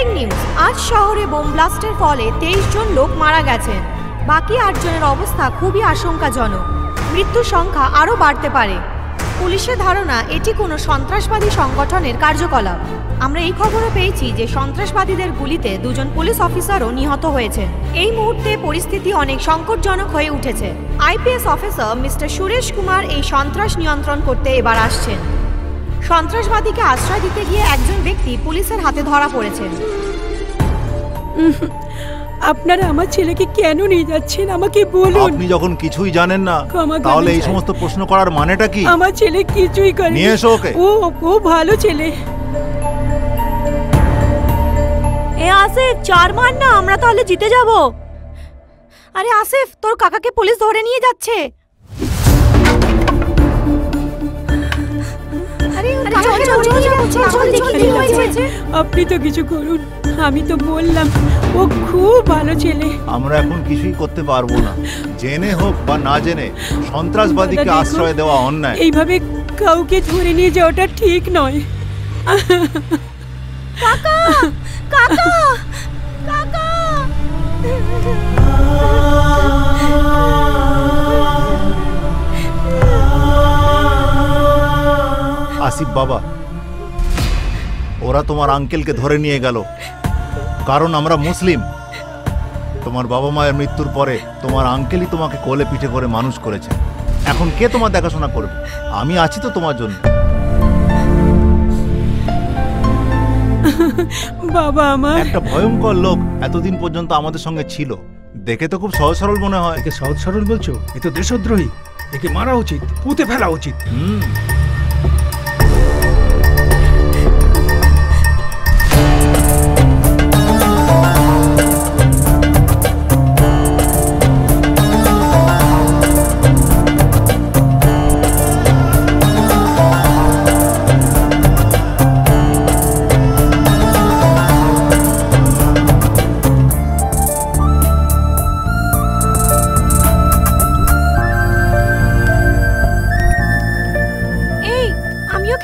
Breaking news, আজ শহরে bomb ব্লাস্টের ফলে 23 জন লোক মারা গেছেন। বাকি 8 জনের অবস্থা খুবই আশঙ্কাজনক। মৃত্যুর সংখ্যা আরও বাড়তে পারে। পুলিশের ধারণা এটি কোনো সন্ত্রাসবাদী সংগঠনের কার্যকলাপ। আমরা এই খবরও পেয়েছি যে সন্ত্রাসবাদীদের গুলিতে 2 জন পুলিশ অফিসারও নিহত হয়েছে। এই মুহূর্তে পরিস্থিতি অনেক সংকটজনক হয়ে উঠেছে। IPS officer mister Suresh Kumar এই সন্ত্রাস নিয়ন্ত্রণ করতে এবার আসছেন। সন্ত্রাসবাদীকে আশ্রয় দিতে গিয়ে একজন ব্যক্তি পুলিশের হাতে ধরা পড়েছেন। আপনারা আমার ছেলেকে কেন নিয়ে যাচ্ছেন আমাকে বলুন। আপনি যখন কিছুই জানেন না তাহলে এই সমস্ত প্রশ্ন করার মানেটা কি? আমার ছেলে কিছুই করেনি। নিয়ে এসো ওকে। ও ভালো ছেলে। এ আসিফ, 4 মার না, আমরা তাহলে জিতে যাব। আরে আসিফ, তোর কাকাকে পুলিশ ধরে নিয়ে যাচ্ছে। আপনি তো কিছু করুন, আমি তো বললাম ও খুব ভালো ছেলে। আমরা এখন কিছুই করতে পারবো না। জেনে হোক বা না জেনে সন্ত্রাসবাদীকে আশ্রয় দেওয়া অন্যায়। এইভাবে কাউকে ধরে নিয়ে যাওয়াটা ঠিক নয়। কাকা, কাকা, কাকা। আসিফ বাবা, ওরা তোমার আঙ্কেলকে ধরে নিয়ে গেল কারণ আমরা মুসলিম। তোমার বাবা মায়ের মৃত্যুর পরে তোমার আঙ্কেলই তোমাকে কোলে পিঠে করে মানুষ করেছে। এখন কে তোমার দেখাশোনা করবে? আমি আছি তো তোমার জন্য। বাবা আমার একটা ভয়ঙ্কর লোক এতদিন পর্যন্ত আমাদের সঙ্গে ছিল। দেখে তো খুব সহজ সরল মনে হয়। একে সহজ সরল বলছো? এ তো দেশদ্রোহী। একে মারা উচিত, পুঁতে ফেলা উচিত।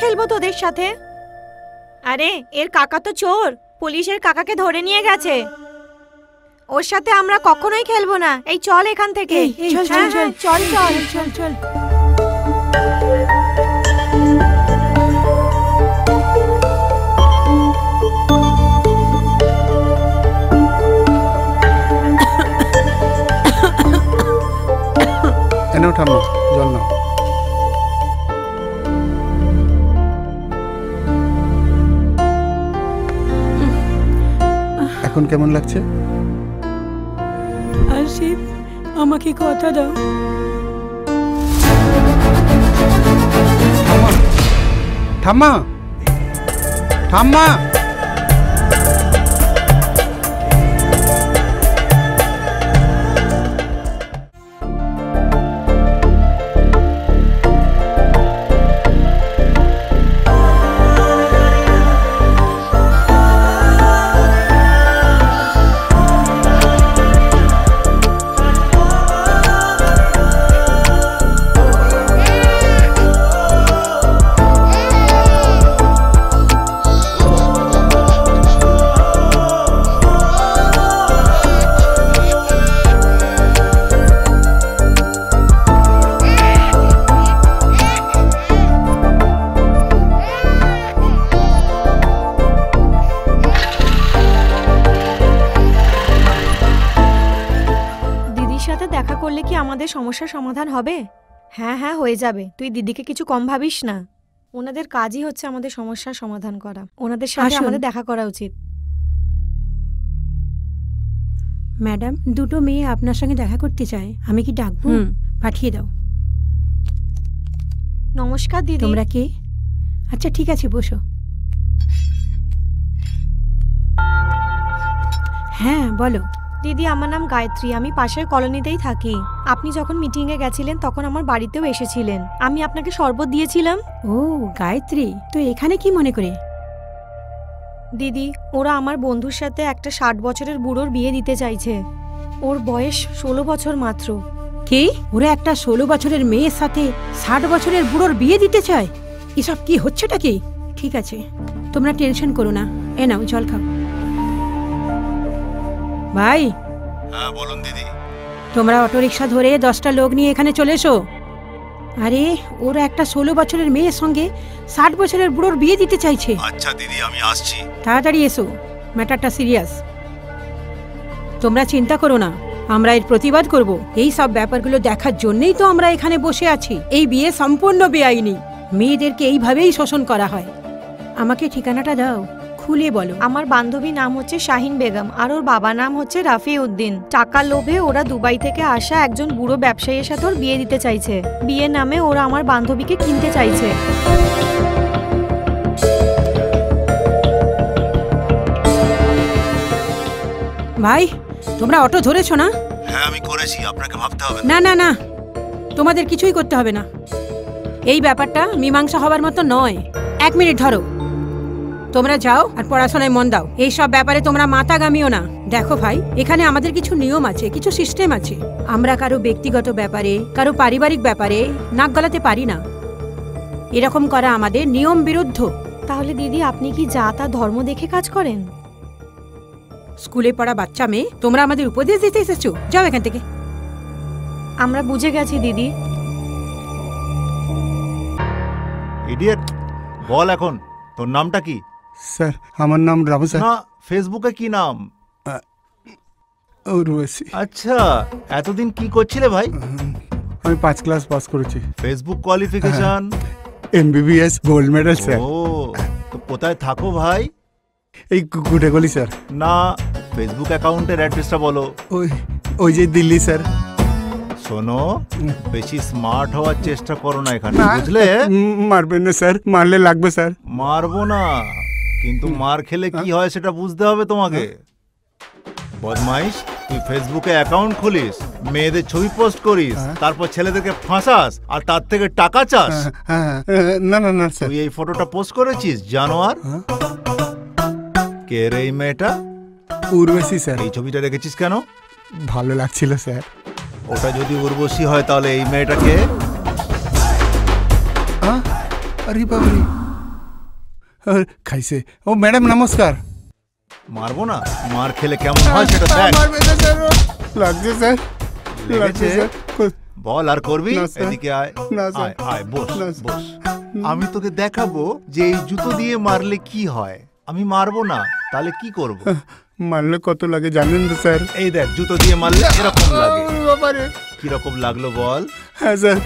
খেলবো তোদের সাথে। আরে এর কাকা তো চোর, পুলিশের কাকাকে ধরে নিয়ে গেছে। ওর সাথে আমরা কখনোই খেলবো না। এই চল এখান থেকে। চল চল চল চল চল চল। এনে ঠাম্মা, জল নাও। এখন কেমন লাগছে? আসিফ, আমাকে কথা দাও। ঠাম্মা, ঠাম্মা, সমস্যার সমাধান হবে? হ্যাঁ হ্যাঁ, হয়ে যাবে। তুই দিদিকে কিছু কম ভাবিস না। ওনাদের কাজই হচ্ছে আমাদের সমস্যার সমাধান করা। ওনাদের সাথে আমাদের দেখা করা উচিত। ম্যাডাম, 2টো মেয়ে আপনার সঙ্গে দেখা করতে চায়। আমি কি ডাকবো? পাঠিয়ে দাও। নমস্কার দিদি। তোমরা কে? আচ্ছা ঠিক আছে, বসো। হ্যাঁ বলো। দিদি, আমার নাম গায়ত্রী। আমি পাশের কলোনিতেই থাকি। আপনি যখন মিটিংয়ে গেছিলেন তখন আমার বাড়িতেও এসেছিলেন। আমি আপনাকে শরবত দিয়েছিলাম। ও গায়ত্রী, তো এখানে কি মনে করে? দিদি, ওরা আমার বন্ধুর সাথে একটা 60 বছরের বুড়োর বিয়ে দিতে চাইছে। ওর বয়স 16 বছর মাত্র। কি? ওরা একটা 16 বছরের মেয়ের সাথে 60 বছরের বুড়োর বিয়ে দিতে চায়? এসব কি হচ্ছেটা কি? ঠিক আছে, তোমরা টেনশন করো না। এ নাও জল খাও। ভাই, হ্যাঁ বলুন দিদি। তোমরা অটোরিকশা ধরে 10টা লোক নিয়ে এখানে চলে এসো। আরে ওরা একটা 16 বছরের মেয়ের সঙ্গে 60 বছরের বুড়োর বিয়ে দিতে চাইছে। আচ্ছা দিদি, আমি আসছি। তাড়াতাড়ি এসো, ম্যাটারটা সিরিয়াস। তোমরা চিন্তা করো না, আমরা এর প্রতিবাদ করব। এই সব ব্যাপারগুলো দেখার জন্যই তো আমরা এখানে বসে আছি। এই বিয়ে সম্পূর্ণ বেআইনি। মেয়েদেরকে এইভাবেই শোষণ করা হয়। আমাকে ঠিকানাটা দাও, খুলে বলো। আমার বান্ধবীর নাম হচ্ছে শাহিন বেগম আর ওর বাবার নাম হচ্ছে রাফি উদ্দিন। টাকার লোভে ওরা দুবাই থেকে আসা একজন বুড়ো ব্যবসায়ীর সাথে ওর বিয়ে দিতে চাইছে। বিয়ের নামে ওরা আমার বান্ধবীকে কিনতে চাইছে। ভাই, তোমরা অটো ধরেছো না? হ্যাঁ আমি করেছি, আপনাকে ভাবতে হবে না না না, তোমাদের কিছুই করতে হবে না। এই ব্যাপারটা মীমাংসা হবার মতো নয়। 1 মিনিট ধরো, তোমরা যাও আর পড়াশোনায় মন দাও। এই সব ব্যাপারে তোমরা মাথা গামিও না। দেখো ভাই, এখানে আমাদের কিছু নিয়ম আছে, কিছু সিস্টেম আছে। আমরা কারো ব্যক্তিগত ব্যাপারে, কারো পারিবারিক ব্যাপারে নাক গলাতে পারি না। এরকম করা আমাদের নিয়ম বিরুদ্ধ। তাহলে দিদি, আপনি কি যা তা ধর্ম দেখে কাজ করেন? স্কুলে পড়া বাচ্চা মেয়ে, তোমরা আমাদের উপদেশ দিতে এসেছো? যাও এখান থেকে। আমরা বুঝে গেছি দিদি। ইডিয়েট, বল এখন তোর নামটা কি? স্যার আমার নাম রামু স্যার। না, ফেসবুকে কি নাম? উর্বশী। আচ্ছা, এতদিন কি করছিলে ভাই? আমি 5 ক্লাস পাস করেছি। Facebook qualification? MBBS gold medal sir. ও, তো কোথায় থাকো ভাই? এই কুটেগলি স্যার। না, ফেসবুক অ্যাকাউন্টের অ্যাড্রেসটা বলো। ওই যে দিল্লি স্যার। শোনো, বেশি স্মার্ট হওয়ার চেষ্টা করো না এখানে, বুঝলে? মারবেন না স্যার, মারলে লাগবে স্যার। মারবো না, কিন্তু মার খেলে কি হয় সেটা বুঝতে হবে তোমাকে। বদমাইশ, তুই ফেসবুকে অ্যাকাউন্ট খুলিস, মেয়েদের ছবি পোস্ট করিস, তারপর ছেলেদেরকে ফাঁসাস আর তার থেকে টাকা চাস। না না না স্যার। তুই এই ফটোটা পোস্ট করেছিস, জানোয়ার? কে রে এই মেয়েটা? উর্বশী স্যার। এই ছবিটা রেখেছিস কেন? ভালো লাগছিল স্যার। ওটা যদি উর্বশী হয় তাহলে এই মেয়েটাকে? আরে বাবরে, খাইছে। ও ম্যাডাম নমস্কার। মারবো না, মার খেলে কেমন হয় সেটা দেখ। মারবেন না স্যার। লাগছে স্যার, লাগছে লেগেছে? স্যার। বল আর করবি? না, স্যার। এদিকে আয়। না, স্যার। আয়, আয়, বস, না, স্যার। বস। আমি তোকে দেখাবো যে এই জুতো দিয়ে মারলে কি হয়। আমি মারবো না, তাহলে কি করব? মারলে কত লাগে জানেন তো স্যার? এই দেখ, জুতো দিয়ে মারলে এরকম লাগে। বাবারে। কি রকম লাগলো বল? হ্যাঁ স্যার,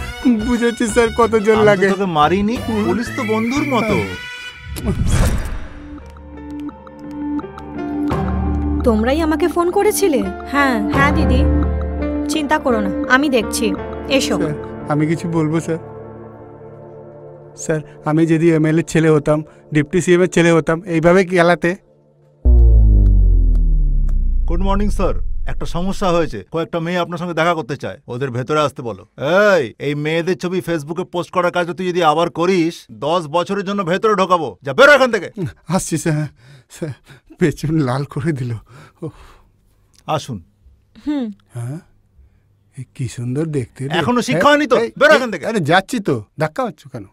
বুঝেছি স্যার কত জোর আমি তো লাগে। তোকে মারিনি, পুলিশ তো বন্ধুর মতো। তোমরাই আমাকে ফোন করেছিলে? হ্যাঁ হ্যাঁ দিদি, চিন্তা করো না, আমি দেখছি। এসো। স্যার আমি কিছু বলবো স্যার? স্যার আমি যদি MLA ছেলে হতাম, ডিপটি CM এর ছেলে হতাম, এইভাবে গেলাতে। গুড মর্নিং স্যার, একটা সমস্যা হয়েছে। কয়েকটা মেয়ে আপনার সঙ্গে দেখা করতে চায়, ওদের ভেতরে আসতে বলো। এই মেয়েদের ছবি ফেসবুকে পোস্ট করার কাজ তুই যদি আবার করিস, 10 বছরের জন্য ভেতরে ঢোকাবো। যা, বেরো এখান থেকে। আসছি স্যার। স্যার পেছন লাল করে দিল। আসুন। হ্যাঁ, কি সুন্দর দেখতে রে। এখনো শিক্ষা হয়নি তো? এই, বেরো এখান থেকে। আরে যাচ্ছি তো, ধাক্কা হচ্ছ কেন?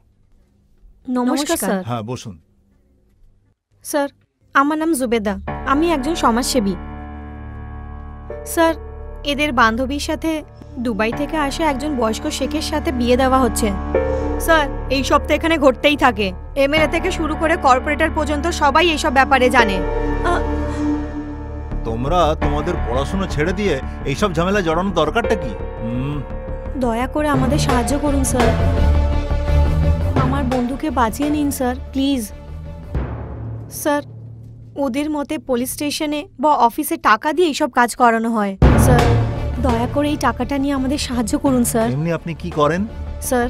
নমস্কার স্যার। হ্যাঁ বসুন। স্যার, আমার নাম জুবেদা, আমি একজন সমাজসেবী। স্যার, এদের বান্ধবীর সাথে দুবাই থেকে আসা একজন বয়স্ক শেখের সাথে বিয়ে দেওয়া হচ্ছে। স্যার, এই সব তো এখানে ঘটতেই থাকে। MLA থেকে শুরু করে কর্পোরেটর পর্যন্ত সবাই এইসব ব্যাপারে জানে। তোমরা তোমাদের পড়াশোনা ছেড়ে দিয়ে এইসব ঝামেলা জড়ানোর দরকারটা কি? দয়া করে আমাদের সাহায্য করুন স্যার। আমার বন্ধুকে বাঁচিয়ে নিন স্যার, প্লিজ। স্যার, ওদের মতে পুলিশ স্টেশনে বা অফিসে টাকা দিয়ে এইসব কাজ করানো হয়। স্যার, দয়া করে এই টাকাটা নিয়ে আমাদের সাহায্য করুন স্যার। এমনি আপনি কি করেন? স্যার,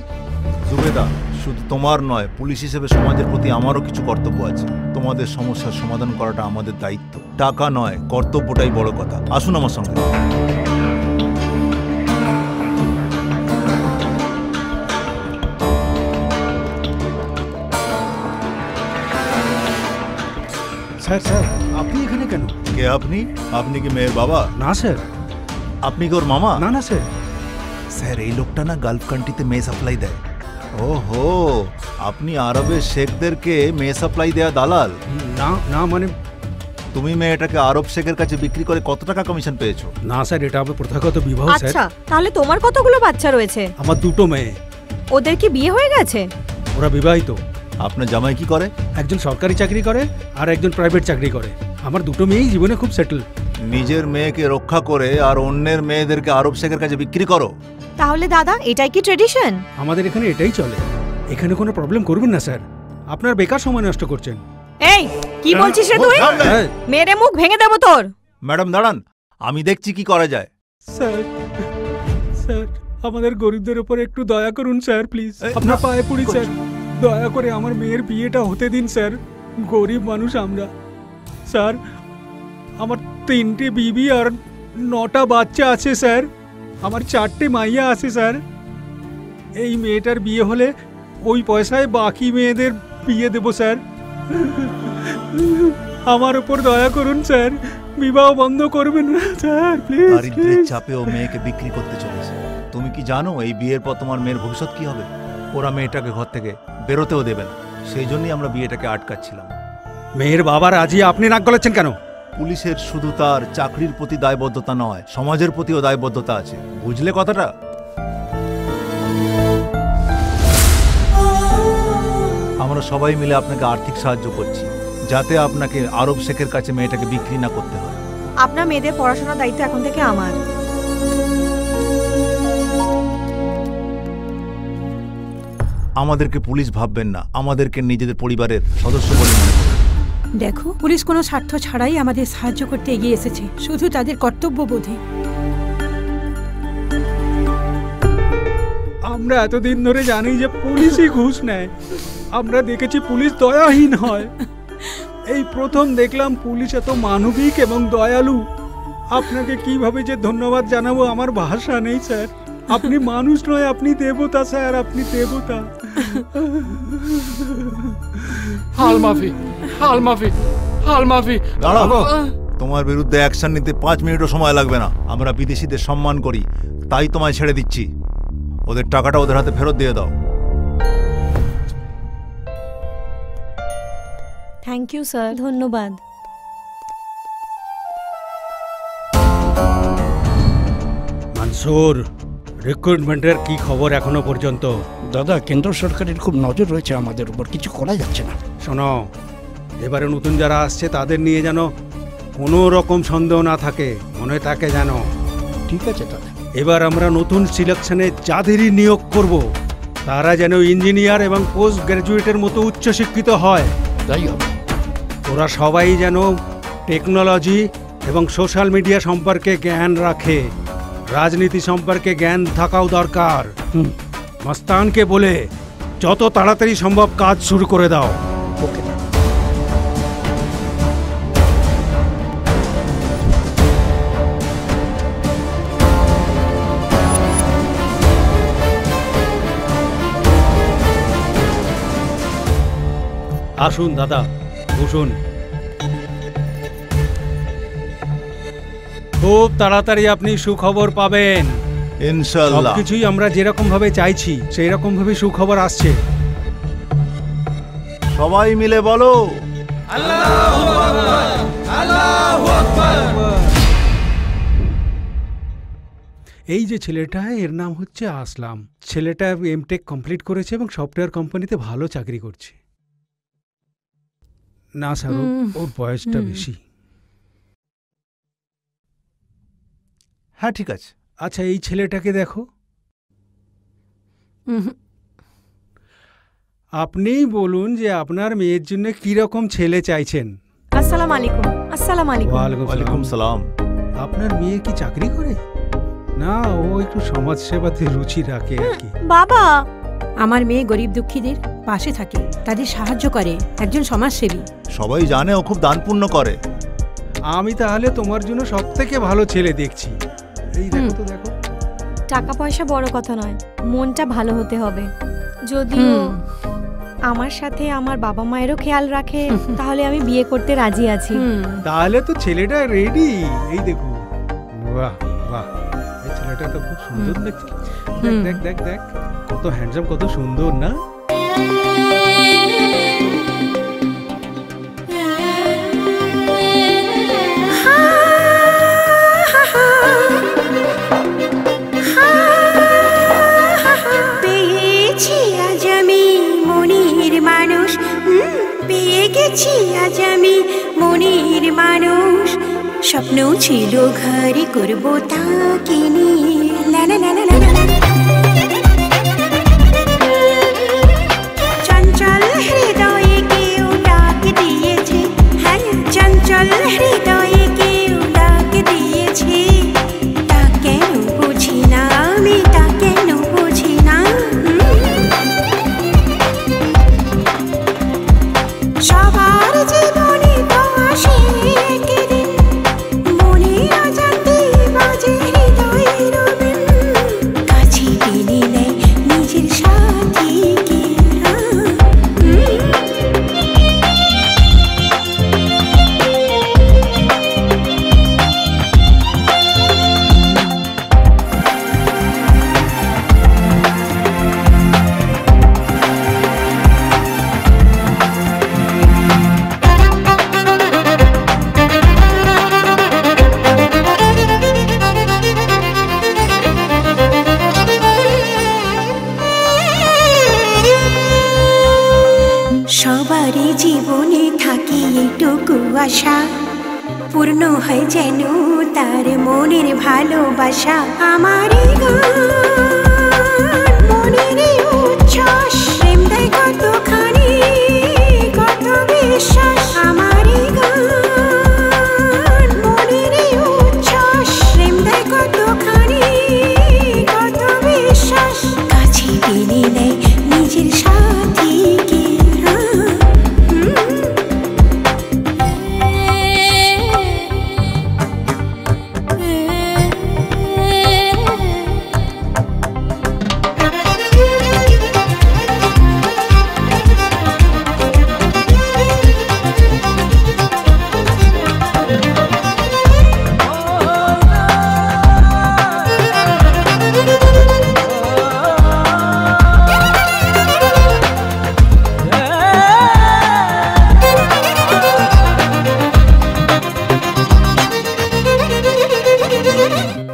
জুবেদা, শুধু তোমার নয়, পুলিশ হিসেবে সমাজের প্রতি আমারও কিছু কর্তব্য আছে। তোমাদের সমস্যার সমাধান করাটা আমাদের দায়িত্ব। টাকা নয়, কর্তব্যটাই বড় কথা। আসুন আমার সঙ্গে। স্যার স্যার আপনি এখানে কেন? কে আপনি? আপনি কি মেয়ের বাবা? না স্যার। আপনি কি ওর মামা? না না স্যার। স্যার, এই লোকটা না গালফ কান্ট্রিতে মেয়ে সাপ্লাই দেয়। ওহো, আপনি আরবের শেখদেরকে মেয়ে সাপ্লাই দেয়া দালাল? না না, মানে তুমি মেয়েটাকে আরব শেখের কাছে বিক্রি করে কত টাকা কমিশন পেয়েছো? না স্যার, এটা আমার প্রথাগত বিবাহ স্যার। আচ্ছা, তাহলে তোমার কতগুলো বাচ্চা রয়েছে? আমার দুটো মেয়ে, ওদের কি বিয়ে হয়ে গেছে? ওরা বিবাহিত। আপনার জামাই কি করে? একজন সরকারি চাকরি করে আর একজন প্রাইভেট চাকরি করে। আমার দুটো মেয়েই জীবনে খুব সেটেল। নিজের মেয়েকে রক্ষা করে আর অন্যের মেয়েদেরকে আরব শেখের কাছে বিক্রি করো? তাহলে দাদা, এটাই কি ট্রেডিশন? আমাদের এখানে এটাই চলে। এখানে কোনো প্রবলেম করবেন না স্যার, আপনার বেকার সময় নষ্ট করছেন। এই, কি বলছিস রে তুই? হ্যাঁ। মেরে মুখ ভেঙে দেবো তোর। ম্যাডাম দাঁড়ান, আমি দেখছি কি করা যায়। স্যার, স্যার আমাদের গরিবদের উপর একটু দয়া করুন স্যার, প্লিজ। আপনার পায়ে পড়ি স্যার, দয়া করে আমার মেয়ের বিয়েটা হতে দিন স্যার। গরিব মানুষ আমরা। স্যার, আমার 3টে বিবি আর 9টা বাচ্চা আছে স্যার। আমার 4টে মাইয়া আছে স্যার। এই মেয়েটার বিয়ে হলে ওই পয়সায় বাকি মেয়েদের বিয়ে দেব স্যার। আমার উপর দয়া করুন স্যার, বিবাহ বন্ধ করবেন না স্যার, প্লিজ। দারিদ্রের চাপে ও মেয়েকে বিক্রি করতে চলেছে। তুমি কি জানো এই বিয়ের পর তোমার মেয়ের ভবিষ্যৎ কি হবে? ওরা মেয়েটাকে ঘর থেকে বেরোতেও দেবে না। সেই জন্যই আমরা বিয়েটাকে আটকাচ্ছিলাম। মেয়ের বাবার আজই আপনি নাক গলাচ্ছেন কেন? পুলিশের শুধু তার চাকরির প্রতি দায়বদ্ধতা নয়, সমাজের প্রতিও দায়বদ্ধতা আছে। বুঝলে কথাটা? আমরা সবাই মিলে আপনাকে আর্থিক সাহায্য করছি, যাতে আপনাকে আরব শেখের কাছে মেয়েটাকে বিক্রি না করতে হয়। আপনার মেয়েদের পড়াশোনার দায়িত্ব এখন থেকে আমার। আমাদেরকে পুলিশ ভাববেন না, আমাদেরকে নিজেদের পরিবারের সদস্য বলে মনে করুন। দেখো, পুলিশ কোনো স্বার্থ ছাড়াই আমাদের সাহায্য করতে এগিয়ে এসেছে, শুধু তাদের কর্তব্যবোধে। আমরা এতদিন ধরে জানি যে পুলিশই ঘুষ নেয়। আমরা দেখেছি পুলিশ দয়াহীন হয়। এই প্রথম দেখলাম পুলিশ এত মানবিক এবং দয়ালু। আপনাকে কিভাবে যে ধন্যবাদ জানাবো আমার ভাষা নেই স্যার। আপনি মানুষ নয়, আপনি দেবতা স্যার, আপনি দেবতা। হাল মাফি, হাল মাফি, হাল মাফি। দাঁড়াও, তোমার বিরুদ্ধে অ্যাকশন নিতে 5 মিনিটও সময় লাগবে না। আমরা বিদেশিদের সম্মান করি, তাই তোমায় ছেড়ে দিচ্ছি। ওদের টাকাটা ওদের হাতে ফেরত দিয়ে দাও। থ্যাংক ইউ স্যার, ধন্যবাদ। মানসুর, রিক্রুটমেন্টের কি খবর এখনো পর্যন্ত? দাদা, কেন্দ্র সরকারের খুব নজর রয়েছে আমাদের উপর, কিছু করা যাচ্ছে না। শোনো, এবারে নতুন যারা আসছে তাদের নিয়ে যেন কোনো রকম সন্দেহ না থাকে, মনে থাকে যেন। ঠিক আছে দাদা। এবার আমরা নতুন সিলেকশনে যাদেরই নিয়োগ করব তারা যেন ইঞ্জিনিয়ার এবং পোস্ট গ্র্যাজুয়েটের মতো উচ্চশিক্ষিত হয়। তাই হবে। ওরা সবাই যেন টেকনোলজি এবং সোশ্যাল মিডিয়া সম্পর্কে জ্ঞান রাখে। রাজনীতি সম্পর্কে জ্ঞান থাকাও দরকার। মস্তানকে বলে যত তাড়াতাড়ি সম্ভব কাজ শুরু করে দাও। ওকে দাদা। আসুন দাদা, বসুন। খুব তাড়াতাড়ি আপনি সুখবর পাবেন। ইনশাআল্লাহ। সবকিছুই আমরা যেরকম ভাবে চাইছি সেই রকম ভাবে সুখবর আসছে। সবাই মিলে বলো, এই যে ছেলেটা, এর নাম হচ্ছে আসলাম। ছেলেটা এমটেক কমপ্লিট করেছে এবং সফটওয়্যার কোম্পানিতে ভালো চাকরি করছে। না স্যার, ওর বয়সটা বেশি। হ্যাঁ ঠিক আছে। আচ্ছা, এই ছেলেটাকে দেখো। আপনিই বলুন যে আপনার মেয়ের জন্য কি রকম ছেলে চাইছেন। আসসালামু আলাইকুম। আসসালামু আলাইকুম। ওয়ালাইকুম সালাম। আপনার মেয়ে কি চাকরি করে? না, ও একটু সমাজ সেবাতে রুচি রাখে আর কি। বাবা, আমার মেয়ে গরিব দুঃখীদের পাশে থাকে, তাদের সাহায্য করে, একজন সমাজসেবী। সবাই জানে ও খুব দান পুণ্য করে। আমি তাহলে তোমার জন্য সব থেকে ভালো ছেলে দেখছি। এই দেখো তো, দেখো। টাকা পয়সা বড় কথা নয়, মনটা ভালো হতে হবে। যদিও আমার সাথে আমার বাবা মায়েরও খেয়াল রাখে, তাহলে আমি বিয়ে করতে রাজি আছি। তাহলে তো ছেলেটা রেডি। এই দেখো, বাহ বাহ, এই ছেলেটা তো খুব সুন্দর দেখছি। দেখ দেখ দেখ দেখ, কত হ্যান্ডসাম, কত সুন্দর না? স্বপ্ন ছিল ঘরে করব তাকে নিয়ে লা লা লা লা লা লা। চঞ্চল হৃদয়ে কেউ ডাক দিয়েছে, হ্যাঁ চঞ্চল হৃদয়ে কেউ ডাক দিয়েছে। তা কেন বুঝি না আমি, তা কেন বুঝি না। সবার জীবনে তো আসে একদিন, মনে অজান্তে বাজে হৃদয়ের বিন। কাছে টেনে নেয় নিজের সাথীকে। সবারই জীবনে থাকে এটুকু আশা, পূর্ণ হয় যেন তার মনের ভালোবাসা। আমারই গান মনের উচ্ছ্বাস, প্রেম দেয় কতখানি কত বিশ্বাস। আমারই গান মনের উচ্ছ্বাস, প্রেম দেয় কতখানি কত বিশ্বাস। কাছে টেনে নেয় নিজের সাথীকে।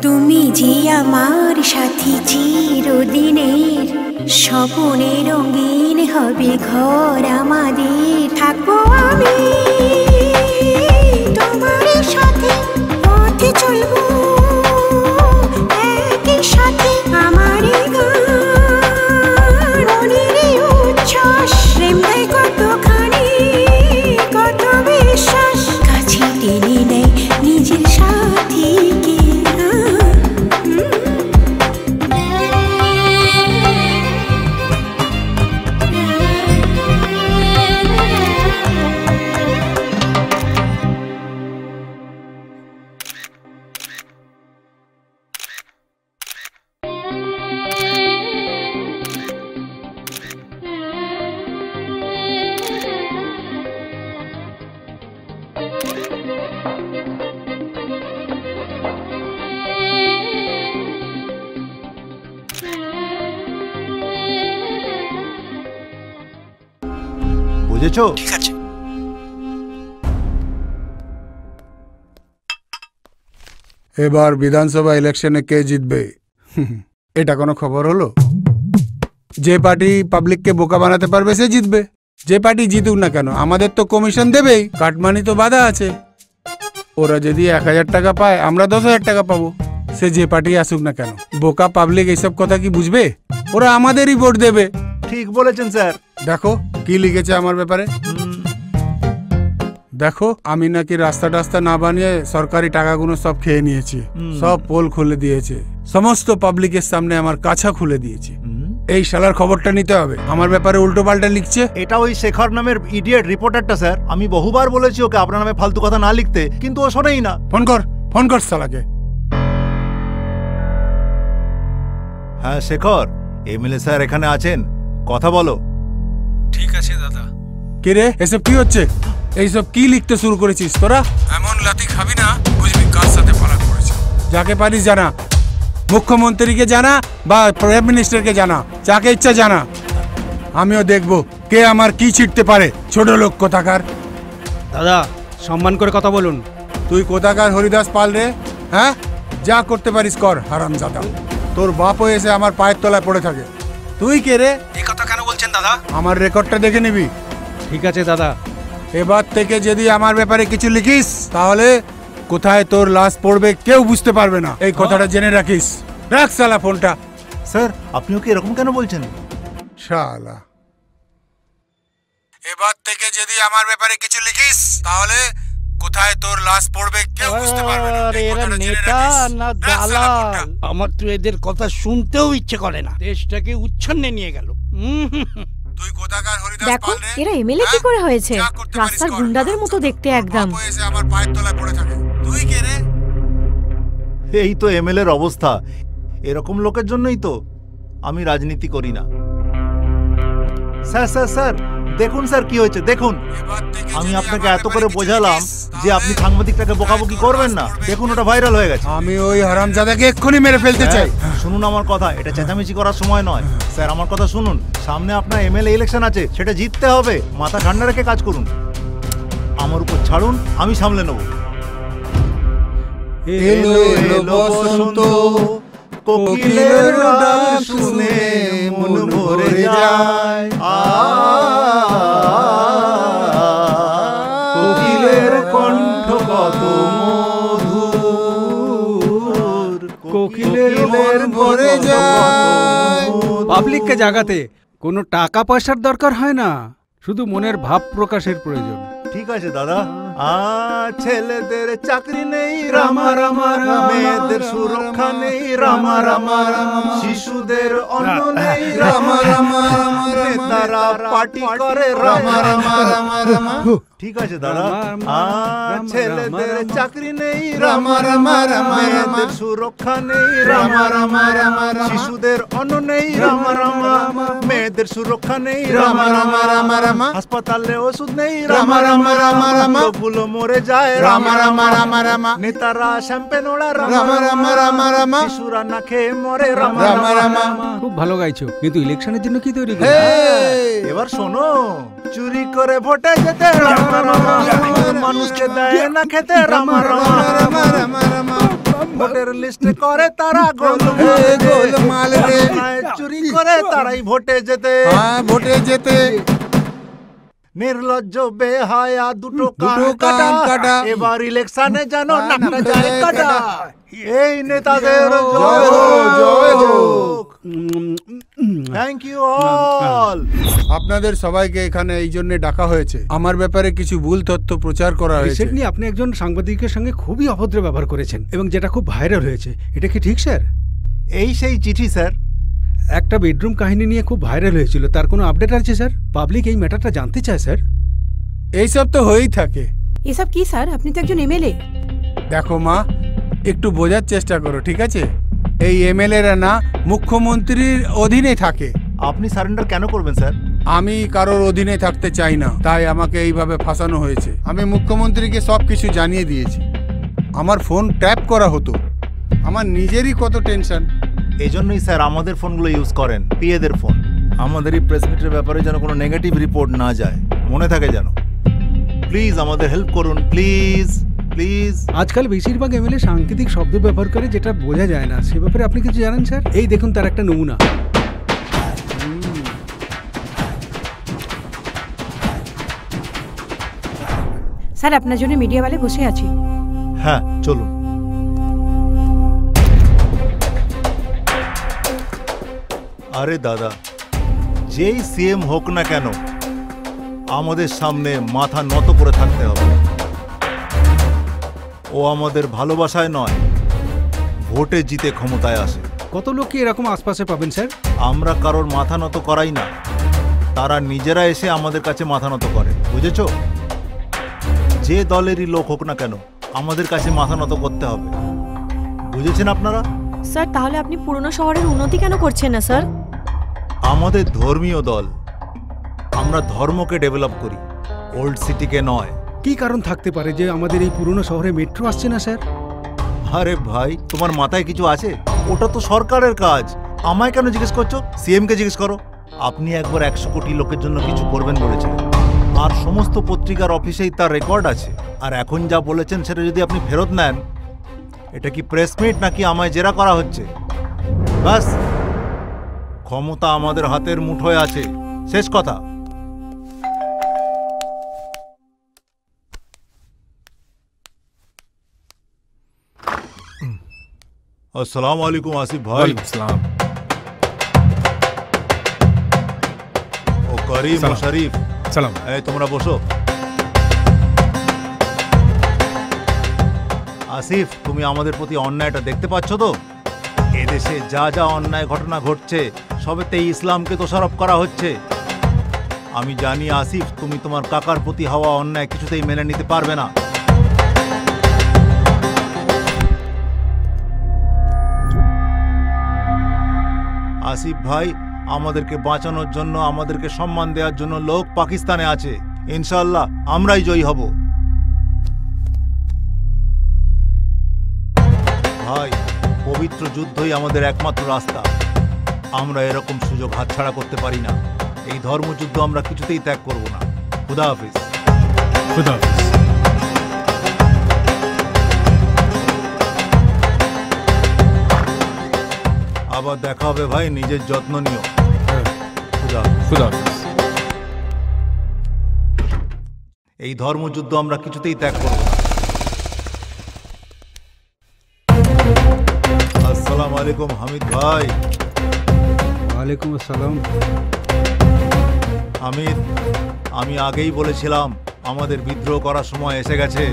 তুমি যে আমার সাথী চিরদিনের, স্বপনে রঙিন হবে ঘর আমাদের। থাকবো আমি তোমার সাথে, পথে চলবো একই সাথে। আমারই গান মনের উচ্ছ্বাস, প্রেম দেয় কতখানি কত বিশ্বাস। কাছে টেনে নেয় নিজের সাথীকে। বুঝেছো? ঠিক আছে। এবার বিধানসভা ইলেকশনে কে জিতবে এটা কোনো খবর হলো? যে পার্টি পাবলিককে বোকা বানাতে পারবে সে জিতবে। যে পার্টি জিতুক না কেন, আমাদের তো কমিশন দেবেই, কাটমানি তো বাধা আছে। ওরা যদি 1000 টাকা পায়, আমরা 10,000 টাকা পাবো। সে যে পার্টি আসুক না কেন, বোকা পাবলিক এইসব কথা কি বুঝবে? ওরা আমাদেরই ভোট দেবে। ঠিক বলেছেন স্যার। দেখো কি লিখেছে আমার ব্যাপারে। দেখো আমি নাকি রাস্তা টাস্তা না বানিয়ে সরকারি টাকাগুলো সব খেয়ে নিয়েছি, সব পোল খুলে দিয়েছে, সমস্ত পাবলিকের সামনে আমার কাছা খুলে দিয়েছি। এই শালার খবরটা নিতে হবে। আমার ব্যাপারে উল্টো পাল্টা লিখছে। এটা ওই শেখর নামের ইডিয়েট রিপোর্টারটা স্যার। আমি বহুবার বলেছি ওকে আপনার নামে ফালতু কথা না লিখতে, কিন্তু ও শোনেই না। ফোন কর শালাকে। হ্যাঁ শেখর, এমএলএ স্যার এখানে আছেন, কথা বলো। ঠিক আছে দাদা। কে রে, এসব কি হচ্ছে? এইসব কি লিখতে শুরু করেছিস তোরা? এমন লাথি খাবি না, বুঝবি কার সাথে পালা করেছে। যাকে পারিস জানা, মুখ্যমন্ত্রীকে জানা বা প্রাইম মিনিস্টারকে জানা, যাকে ইচ্ছা জানা। আমিও দেখব কে আমার কি ছিটতে পারে। ছোট লোক কোথাকার। দাদা সম্মান করে কথা বলুন। তুই কোথাকার হরিদাস পাল রে? হ্যাঁ, যা করতে পারিস কর হারামজাদা। তোর বাপও এসে আমার পায়ের তলায় পড়ে থাকে। তুই কে রে? এই কথা কেন বলছেন দাদা? আমার রেকর্ডটা দেখে নিবি। ঠিক আছে দাদা। এবার থেকে যদি আমার ব্যাপারে কিছু লিখিস তাহলে কোথায় তোর লাশ পড়বে কেউ বুঝতে পারবে না, এই কথাটা জেনে রাখিস। রাখ শালা ফোনটা। স্যার আপনি ওকে এরকম কেন বলছেন? শালা, এবার থেকে যদি আমার ব্যাপারে কিছু লিখিস তাহলে কোথায় তোর লাশ পড়বে কেউ বুঝতে পারবে না, এই এরা কথাটা জেনে নেতা রাখিস। না রাখ শালা দালাল, ফোনটা। আমার তো এদের কথা শুনতেও ইচ্ছে করে না। দেশটাকে উচ্ছন্নে নিয়ে গেল। তুই কোথাকার হরিদাস দেখো পাল রে? এরা এমএলএ কি হ্যাঁ? করে হয়েছে, যা করতে পারিস রাস্তার কর। গুন্ডাদের মতো দেখতে একদম। বাপু এসে আমার পায়ের তলায় পড়ে থাকে। তুই কে রে? এই তো এমএলএ এর অবস্থা। এরকম লোকের জন্যই তো আমি রাজনীতি করি না। স্যার স্যার স্যার দেখুন স্যার কি হয়েছে দেখুন। এবার থেকে আমি যদি আপনাকে আমার এত ব্যাপারে করে কিছু বোঝালাম লিখিস, যে আপনি তাহলে সাংবাদিকটাকে বকাবকি করবেন না। দেখুন ওটা ভাইরাল হয়ে গেছে। আমি ওই হারামজাদাকে এক্ষুনি মেরে ফেলতে চাই। স্যার, শুনুন আমার কথা, এটা চেঁচামেচি করার সময় নয়। স্যার আমার কথা শুনুন, সামনে আপনার এমএলএ ইলেকশন আছে, সেটা জিততে হবে। মাথা ঠান্ডা রেখে কাজ করুন, আমার উপর ছাড়ুন, আমি সামলে নেব। এলো এলো বসন্ত, কোকিলের ডাক শুনে মন ভরে যায়। কোকিলের কণ্ঠ কত মধুর, কোকিলের মন ভরে যায়। পাবলিককে জাগাতে কোনো টাকা পয়সার দরকার হয় না, শুধু মনের ভাব প্রকাশের প্রয়োজন। ঠিক আছে দাদা। ছেলেদের চাকরি নেই রামা রামা রামা, মেয়েদের সুরক্ষা নেই রামা রামা রামা, শিশুদের অন্ন নেই রামা রামা রামা, নেতারা পার্টি করে রামা রামা রামা রামা। ঠিক আছে দাদা। ছেলেদের চাকরি নেই রামা রামা রামা, মেয়েদের সুরক্ষা নেই রামা রামা রামা, শিশুদের অন্ন নেই রামা রামা রামা, মেয়েদের সুরক্ষা নেই রামা রামা রামা রামা, হাসপাতালে ওষুধ নেই রামা রামা রামা রামা, লোকগুলো মরে যায় রামা রামা রামা রামা, নেতারা শ্যাম্পেন ওড়া রামা রামা রামা রামা, শিশুরা না খেয়ে মরে রামা রামা রামা। খুব ভালো গাইছো, কিন্তু ইলেকশনের জন্য কি তৈরি করবে? এবার শোনো, চুরি করে ভোটে যেতে রামা রামা, মানুষকে দেয় না খেতে রামা রামা রামা রামা রামা, ভোটের লিস্টে করে তারা গোলমাল রে, চুরি করে তারাই ভোটে যেতে। হ্যাঁ, ভোটে যেতে। নির্লজ্জ বেহায়া দুটো কান কান কাটা, কাটা। এবার ইলেকশনে যেন নাকটা যায় কাটা। এই নেতাদের জয় হোক, জয় হোক। Thank you all. আপনাদের সবাইকে এখানে এই জন্য ডাকা হয়েছে, আমার ব্যাপারে কিছু ভুল তথ্য প্রচার করা হয়েছে। রিসেন্টলি আপনি একজন সাংবাদিকের সঙ্গে খুবই অভদ্র ব্যবহার করেছেন এবং যেটা খুব ভাইরাল হয়েছে, এটা কি ঠিক স্যার? এই সেই চিঠি স্যার। একটা বেডরুম কাহিনী নিয়ে খুব ভাইরাল হয়েছিল, তার কোনো আপডেট আছে স্যার? পাবলিক এই ম্যাটারটা জানতে চায় স্যার। এইসব তো হয়েই থাকে। এসব কি স্যার? আপনি তো একজন এমএলএ। দেখো মা, একটু বোঝার চেষ্টা করো, ঠিক আছে? এই এমএলএরা না মুখ্যমন্ত্রীর অধীনে থাকে। আপনি সারেন্ডার কেন করবেন স্যার? আমি কারোর অধীনে থাকতে চাই না, তাই আমাকে এইভাবে ফাঁসানো হয়েছে। আমি মুখ্যমন্ত্রীকে সব কিছু জানিয়ে দিয়েছি। আমার ফোন ট্যাপ করা হতো, আমার নিজেরই কত টেনশন। এই জন্যই স্যার আমাদের ফোনগুলো ইউজ করেন, পিএদের ফোন। আমাদের এই প্রেস মিটের ব্যাপারে যেন কোনো নেগেটিভ রিপোর্ট না যায়, মনে থাকে যেন। প্লিজ আমাদের হেল্প করুন, প্লিজ প্লিজ। আজকাল বেশিরভাগ এমএলএ সাংকেতিক শব্দ ব্যবহার করে যেটা বোঝা যায় না, সে ব্যাপারে আপনি কিছু জানেন স্যার? এই দেখুন তার একটা নমুনা। স্যার আপনার জন্য মিডিয়াওয়ালে বসে আছি। হ্যাঁ চলুন। আরে দাদা, যেই সিএম হোক না কেন, আমাদের সামনে মাথা নত করে থাকতে হবে। ও আমাদের ভালোবাসায় নয়, ভোটে জিতে ক্ষমতায় আসে। কত লোককে এরকম আশপাশে পাবেন স্যার? আমরা কারোর মাথা নত করাই না, তারা নিজেরা এসে আমাদের কাছে মাথা নত করে, বুঝেছো? যে দলেরই লোক হোক না কেন, আমাদের কাছে মাথা নত করতে হবে, বুঝেছেন আপনারা? স্যার তাহলে আপনি পুরনো শহরের উন্নতি কেন করছেন না স্যার? আমাদের ধর্মীয় দল, আমরা ধর্মকে ডেভেলপ করি, ওল্ড সিটিকে নয়। কি কারণ থাকতে পারে যে আমাদের এই পুরনো শহরে মেট্রো আসছে না স্যার? আরে ভাই, তোমার মাথায় কিছু আছে? ওটা তো সরকারের কাজ, আমায় কেন জিজ্ঞেস করছো? সিএমকে জিজ্ঞেস করো। আপনি একবার 100 কোটি লোকের জন্য কিছু করবেন বলেছিলেন, আর সমস্ত পত্রিকার অফিসেই তার রেকর্ড আছে। আর এখন যা বলেছেন সেটা যদি আপনি ফেরত নেন, এটা কি প্রেস মিট নাকি আমায় জেরা করা হচ্ছে? বাস, ক্ষমতা আমাদের হাতের মুঠোয় আছে, শেষ কথা। আসসালামু আলাইকুম আসিফ ভাই। ওয়ালাইকুম আসসালাম। ও করিম ও সালাম। শরীফ, সালাম। এই তোমরা বসো। আসিফ, তুমি আমাদের প্রতি অন্যায়টা দেখতে পাচ্ছ তো? এদেশে যা যা অন্যায় ঘটনা ঘটছে সবেতেই ইসলামকে দোষারোপ করা হচ্ছে। আমি জানি আসিফ, তুমি তোমার কাকার প্রতি হওয়া অন্যায় কিছুতেই মেনে নিতে পারবে না। আসিফ ভাই, আমাদেরকে বাঁচানোর জন্য, আমাদেরকে সম্মান দেওয়ার জন্য লোক পাকিস্তানে আছে। ইনশাআল্লাহ আমরাই জয়ী হব। ভাই, পবিত্র যুদ্ধই আমাদের একমাত্র রাস্তা। আমরা এরকম সুযোগ হাতছাড়া করতে পারি না। এই ধর্মযুদ্ধ আমরা কিছুতেই ত্যাগ করব না। খুদা হাফিজ। খুদা হাফেজ। আবার দেখা হবে ভাই, নিজের যত্ন নিও। খুদা হাফেজ। খুদা হাফেজ। এই ধর্মযুদ্ধ আমরা কিছুতেই ত্যাগ করব না। আসসালামু আলাইকুম হামিদ ভাই। ওয়ালাইকুম আসসালাম। হামিদ, আমি আগেই বলেছিলাম আমাদের বিদ্রোহ করার সময় এসে গেছে।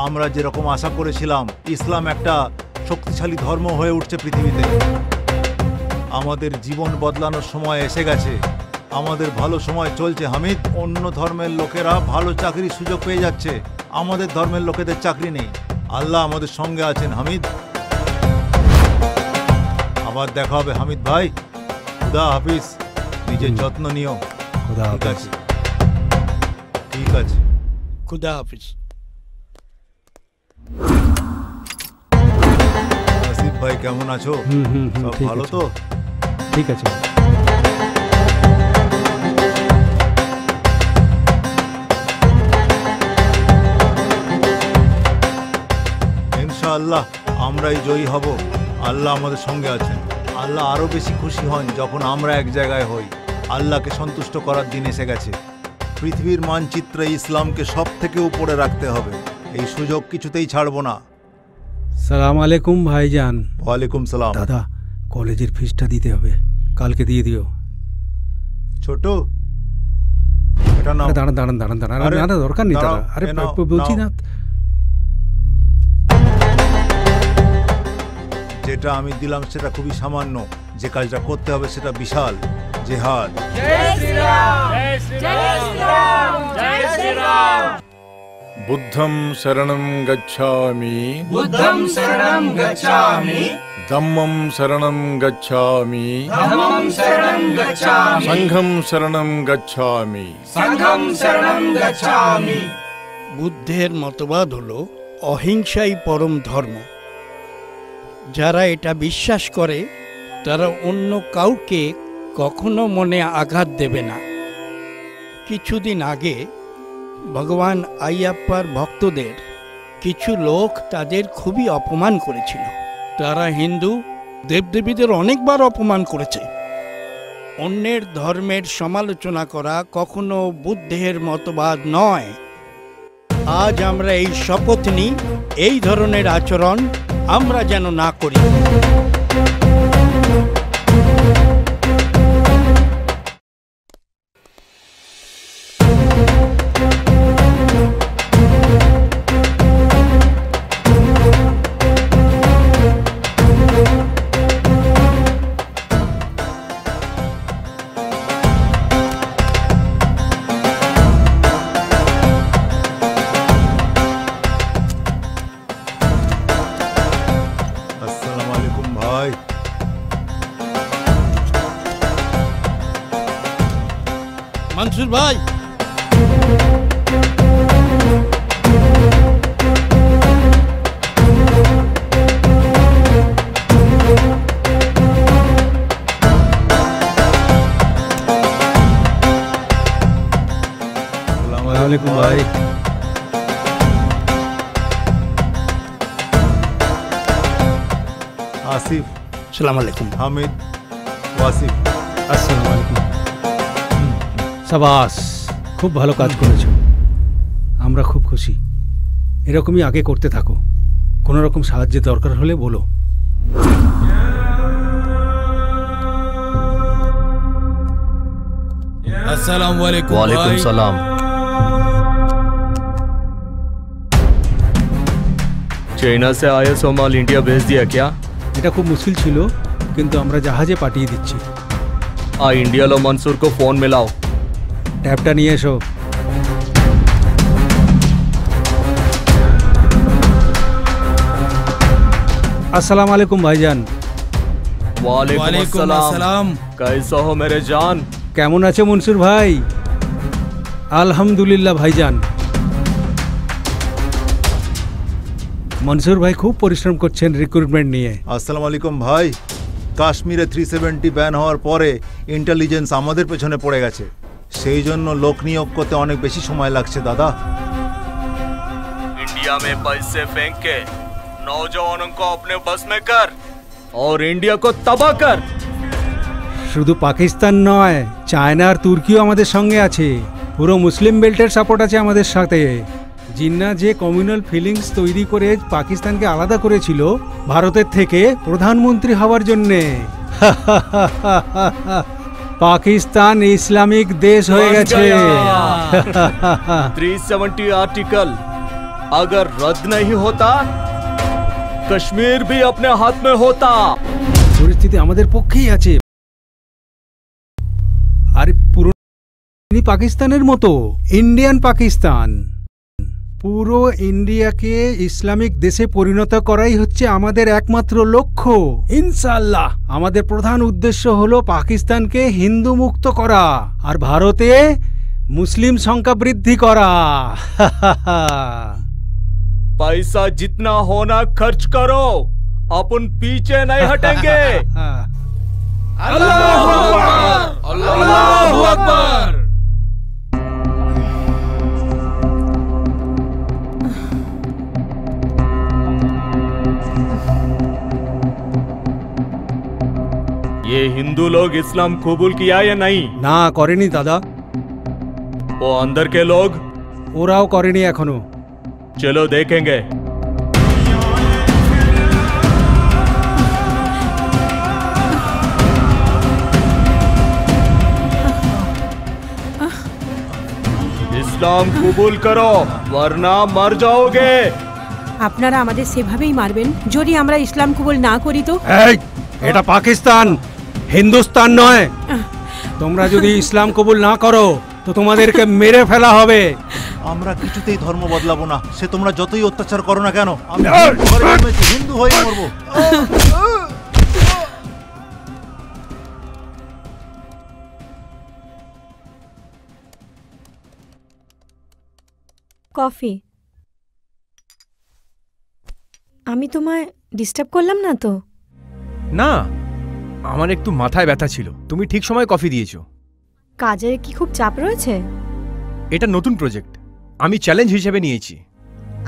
আমরা যেরকম আশা করেছিলাম ইসলাম একটা শক্তিশালী ধর্ম হয়ে উঠছে পৃথিবীতে। আমাদের জীবন বদলানোর সময় এসে গেছে। আমাদের ভালো সময় চলছে হামিদ। অন্য ধর্মের লোকেরা ভালো চাকরির সুযোগ পেয়ে যাচ্ছে, আমাদের ধর্মের লোকেদের চাকরি নেই। আল্লাহ আমাদের সঙ্গে আছেন হামিদ। আবার দেখা হবে হামিদ ভাই। খুদা হাফিজ। নিজের যত্ন নিও। খুদা ঠিক হাফেজ। আছে, ঠিক আছে। খুদা হাফিজ। আসিফ ভাই, কেমন আছো? সব ঠিক ভালো আছে। তো? ঠিক আছে। ইনশাআল্লাহ আমরাই জয়ী হব। আল্লাহ আমাদের সঙ্গে আছেন। আল্লাহ আরো বেশি খুশি হন যখন আমরা এক জায়গায় হই। আল্লাহকে সন্তুষ্ট করার দিন এসে গেছে। পৃথিবীর মানচিত্রে ইসলামকে সব থেকে উপরে রাখতে হবে। এই সুযোগ কিছুতেই ছাড়বো না। সালাম আলাইকুম ভাইজান। ওয়ালাইকুম সালাম। দাদা, কলেজের ফিসটা দিতে হবে, কালকে দিয়ে দিও। ছোট, এটা নাও। আরে দাঁড়ান দাঁড়ান দাঁড়ান দাঁড়ান, আরে, আরে দরকার নেই দাঁড়াও, দাদা। আরে এ নাও, বলছি নাও। না। যেটা আমি দিলাম সেটা খুবই সামান্য, যে কাজটা করতে হবে সেটা বিশাল। জিহাদ। বুদ্ধং শরণং গচ্ছামি। বুদ্ধং শরণং গচ্ছামি। ধম্মং শরণং গচ্ছামি। ধম্মং শরণং গচ্ছামি। সংঘং শরণং গচ্ছামি। সংঘং শরণং গচ্ছামি। বুদ্ধের মতবাদ হলো অহিংসাই পরম ধর্ম। যারা এটা বিশ্বাস করে তারা অন্য কাউকে কখনো মনে আঘাত দেবে না। কিছুদিন আগে ভগবান আইয়াপ্পার ভক্তদের কিছু লোক তাদের খুবই অপমান করেছিল। তারা হিন্দু দেবদেবীদের অনেকবার অপমান করেছে। অন্যের ধর্মের সমালোচনা করা কখনো বুদ্ধের মতবাদ নয়। আজ আমরা এই শপথ নিই, এই ধরনের আচরণ আমরা যেন না করি। আসসালামু আলাইকুম ভাই। মনসুর ভাই, আসসালামু ওয়ালাইকুম ভাই। আসিফ, সালাম আলাইকুম। হামিদ, ওয়াসিফ। আসসালামু আলাইকুম। সাবাস, খুব ভালো কাজ করেছো। আমরা খুব খুশি। এরকমই আগে করতে থাকো। কোনো রকম সাহায্যের দরকার হলে বলো। अस्सलाम वालेकुम। वालेकुम सलाम। चाइना से आया सो माल इंडिया भेज दिया क्या? এটা খুব মুশকিল ছিল, কিন্তু আমরা জাহাজে পাঠিয়ে দিচ্ছি। इंडिया लो मंसूर को फोन मिलाओ। ট্যাবটা নিয়ে এসো। अस्सलाम वालेकुम भाईजान। वालेकुम अस्सलाम। कैसा हो मेरे जान? কেমন আছে মনসুর ভাই? আলহামদুলিল্লাহ ভাইজান। মনসুর ভাই খুব পরিশ্রম করছেন রিক্রুটমেন্ট নিয়ে। আসসালামু আলাইকুম ভাই। কাশ্মীরে 370 ব্যান হওয়ার পরে ইন্টেলিজেন্স আমাদের পেছনে পড়ে গেছে, সেই জন্য লোক নিয়োগ করতে অনেক বেশি সময় লাগছে দাদা। इंडिया में पैसे फेंक के नौजवानों को अपने बस में कर और इंडिया को तबाह कर। শুধু পাকিস্তান নয়, চায়না আর তুর্কিও আমাদের সঙ্গে আছে। পুরো মুসলিম বেল্টের সাপোর্ট আছে আমাদের সাথে। জিন্না যে কমিউনাল ফিলিংস তৈরি করে পাকিস্তানকে আলাদা করেছিল ভারতের থেকে প্রধানমন্ত্রী হওয়ার জন্যে, পাকিস্তান ইসলামিক দেশ হয়ে গেছে। 370 आर्टिकल अगर रद्द नहीं होता कश्मीर भी अपने हाथ में होता। পরিস্থিতি আমাদের পক্ষেই আছে। আরে পুরো পাকিস্তানের মতো ইন্ডিয়ান পাকিস্তান, পুরো ইন্ডিয়াকে ইসলামিক দেশে পরিণত করাই হচ্ছে আমাদের একমাত্র লক্ষ্য। ইনশাআল্লাহ আমাদের প্রধান উদ্দেশ্য হলো পাকিস্তানকে হিন্দু মুক্ত করা আর ভারতে মুসলিম সংখ্যা বৃদ্ধি করা। पैसा जितना होना खर्च करो, अपन पीछे नहीं हटेंगे। अल्लाहु अकबर, अल्लाहु अकबर। ये हिंदू लोग इस्लाम कबूल किया या नहीं? না করেনি দাদা। वो अंदर के लोग? ওরাও করেনি এখনো। चलो देखेंगे। इस्लाम कबूल करो वरना मर जाओगे। আপনারা আমাদের সেভাবেই মারবেন যদি আমরা ইসলাম কবুল না করি তো? এই, এটা পাকিস্তান, হিন্দুস্তান নয়। তোমরা যদি ইসলাম কবুল না করো তো তোমাদেরকে মেরে ফেলা হবে। আমরা কিছুতেই ধর্ম বদলাবো না, সে তোমরা যতই অত্যাচার করো না কেন। আমি হিন্দু হয়ে মরবো। কফি। আমি তোমায় ডিস্টার্ব করলাম না তো? না, আমার একটু মাথায় ব্যথা ছিল, তুমি ঠিক সময় কফি দিয়েছো। কাজের কি খুব চাপ রয়েছে? এটা নতুন প্রজেক্ট, আমি চ্যালেঞ্জ হিসেবে নিয়েছি।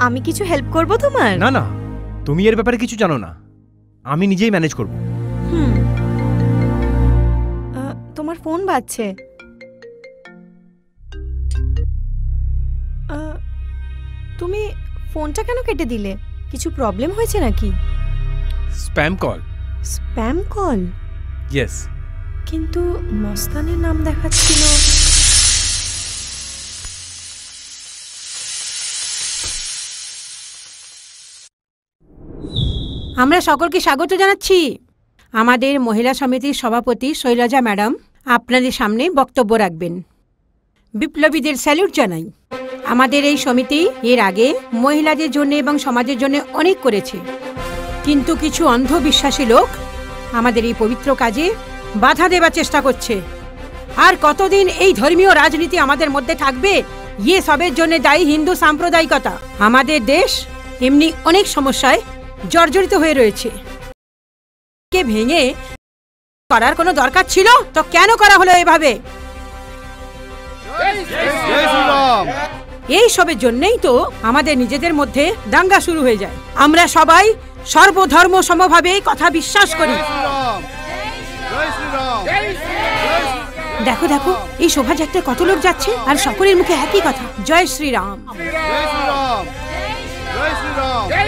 আমি কিছু হেল্প করব তোমার? না না, তুমি এর ব্যাপারে কিছু জানো না, আমি নিজেই ম্যানেজ করব। তোমার ফোন বাজছে। তুমি ফোনটা কেন কেটে দিলে? কিছু প্রবলেম হয়েছে নাকি? Spam call. Spam call? Yes. কিন্তু মস্তানের নাম দেখাচ্ছিল। আমরা সকলকে স্বাগত জানাচ্ছি। আমাদের মহিলা সমিতির সভাপতি শৈলজা ম্যাডাম আপনাদের সামনে বক্তব্য রাখবেন। বিপ্লবীদের স্যালুট জানাই। আমাদের এই সমিতি এর আগে মহিলাদের জন্য এবং সমাজের জন্য অনেক করেছে, কিন্তু কিছু অন্ধবিশ্বাসী লোক আমাদের এই পবিত্র কাজে বাধা দেবার চেষ্টা করছে। আর কতদিন এই ধর্মীয় রাজনীতি আমাদের মধ্যে থাকবে? ইয়ে সবের জন্য দায়ী হিন্দু সাম্প্রদায়িকতা। আমাদের দেশ এমনি অনেক সমস্যায় জর্জরিত হয়ে রয়েছে। কে ভেঙে করার কোনো দরকার ছিল তো কেন করা হলো এভাবে? এই সবের জন্যই তো আমাদের নিজেদের মধ্যে দাঙ্গা শুরু হয়ে যায়। আমরা সবাই সর্বধর্ম সমভাবে কথা বিশ্বাস করি। দেখো দেখো, এই শোভাযাত্রায় কত লোক যাচ্ছে আর সকলের মুখে একই কথা, জয় শ্রীরাম।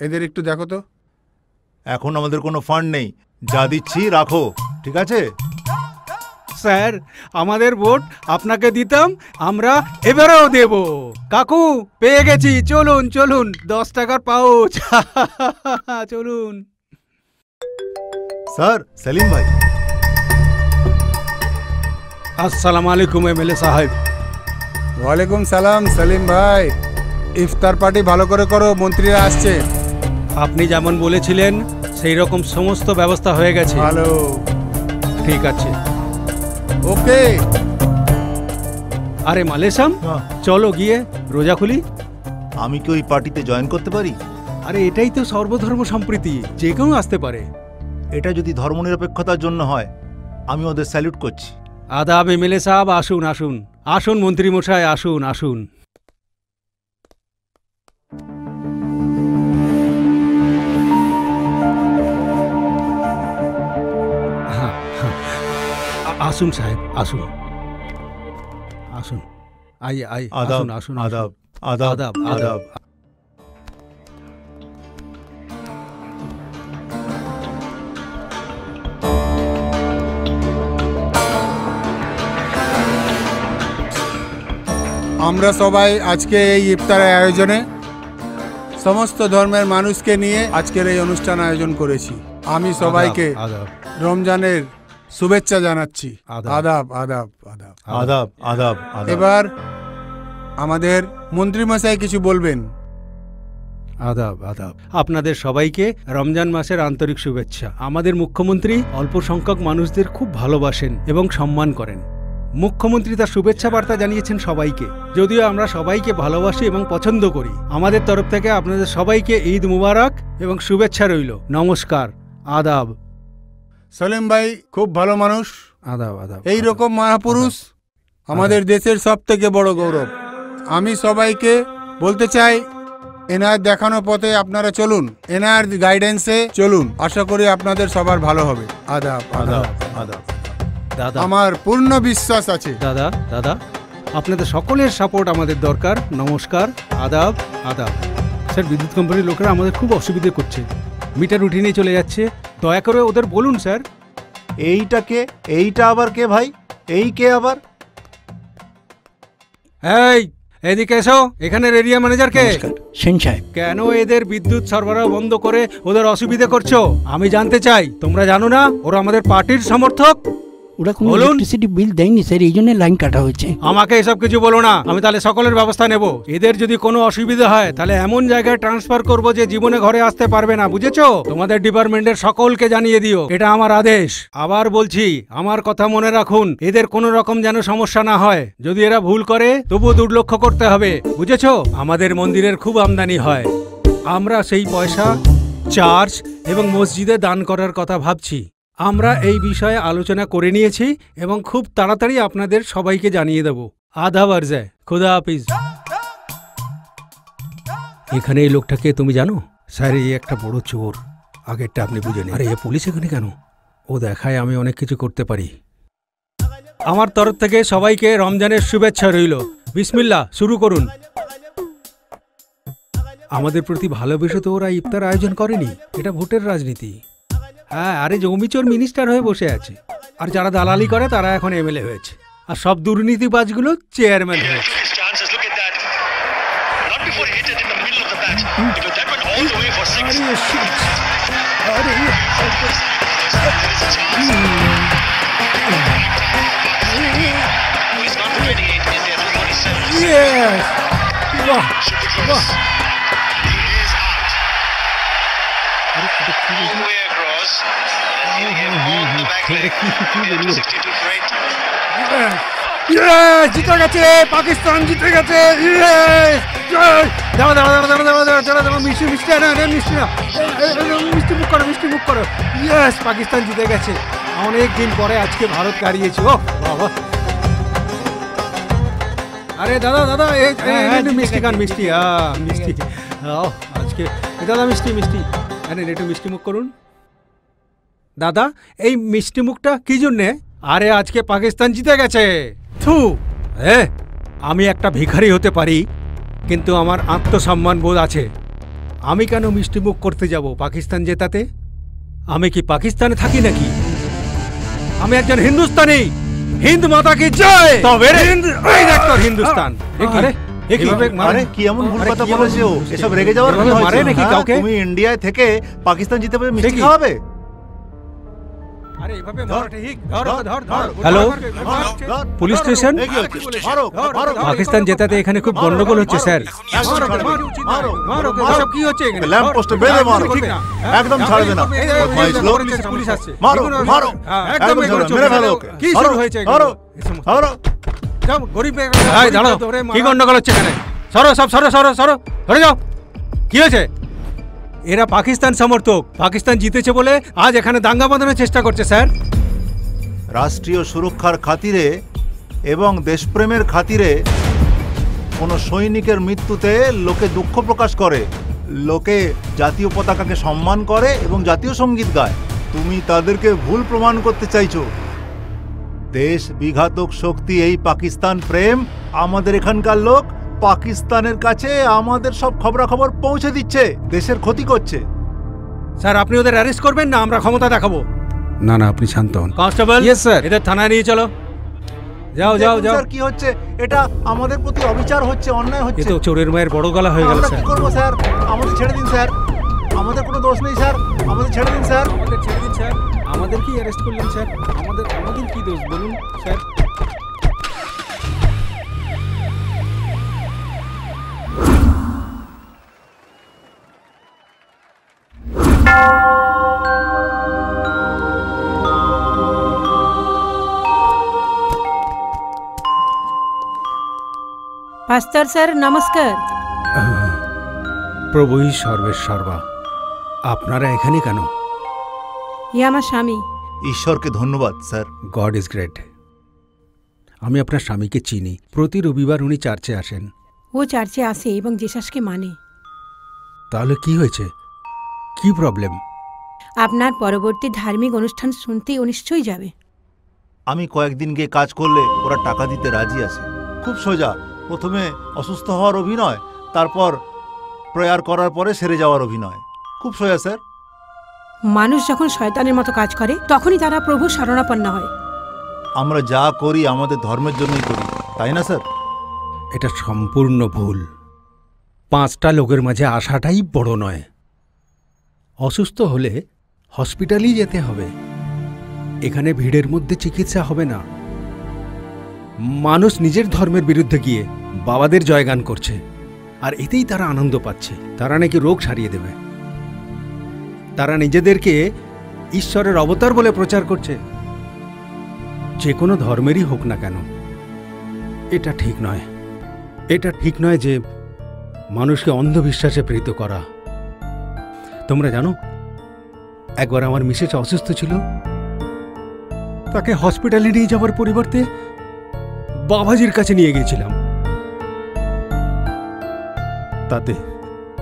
এদের একটু দেখো তো। এখন আমাদের কোনো ফান্ড নেই, যা দিচ্ছি রাখো, ঠিক আছে? স্যার আমাদের ভোট আপনাকে দিতাম, আমরা এবারেও দেব। কাকু পেয়ে গেছি, চলুন চলুন, 10 টাকার পাউচ। চলুন। স্যার, সেলিম ভাই। আসসালামু আলাইকুম এমএলএ সাহেব। ওয়ালাইকুম সালাম সেলিম ভাই। ইফতার পার্টি ভালো করে করো, মন্ত্রীরা আসছে। আপনি যেমন বলেছিলেন সেই রকম সমস্ত ব্যবস্থা হয়ে গেছে। ভালো, ঠিক আছে, ওকে। আরে মালেশাম, চলো গিয়ে রোজা খুলি। আমি কি ওই পার্টিতে জয়েন করতে পারি? আরে এটাই তো সর্বধর্ম সম্প্রীতি, যে কেউ আসতে পারে। এটা যদি ধর্মনিরপেক্ষতার জন্য হয়, আমি ওদের স্যালুট করছি। আদাব এমএলএ সাহেব, আসুন আসুন আসুন, মন্ত্রী মশাই আসুন আসুন। আসুন সাহেব, আসুন আসুন। আইয়ে আইয়ে, আসুন আসুন। আদাব আদাব আদাব আদাব। আমরা সবাই আজকে এই ইফতারের আয়োজনে সমস্ত ধর্মের মানুষকে নিয়ে আজকের এই অনুষ্ঠান আয়োজন করেছি। আমি সবাইকে রমজানের শুভেচ্ছা জানাচ্ছি। আদাব আদাব আদাব আদাব আদাব। এবার আমাদের মন্ত্রী মশাই কিছু বলবেন। আদাব আদাব। আপনাদের সবাইকে রমজান মাসের আন্তরিক শুভেচ্ছা। আমাদের মুখ্যমন্ত্রী অল্প সংখ্যক মানুষদের খুব ভালোবাসেন এবং সম্মান করেন। মুখ্যমন্ত্রী তার শুভেচ্ছা বার্তা জানিয়েছেন সবাইকে। যদিও আমরা সবাইকে ভালোবাসি এবং পছন্দ করি, আমাদের তরফ থেকে আপনাদের সবাইকে ঈদ মুবারক এবং শুভেচ্ছা রইল। নমস্কার, আদাব। সলিম ভাই খুব ভালো মানুষ। আদাব আদাব। এই রকম মহাপুরুষ আমাদের দেশের সব থেকে বড় গৌরব। আমি সবাইকে বলতে চাই, এনার দেখানো পথে আপনারা চলুন, এনার গাইডেন্সে চলুন। আশা করি আপনাদের সবার ভালো হবে। আদাব আদাব আদাব। দাদা, আমার পূর্ণ বিশ্বাস আছে। দাদা দাদা, আপনাদের সকলের সাপোর্ট আমাদের দরকার। নমস্কার, আদাব আদাব। স্যার, বিদ্যুৎ কোম্পানির লোকেরা আমাদের খুব অসুবিধে করছে, মিটার উঠিয়ে নিয়ে চলে যাচ্ছে। দয়া করে ওদের বলুন স্যার। এইটা আবার কে ভাই? এই কে আবার? এই এদিকে এসো, এখানের এরিয়া ম্যানেজার কে? সেন সাহেব। কেন এদের বিদ্যুৎ সরবরাহ বন্ধ করে ওদের অসুবিধে করছো? আমি জানতে চাই। তোমরা জানো না ওরা আমাদের পার্টির সমর্থক? ওরা কোনো ইলেকট্রিসিটি বিল দেয়নি স্যার, এই জন্য লাইন কাটা হয়েছে। আমাকে এসব কিছু বলো না, আমি তাহলে সকলের ব্যবস্থা নেব। এদের যদি কোনো অসুবিধা হয় তাহলে এমন জায়গায় ট্রান্সফার করব যে জীবনে ঘরে আসতে পারবে না, বুঝেছো? তোমাদের ডিপার্টমেন্টের সকলকে জানিয়ে দিও, এটা আমার আদেশ। আবার বলছি, আমার কথা মনে রাখুন, এদের কোনো রকম যেন সমস্যা না হয়। যদি এরা ভুল করে তবুও দুর্লক্ষ্য করতে হবে, বুঝেছো? আমাদের মন্দিরের খুব আমদানি হয়, আমরা সেই পয়সা চার্চ এবং মসজিদে দান করার কথা ভাবছি। আমরা এই বিষয়ে আলোচনা করে নিয়েছি এবং খুব তাড়াতাড়ি আপনাদের সবাইকে জানিয়ে দেব। আদাব আরজে, খুদা হাফিজ। এখানে এই লোকটাকে তুমি জানো? স্যার, এই একটা বড় চোর। আগেরটা আপনি বুঝে নিন। আরে এ পুলিশ এখানে কেন? ও দেখায় আমি অনেক কিছু করতে পারি। আমার তরফ থেকে সবাইকে রমজানের শুভেচ্ছা রইল। বিসমিল্লাহ, শুরু করুন। আমাদের প্রতি ভালোবেসে তো ওরা ইফতার আয়োজন করেনি, এটা ভোটের রাজনীতি। হ্যাঁ, আরে জমিচোর মিনিস্টার হয়ে বসে আছে, আর যারা দালালি করে তারা এখন এমএলএ হয়েছে, আর সব দুর্নীতিবাজগুলো চেয়ারম্যান হয়েছে। জিতে গেছে, পাকিস্তান জিতে গেছে। মিষ্টি মুখ করো। ইয়েস, পাকিস্তান জিতে গেছে। অনেক দিন পরে আজকে ভারত হারিয়েছে। ও বাবা। আরে দাদা দাদা, মিষ্টি খান, মিষ্টি মিষ্টি আজকে। দাদা মিষ্টি মিষ্টি, একটু মিষ্টি মুখ করুন। দাদা, এই মিষ্টি মুখটা কি জন্যে? আরে আজকে পাকিস্তান জিতে গেছে। থু, আমি একটা ভিখারি হতে পারি, কিন্তু আমার আত্মসম্মান বোধ আছে। আমি কেন মিষ্টিমুখ করতে যাব পাকিস্তান জেতাতে? আমি কি পাকিস্তানে থাকি নাকি? আমি একজন হিন্দুস্তানি। হিন্দ মাতা কি জয়। তবে এই দেখ তোর হিন্দুস্তান। আরে আরে কি এমন ভুল কথা বলেছে ও? এসব রেগে যাওয়ার কথা মারে নাকি কাউকে? তুমি ইন্ডিয়ায় থেকে পাকিস্তান জিতে পেলে মিষ্টি খাওয়াবে? আরে এইভাবে মারা ঠিক। Hello police station. পাকিস্তান জেতাতে এখানে খুব গন্ডগোল হচ্ছে স্যার। সব কি হচ্ছে এখানে? ল্যাম্প পোস্টে বেঁধে মারো, একদম ছাড়বে না। পুলিশ আসছে। মারো মারো, একদম মেরে ফেলো ওকে। কি শুরু হয়েছে? মারো মারো। যাও গরিব ভাই দাঁড়াও। কি গন্ডগোল হচ্ছে এখানে? সরো সব সরো সরো সরো ধরে যাও। কি হয়েছে? এরা পাকিস্তান সমর্থক। পাকিস্তান জিতেছে বলে আজ এখানে দাঙ্গা বাঁধানোর চেষ্টা করছে স্যার। রাষ্ট্রীয় সুরক্ষার খাতিরে এবং দেশপ্রেমের খাতিরে কোনো সৈনিকের মৃত্যুতে লোকে দুঃখ প্রকাশ করে, লোকে জাতীয় পতাকাকে সম্মান করে এবং জাতীয় সঙ্গীত গায়। তুমি তাদেরকে ভুল প্রমাণ করতে চাইছো। দেশ বিঘাতক শক্তি এই পাকিস্তান প্রেম। আমাদের এখানকার লোক পাকিস্তানের কাছে আমাদের সব খবরাখবর পৌঁছে দিচ্ছে, দেশের ক্ষতি করছে। স্যার আপনি ওদের অ্যারেস্ট করবেন না আমরা ক্ষমতা দেখাবো? না না আপনি শান্ত হন। কনস্টেবল ইয়েস স্যার, এদের থানায় নিয়ে চলো। যাও যাও যাও। স্যার কি হচ্ছে এটা? আমাদের প্রতি অবিচার হচ্ছে, অন্যায় হচ্ছে। এ তো চোরের মায়ের বড় গলা হয়ে গেল স্যার। কি করব স্যার? আমাদের ছেড়ে দিন স্যার, আমাদের কোনো দোষ নেই স্যার, আমাদের ছেড়ে দিন স্যার। আমাদের ছেড়ে দিন স্যার। আমাদের কি অ্যারেস্ট করলেন স্যার? আমাদের কি দোষ বলুন স্যার? পাস্তার স্যার নমস্কার। প্রভুই সর্বের সর্বা। আপনারা এখানে কেন? ই আমার স্বামী। ঈশ্বরকে ধন্যবাদ স্যার। God is great. আমি আপনার স্বামীকে চিনি। প্রতি রবিবার উনি চার্চে আসেন। ও চার্চে আসে এবং জেসাসকে মানে। তাহলে কি হয়েছে? কি প্রবলেম? আপনার পরবর্তী ধার্মিক অনুষ্ঠান শুনতে ও নিশ্চয়ই যাবে। আমি কয়েকদিন গিয়ে কাজ করলে ওরা টাকা দিতে রাজি আছে। খুব সোজা, প্রথমে অসুস্থ হওয়ার অভিনয়, তারপর প্রেয়ার করার পরে সেরে যাওয়ার অভিনয়। খুব সোজা স্যার। মানুষ যখন শয়তানের মতো কাজ করে তখনই তারা প্রভু শরণাপন্ন হয়। আমরা যা করি আমাদের ধর্মের জন্যই করি, তাই না স্যার? এটা সম্পূর্ণ ভুল। 5টা লোকের মাঝে আসাটাই বড় নয়। অসুস্থ হলে হসপিটালেই যেতে হবে। এখানে ভিড়ের মধ্যে চিকিৎসা হবে না। মানুষ নিজের ধর্মের বিরুদ্ধে গিয়ে বাবাদের জয়গান করছে, আর এতেই তারা আনন্দ পাচ্ছে। তারা নাকি রোগ সারিয়ে দেবে। তারা নিজেদেরকে ঈশ্বরের অবতার বলে প্রচার করছে। যে কোনো ধর্মেরই হোক না কেন, এটা ঠিক নয়। এটা ঠিক নয় যে মানুষকে অন্ধবিশ্বাসে প্রেরিত করা। তোমরা জানো, একবার আমার মিসেস অসুস্থ ছিল। তাকে হসপিটালে নিয়ে যাওয়ার পরিবর্তে বাবাজির কাছে নিয়ে গেছিলাম।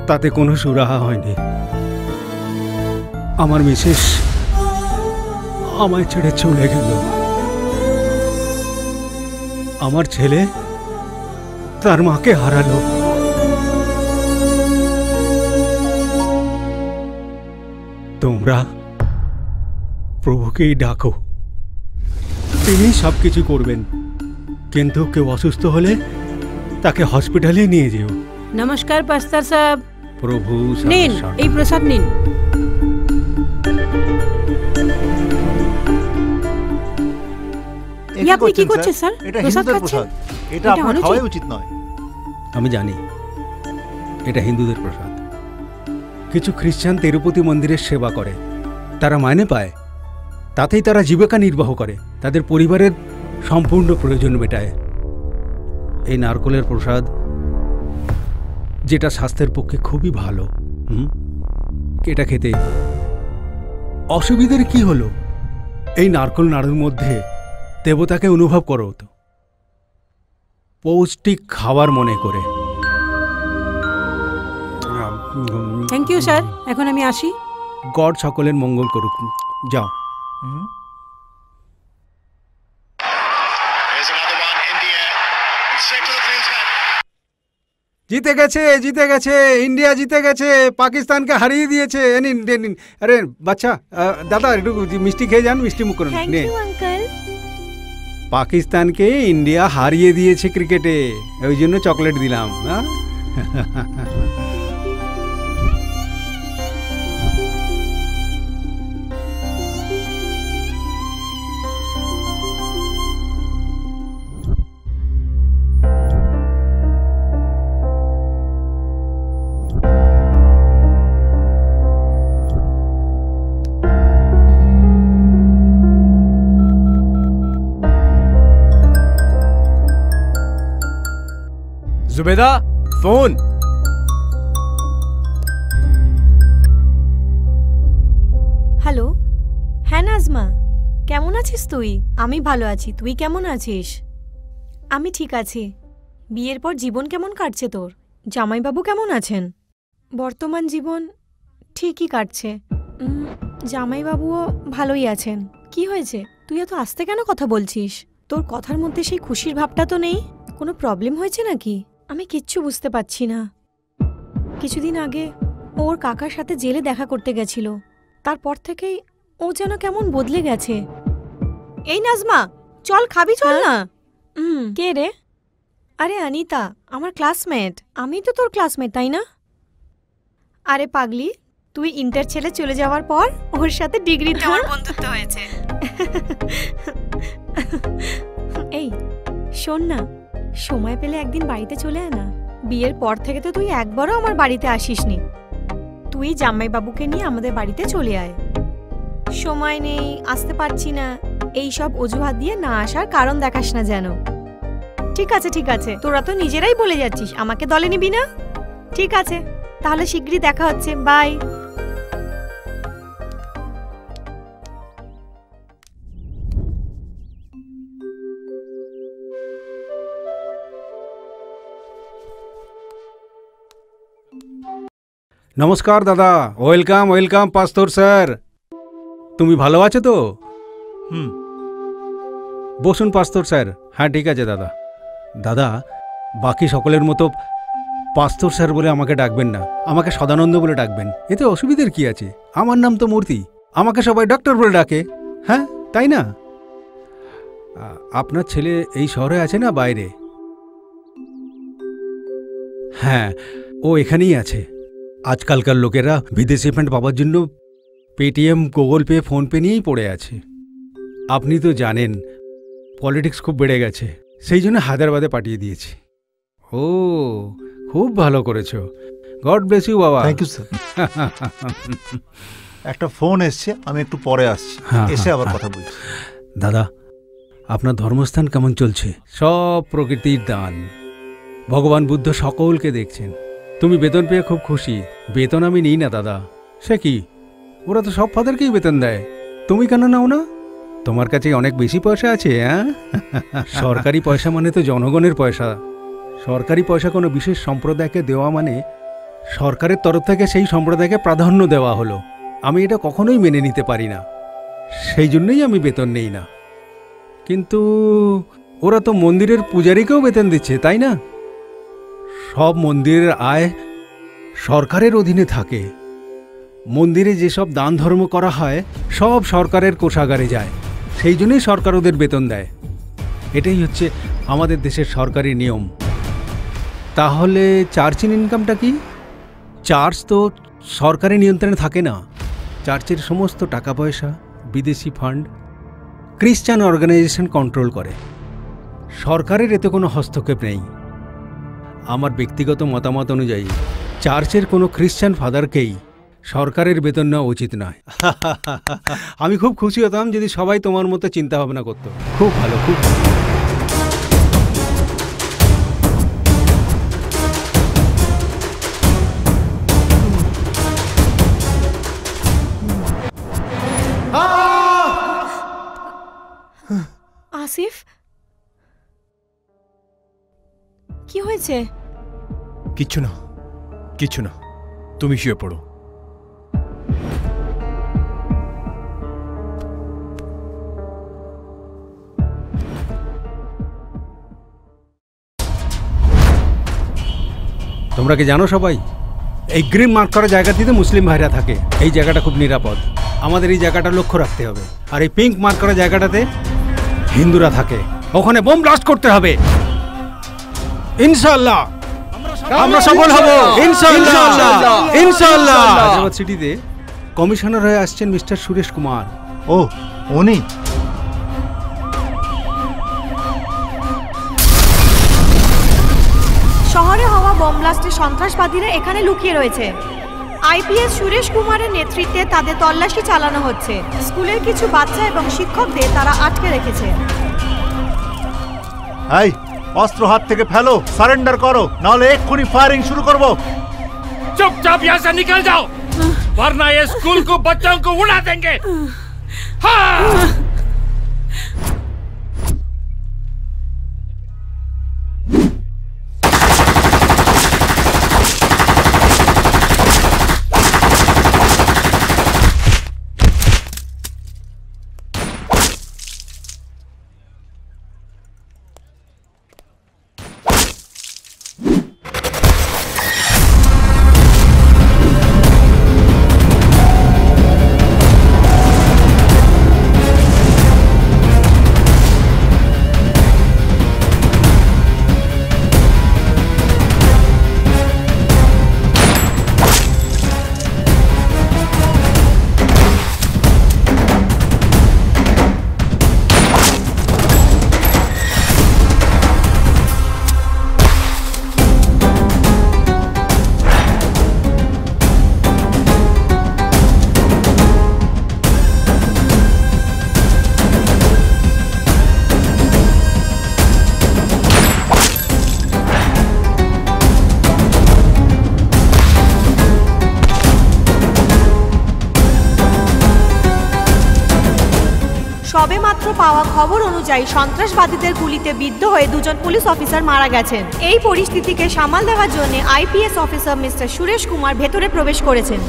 তাতে কোনো সুরাহা হয়নি। আমার মিসেস আমায় ছেড়ে চলে গেল। আমার ছেলে তার মাকে হারালো। তোমরা প্রভুকেই ডাকো, তিনি সবকিছু করবেন। কিন্তু কেউ অসুস্থ হলে তাকে হসপিটালে নিয়ে যেও। নমস্কার পাস্তার সাহেব। প্রভু নিন এই প্রসাদ নিন। আপনি কি করছেন স্যার? এটা হিন্দুদের প্রসাদ, এটা আপনার খাওয়াই উচিত নয়। আমি জানি এটা হিন্দুদের প্রসাদ। কিছু খ্রিস্টান তিরুপতি মন্দিরের সেবা করে, তারা মাইনে পায়, তাতেই তারা জীবিকা নির্বাহ করে, তাদের পরিবারের সম্পূর্ণ প্রয়োজন মেটায়। এই নারকলের প্রসাদ, যেটা স্বাস্থ্যের পক্ষে খুবই ভালো, এটা খেতে অসুবিধার কি হলো? এই নারকল নাড়ুর মধ্যে দেবতাকে অনুভব করো তো, পৌষ্টিক খাবার মনে করে। থ্যাংক ইউ স্যার, এখন আমি আসি। গড সকলের মঙ্গল করুক। যাও। জিতে গেছে, জিতে গেছে, ইন্ডিয়া জিতে গেছে, পাকিস্তানকে হারিয়ে দিয়েছে। নিন নিন নিন। আরে বাচ্চা, দাদা একটু মিষ্টি খেয়ে যান, মিষ্টি মুখ করুন। থ্যাংক নে। You uncle. পাকিস্তানকে ইন্ডিয়া হারিয়ে দিয়েছে ক্রিকেটে, ওই জন্য চকলেট দিলাম। হ্যাঁ जुबेदा फोन। হ্যালো, হ্যাঁ নাজমা, কেমন আছিস তুই? আমি ভালো আছি, তুই কেমন আছিস? আমি ঠিক আছি। বিয়ের পর জীবন কেমন কাটছে তোর? জামাইবাবু কেমন আছেন? বর্তমান জীবন ঠিকই কাটছে। জামাইবাবুও ভালোই আছেন। কি হয়েছে, তুই এত আস্তে কেন কথা বলছিস? তোর কথার মধ্যে সেই খুশির ভাবটা তো নেই। কোনো প্রবলেম হয়েছে নাকি? আমি কিচ্ছু বুঝতে পারছি না। কিছুদিন আগে ওর কাকার সাথে জেলে দেখা করতে গেছিল, তারপর থেকেই ও যেন কেমন বদলে গেছে। এই নাজমা, চল খাবি, চল না। কে রে? আরে অনিতা, আমার ক্লাসমেট। আমি তো তোর ক্লাসমেট, তাই না? আরে পাগলি, তুই ইন্টার ছেড়ে চলে যাওয়ার পর ওর সাথে ডিগ্রিতে আমার বন্ধুত্ব হয়েছে। এই শোন না, সময় পেলে একদিন বাড়িতে চলে আয় না। বিয়ের পর থেকে তো তুই একবারও আমার বাড়িতে আসিসনি। তুই জামাইবাবুকে নিয়ে আমাদের বাড়িতে চলে আয়। সময় নেই, আসতে পারছি না, এই সব অজুহাত দিয়ে না আসার কারণ দেখাস না যেন। ঠিক আছে ঠিক আছে, তোরা তো নিজেরাই বলে যাচ্ছিস আমাকে দলে নিবি না। ঠিক আছে, তাহলে শিগগিরই দেখা হচ্ছে, বাই। নমস্কার দাদা, ওয়েলকাম ওয়েলকাম পাস্তর স্যার। তুমি ভালো আছো তো? বসুন পাস্তর স্যার। হ্যাঁ ঠিক আছে দাদা। দাদা, বাকি সকলের মতো পাস্তর স্যার বলে আমাকে ডাকবেন না, আমাকে সদানন্দ বলে ডাকবেন। এতে অসুবিধার কি আছে? আমার নাম তো মূর্তি, আমাকে সবাই ডক্টর বলে ডাকে। হ্যাঁ তাই না? আপনার ছেলে এই শহরে আছে না বাইরে? হ্যাঁ, ও এখানেই আছে। আজকালকার লোকেরা বিদেশি ফান্ড পাওয়ার জন্য পেটিএম, গুগল পে, ফোনপে নিয়েই পড়ে আছে। আপনি তো জানেন পলিটিক্স খুব বেড়ে গেছে, সেই জন্য হায়দ্রাবাদে পাঠিয়ে দিয়েছি। ও, খুব ভালো করেছো। গড ব্লেস ইউ বাবা। Thank you sir. একটা ফোন এসছে, আমি একটু পরে আসছি, এসে আবার কথা বলছি। দাদা, আপনার ধর্মস্থান কেমন চলছে? সব প্রকৃতির দান। ভগবান বুদ্ধ সকলকে দেখছেন। তুমি বেতন পেয়ে খুব খুশি। বেতন আমি নিই না দাদা। সে কি, ওরা তো সব ফাদারকেই বেতন দেয়, তুমি কেন নাও না? তোমার কাছে অনেক বেশি পয়সা আছে। হ্যাঁ, সরকারি পয়সা মানে তো জনগণের পয়সা। সরকারি পয়সা কোনো বিশেষ সম্প্রদায়কে দেওয়া মানে সরকারের তরফ থেকে সেই সম্প্রদায়কে প্রাধান্য দেওয়া হলো। আমি এটা কখনোই মেনে নিতে পারি না, সেই জন্যই আমি বেতন নেই না। কিন্তু ওরা তো মন্দিরের পূজারীকেও বেতন দিচ্ছে, তাই না? সব মন্দিরের আয় সরকারের অধীনে থাকে। মন্দিরে যেসব দান ধর্ম করা হয় সব সরকারের কোষাগারে যায়, সেই জন্যই সরকার ওদের বেতন দেয়। এটাই হচ্ছে আমাদের দেশের সরকারি নিয়ম। তাহলে চার্চের ইনকামটা কি? চার্চ তো সরকারি নিয়ন্ত্রণে থাকে না। চার্চের সমস্ত টাকা পয়সা, বিদেশি ফান্ড খ্রিস্টান অর্গানাইজেশন কন্ট্রোল করে। সরকারের এতে কোনো হস্তক্ষেপ নেই। আমার ব্যক্তিগত মতামত অনুযায়ী চার্চের কোনো খ্রিস্টান ফাদারকেই সরকারের বেতন নেওয়া উচিত নয়। আমি খুব খুশি হতাম যদি সবাই তোমার মতো চিন্তা ভাবনা করতো। খুব ভালো, খুব ভালো। আসিফ, কি হয়েছে? কিচ্ছু না, কিচ্ছু না, তুমি শুয়ে পড়ো। তোমরা কি জানো সবাই, এই গ্রিন মার্ক করা জায়গাটিতে মুসলিম ভাইরা থাকে। এই জায়গাটা খুব নিরাপদ, আমাদের এই জায়গাটা লক্ষ্য রাখতে হবে। আর এই পিঙ্ক মার্ক করা জায়গাটাতে হিন্দুরা থাকে, ওখানে বোম ব্লাস্ট করতে হবে। ইনশাআল্লাহ আমরা সফল হব, ইনশাআল্লাহ ইনশাআল্লাহ। হায়দ্রাবাদ সিটিতে কমিশনার হয়ে আসছেন মিস্টার সুরেশ কুমার। ও উনি? শহরে হওয়া বোম ব্লাস্টে সন্ত্রাসবাদীরা এখানে লুকিয়ে রয়েছে। আইপিএস সুরেশ কুমারের নেতৃত্বে তাদের তল্লাশি চালানো হচ্ছে। স্কুলের কিছু বাচ্চা এবং শিক্ষকদের তারা আটকে রেখেছে। এই অস্ত্র হাত থেকে ফেলো, সারেন্ডার করো, নাহলে এক্ষুনি ফায়ারিং শুরু করব। चुपचाप यहाँ से निकल जाओ, वरना ये स्कूल को बच्चों को उड़ा देंगे। हाँ। সবেমাত্র পাওয়া খবর অনুযায়ী সন্ত্রাসবাদীদের গুলিতে বিদ্ধ হয়ে দুজন পুলিশ অফিসার মারা গেছেন। এই পরিস্থিতিকে সামাল দেওয়ার জন্য IPS officer mister Suresh Kumar ভেতরে প্রবেশ করেছেন।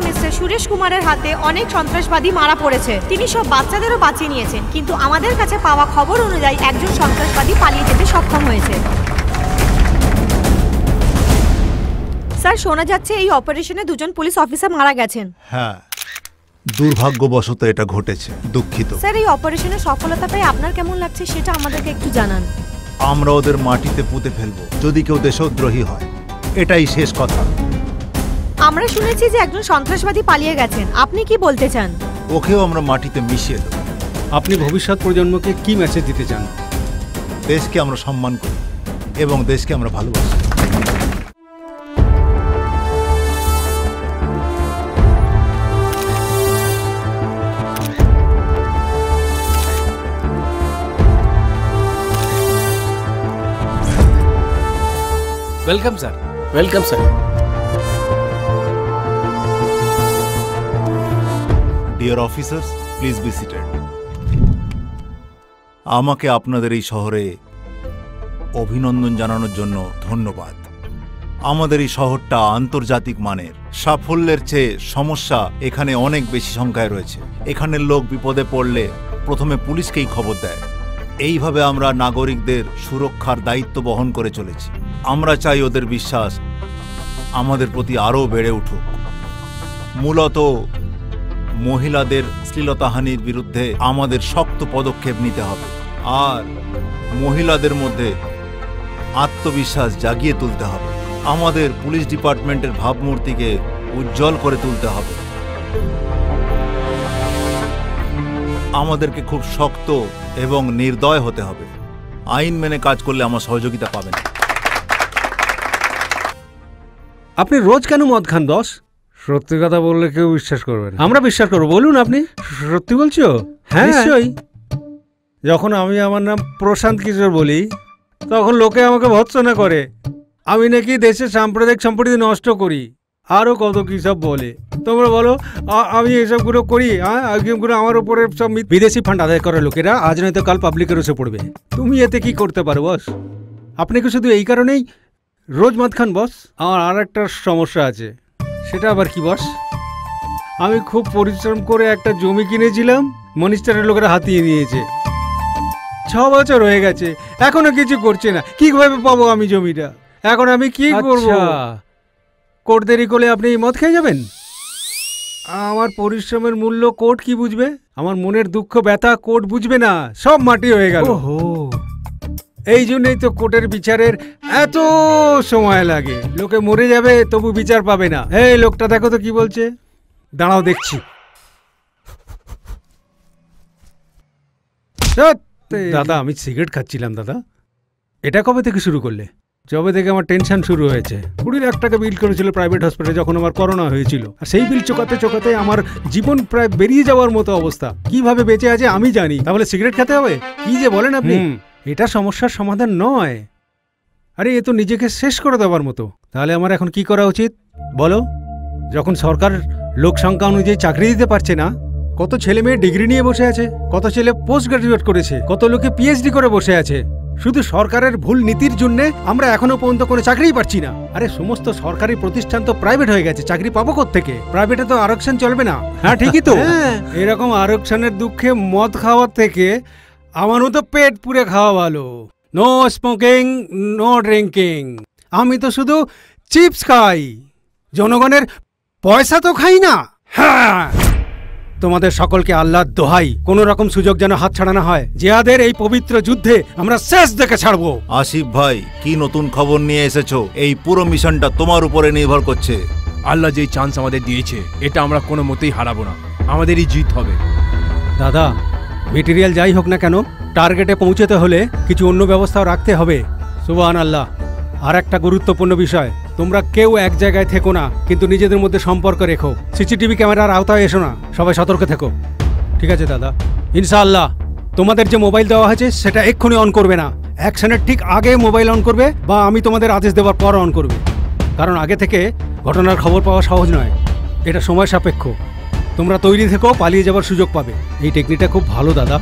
মিস্টার সুরেশ কুমারের হাতে অনেক সন্ত্রাসবাদী মারা পড়েছে। তিনি সব বাচ্চাদেরও বাঁচিয়ে নিয়েছেন, কিন্তু আমাদের কাছে পাওয়া খবর অনুযায়ী একজন সন্ত্রাসবাদী পালিয়ে যেতে সক্ষম হয়েছে। স্যার, শোনা যাচ্ছে এই অপারেশনে দুজন পুলিশ অফিসার মারা গেছেন। হ্যাঁ, দুর্ভাগ্যবশত এটা ঘটেছে, দুঃখিত। স্যার, এই অপারেশনের সফলতা পেয়ে আপনার কেমন লাগছে সেটা আমাদেরকে একটু জানান। আমরা ওদের মাটিতে পুঁতে ফেলবো যদি কেউ দেশদ্রোহী হয়, এটাই শেষ কথা। আমরা শুনেছি যে একজন সন্ত্রাসবাদী পালিয়ে গেছেন, আপনি কি বলতে চান? ওকেও আমরা মাটিতে মিশিয়ে দেব। আপনি ভবিষ্যৎ প্রজন্মকে কি মেসেজ দিতে চান? দেশকে আমরা সম্মান করি এবং দেশকে আমরা ভালোবাসি। Welcome sir. Welcome sir. Dear officers, please be seated. আমাকে আপনাদের এই শহরে অভিনন্দন জানানোর জন্য ধন্যবাদ। আমাদের এই শহরটা আন্তর্জাতিক মানের। সাফল্যের চেয়ে সমস্যা এখানে অনেক বেশি সংখ্যায় রয়েছে। এখানের লোক বিপদে পড়লে প্রথমে পুলিশকেই খবর দেয়। এইভাবে আমরা নাগরিকদের সুরক্ষার দায়িত্ব বহন করে চলেছি। আমরা চাই ওদের বিশ্বাস আমাদের প্রতি আরও বেড়ে উঠুক। মূলত মহিলাদের শ্লীলতাহানির বিরুদ্ধে আমাদের শক্ত পদক্ষেপ নিতে হবে, আর মহিলাদের মধ্যে আত্মবিশ্বাস জাগিয়ে তুলতে হবে। আমাদের পুলিশ ডিপার্টমেন্টের ভাবমূর্তিকে উজ্জ্বল করে তুলতে হবে। আমাদেরকে খুব শক্ত এবং নির্দয় হতে হবে। আইন মেনে কাজ করলে আমার সহযোগিতা পাবেন। আপনি রোজ কেন মদ খান বস? সত্যি কথা বললে কেউ বিশ্বাস করবে না। আমরা বিশ্বাস করবো, বলুন আপনি সত্যি বলছো? হ্যাঁ নিশ্চয়ই। যখন আমি আমার নাম প্রশান্ত কিশোর বলি তখন লোকে আমাকে ভৎসনা করে, আমি নাকি দেশের সাম্প্রদায়িক সম্পত্তি নষ্ট করি, আরও কত কী সব বলে। তোমরা বলো আমি এসবগুলো করি? একদমগুলো আমার উপরে সব বিদেশি ফান্ড আদায় করার লোকেরা আজ নয়তো কাল পাবলিকের এসে পড়বে। তুমি এতে কি করতে পারো বস? আপনি কি শুধু এই কারণেই রোজ মদ খান বস? আমার আর একটা সমস্যা আছে। সেটা আবার কি বস? আমি খুব পরিশ্রম করে একটা জমি কিনেছিলাম, মনিস্টারের লোকেরা হাতিয়ে নিয়েছে। 6 বছর হয়ে গেছে, এখনো কিছু করছে না। কিভাবে পাবো আমি জমিটা? এখন আমি কি করব? কোর্ট দেরি করলে আপনি মদ খেয়ে যাবেন? আমার পরিশ্রমের মূল্য কোর্ট কি বুঝবে? আমার মনের দুঃখ ব্যথা কোর্ট বুঝবে না, সব মাটি হয়ে গেল। এই জন্যই তো কোর্টের বিচারের এত সময় লাগে। লোকে মরে যাবে তবু বিচার পাবে না। এই লোকটা দেখো তো কি বলছে, দাঁড়াও দেখছি। দাদা আমি সিগারেট খাচ্ছিলাম দাদা। এটা কবে থেকে শুরু করলে? যবে থেকে আমার টেনশন শুরু হয়েছে। 20 লাখ টাকা বিল করেছিল প্রাইভেট হসপিটালে যখন আমার করোনা হয়েছিল, আর সেই বিল চোকাতে চোকাতে আমার জীবন প্রায় বেরিয়ে যাওয়ার মতো অবস্থা। কিভাবে বেঁচে আছে আমি জানি, তাহলে সিগারেট খেতে হবে? কি যে বলেন আপনি! এটা সমস্যার সমাধান নয়। আরে এ তো নিজেকে শেষ করে দেওয়ার মতো। তাহলে আমার এখন কি করা উচিত বলো? যখন সরকার লোক সংখ্যা অনুযায়ী চাকরি দিতে পারছে না, কত ছেলে মেয়ে ডিগ্রি নিয়ে বসে আছে, কত ছেলে পোস্ট গ্রাজুয়েট করেছে, কত লোকে পিএইচডি করে বসে আছে। শুধু সরকারের ভুল নীতির জন্য আমরা এখনো পর্যন্ত কোনো চাকরিই পাচ্ছি না। আরে সমস্ত সরকারি প্রতিষ্ঠান তো প্রাইভেট হয়ে গেছে, চাকরি পাবো কোত্থেকে? প্রাইভেটে তো আরক্ষণ চলবে না। হ্যাঁ ঠিকই তো। এরকম আরক্ষণের দুঃখে মদ খাওয়ার থেকে আমারও তো পেট পুড়ে খাওয়া ভালো। No smoking, no drinking. আমি তো শুধু চিপস খাই, জনগণের পয়সা তো খাই না। হ্যাঁ, তোমাদের সকলকে আল্লাহর দোহাই, কোন রকম সুযোগ যেন হাত ছাড়া না হয়। জিহাদের এই পবিত্র যুদ্ধে আমরা শেষ দেখে ছাড়বো। আসিফ ভাই, কি নতুন খবর নিয়ে এসেছো? এই পুরো মিশনটা তোমার উপরে নির্ভর করছে। আল্লাহ যেই চান্স আমাদের দিয়েছে এটা আমরা কোনো মতেই হারাবো না, আমাদেরই জিত হবে। দাদা মেটেরিয়াল যাই হোক না কেন, টার্গেটে পৌঁছতে হলে কিছু অন্য ব্যবস্থাও রাখতে হবে। সুবহানাল্লাহ। আর একটা গুরুত্বপূর্ণ বিষয়, তোমরা কেউ এক জায়গায় থেকো না, কিন্তু নিজেদের মধ্যে সম্পর্ক রেখো। সিসিটিভি ক্যামেরার আওতায় এসো না, সবাই সতর্ক থেকো। ঠিক আছে দাদা? ইনশাআল্লাহ। তোমাদের যে মোবাইল দেওয়া হয়েছে সেটা এক্ষুনি অন করবে না, অ্যাকশনের ঠিক আগে মোবাইল অন করবে, বা আমি তোমাদের আদেশ দেওয়ার পর অন করবে। কারণ আগে থেকে ঘটনার খবর পাওয়া সহজ নয়, এটা সময় সাপেক্ষ। তোমরা তৈরি থেকো, পালিয়ে যাবার সুযোগ পাবে। এই টেকনিকটা খুব ভালো দাদা।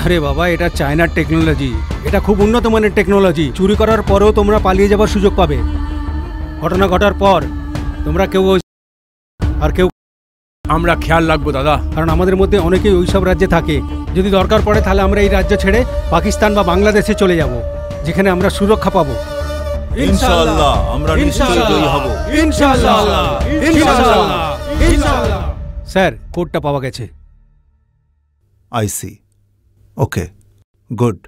আরে বাবা, এটা চায়নার টেকনোলজি, এটা খুব উন্নত মানের টেকনোলজি। চুরি করার পরেও তোমরা পালিয়ে যাবার সুযোগ পাবে। ঘটনা ঘটার পর তোমরা কেউ আর কেউ আমরা খেয়াল রাখবো দাদা, কারণ আমাদের মধ্যে অনেকেই ওইসব রাজ্যে থাকে। যদি দরকার পড়ে তাহলে আমরা এই রাজ্য ছেড়ে পাকিস্তান বা বাংলাদেশে চলে যাব, যেখানে আমরা সুরক্ষা পাবো। ইনশাআল্লাহ আমরা নিশ্চয়ই জয়ী হব। ইনশাআল্লাহ, ইনশাআল্লাহ, ইনশাআল্লাহ। স্যার, কোডটা পাওয়া গেছে। আইসি। ওকে, গুড।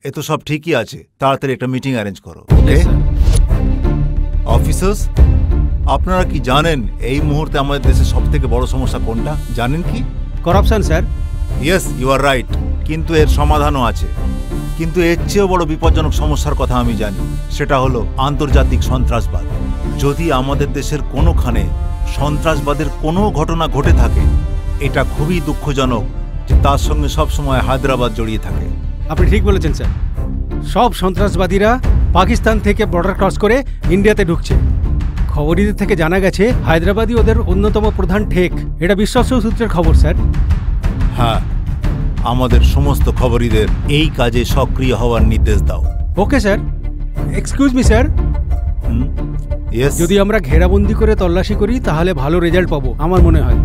এ তো সব ঠিকই আছে। তাড়াতাড়ি একটা মিটিং অ্যারেঞ্জ করো। ওকে অফিসার্স, আপনারা কি জানেন এই মুহূর্তে আমাদের দেশের সবথেকে বড় সমস্যা কোনটা জানেন কি? Corruption sir. Yes, you are right. কিন্তু এর সমাধানও আছে। কিন্তু এর চেয়েও বড় বিপজ্জনক সমস্যার কথা আমি জানি, সেটা হলো আন্তর্জাতিক সন্ত্রাসবাদ। যদি আমাদের দেশের কোনোখানে সন্ত্রাসবাদের কোনো ঘটনা ঘটে থাকে, এটা খুবই দুঃখজনক যে তার সঙ্গে সবসময় হায়দ্রাবাদ জড়িয়ে থাকে। আপনি ঠিক বলেছেন স্যার। সব সন্ত্রাসবাদীরা পাকিস্তান থেকে বর্ডার ক্রস করে ইন্ডিয়াতে ঢুকছে। খবরিদের থেকে জানা গেছে হায়দ্রাবাদই ওদের অন্যতম প্রধান ঠেক। এটা বিশ্বস্ত সূত্রের খবর স্যার। হ্যাঁ, আমাদের সমস্ত খবরিদের এই কাজে সক্রিয় হওয়ার নির্দেশ দাও। Okay sir. Excuse me sir. যদি আমরা ঘেরাবন্দি করে তল্লাশি করি তাহলে ভালো রেজাল্ট পাবো আমার মনে হয়।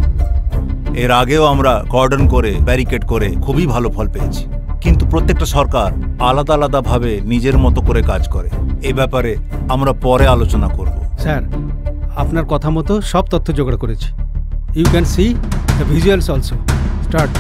এর আগেও আমরা কর্ডন করে ব্যারিকেড করে খুবই ভালো ফল পেয়েছি। কিন্তু প্রত্যেকটা সরকার আলাদা আলাদাভাবে নিজের মতো করে কাজ করে। এই ব্যাপারে আমরা পরে আলোচনা করব। স্যার, আপনার কথা মতো সব তথ্য জোগাড় করেছি। You can see the visuals also. Start.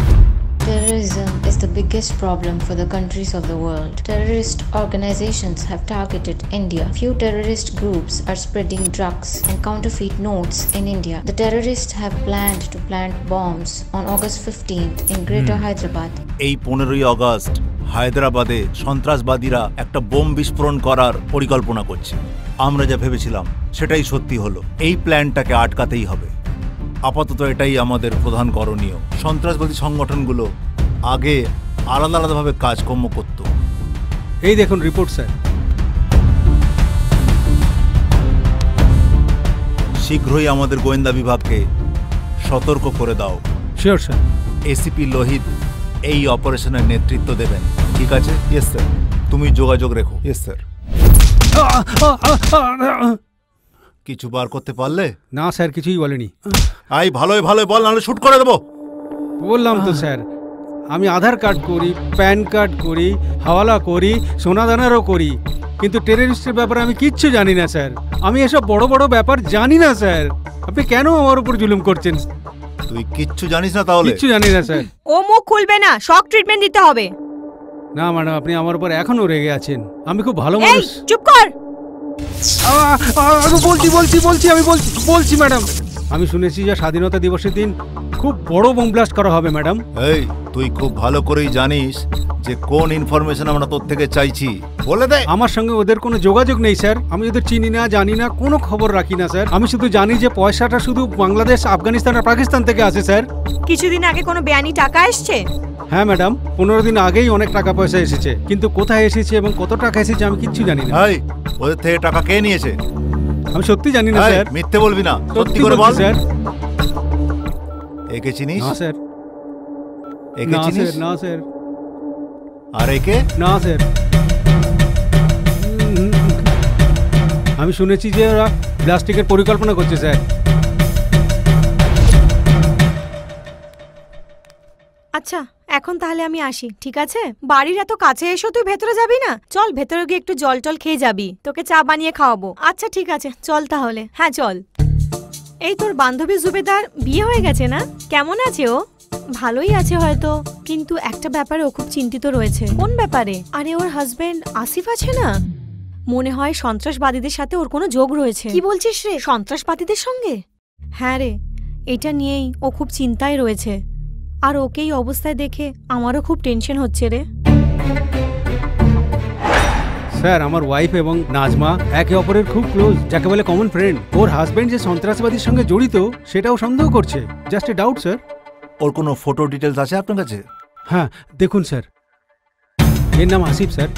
Terrorism is the biggest problem for the countries of the world. Terrorist organizations have targeted India. Few terrorist groups are spreading drugs and counterfeit notes in India. The terrorists have planned to plant bombs on August 15th in Greater Hyderabad. এই 15ই August হায়দ্রাবাদে সন্ত্রাসবাদীরা একটা bomb বিস্ফোরণ করার পরিকল্পনা করছে। আমরা যা ভেবেছিলাম সেটাই সত্যি হলো। এই প্ল্যানটাকে আটকাতেই হবে। আপাতত এটাই আমাদের প্রধান করণীয়। সন্ত্রাসবাদী সংগঠনগুলো আগে আলাদা আলাদাভাবে কাজকর্ম করত। এই দেখুন রিপোর্ট স্যার। শীঘ্রই আমাদের গোয়েন্দা বিভাগকে সতর্ক করে দাও। Sure sir. এসিপি লোহিত এই অপারেশনের নেতৃত্ব দেবেন। ঠিক আছে? Yes sir. তুমি যোগাযোগ রেখো। Yes sir. কিছু বার করতে পারলে? না স্যার, কিছুই বলেনি। আই ভালোই ভালোই বল, নাহলে শুট করে দেবো। বললাম তো স্যার, আমি আধার কার্ড করি, প্যান কার্ড করি, হাওয়ালা করি, সোনাদানারও করি, কিন্তু টেররিস্টের ব্যাপারে আমি কিচ্ছু জানি না স্যার। আমি এসব বড় বড় ব্যাপার জানি না স্যার। আপনি কেন আমার উপর জুলুম করছেন? তুই কিচ্ছু জানিস না তাহলে? কিচ্ছু জানি না স্যার। ও মুখ খুলবে না, শক ট্রিটমেন্ট দিতে হবে। না ম্যাডাম, আপনি আমার উপর এখনো রেগে আছেন। আমি খুব ভালো মানুষ। চুপ কর। আমি বলছি ম্যাডাম। আমি শুনেছি যে স্বাধীনতা দিবসের দিন খুব বড় বোম ব্লাস্ট করা হবে ম্যাডাম। এই তুই খুব ভালো করেই জানিস যে কোন ইনফরমেশন আমরা তোর থেকে চাইছি। বলে দে। আমার সঙ্গে ওদের কোনো যোগাযোগ নেই স্যার। আমি ওদের চিনি না, জানি না, কোনো খবর রাখি না স্যার। আমি শুধু জানি যে পয়সাটা শুধু বাংলাদেশ, আফগানিস্তান আর পাকিস্তান থেকে আসে স্যার। কিছুদিন আগে কোনো বেআইনি টাকা এসছে? হ্যাঁ ম্যাডাম, 15 দিন আগেই অনেক টাকা পয়সা এসেছে, কিন্তু কোথায় এসেছে এবং কত টাকা এসেছে আমি কিচ্ছু জানি না। ওদের থেকে টাকা কে নিয়েছে? আমি সত্যি জানি না স্যার। মিথ্যে বলবি না, সত্যি করে বল স্যার। একে চিনিস? না স্যার। একে চিনিস? না স্যার। আর একে? না স্যার। আমি শুনেছি যে ওরা ব্লাস্টিংয়ের পরিকল্পনা করছে স্যার। আচ্ছা, এখন তাহলে আমি আসি, ঠিক আছে? বাড়ির এত কাছে এসো, তুই ভেতরে যাবি না? চল ভেতরে গিয়ে একটু জল টল খেয়ে যাবি, তোকে চা বানিয়ে খাওয়াবো। আচ্ছা ঠিক আছে, চল তাহলে। হ্যাঁ চল। এই তোর বান্ধবী জুবেদার বিয়ে হয়ে গেছে না? কেমন আছে ও? ভালোই আছে হয়তো, কিন্তু একটা ব্যাপারে ও খুব চিন্তিত রয়েছে। কোন ব্যাপারে? আরে ওর হাজবেন্ড আসিফ আছে না, মনে হয় সন্ত্রাসবাদীদের সাথে ওর কোনো যোগ রয়েছে। কি বলছিস রে? সন্ত্রাসবাদীদের সঙ্গে? হ্যাঁ রে, এটা নিয়েই ও খুব চিন্তায় রয়েছে। আর ওকে এই অবস্থায় দেখে আমারও খুব টেনশন হচ্ছে রে। স্যার, আমার ওয়াইফ এবং নাজমা একে অপরের খুব ক্লোজ, যাকে বলে কমন ফ্রেন্ড। ওর হাজবেন্ড যে সন্ত্রাসবাদীর সঙ্গে জড়িত সেটাও সন্দেহ করছে। Just a doubt sir. ওর কোনো ফটো ডিটেলস আছে আপনার কাছে? হ্যাঁ দেখুন স্যার, এর নাম আসিফ স্যার।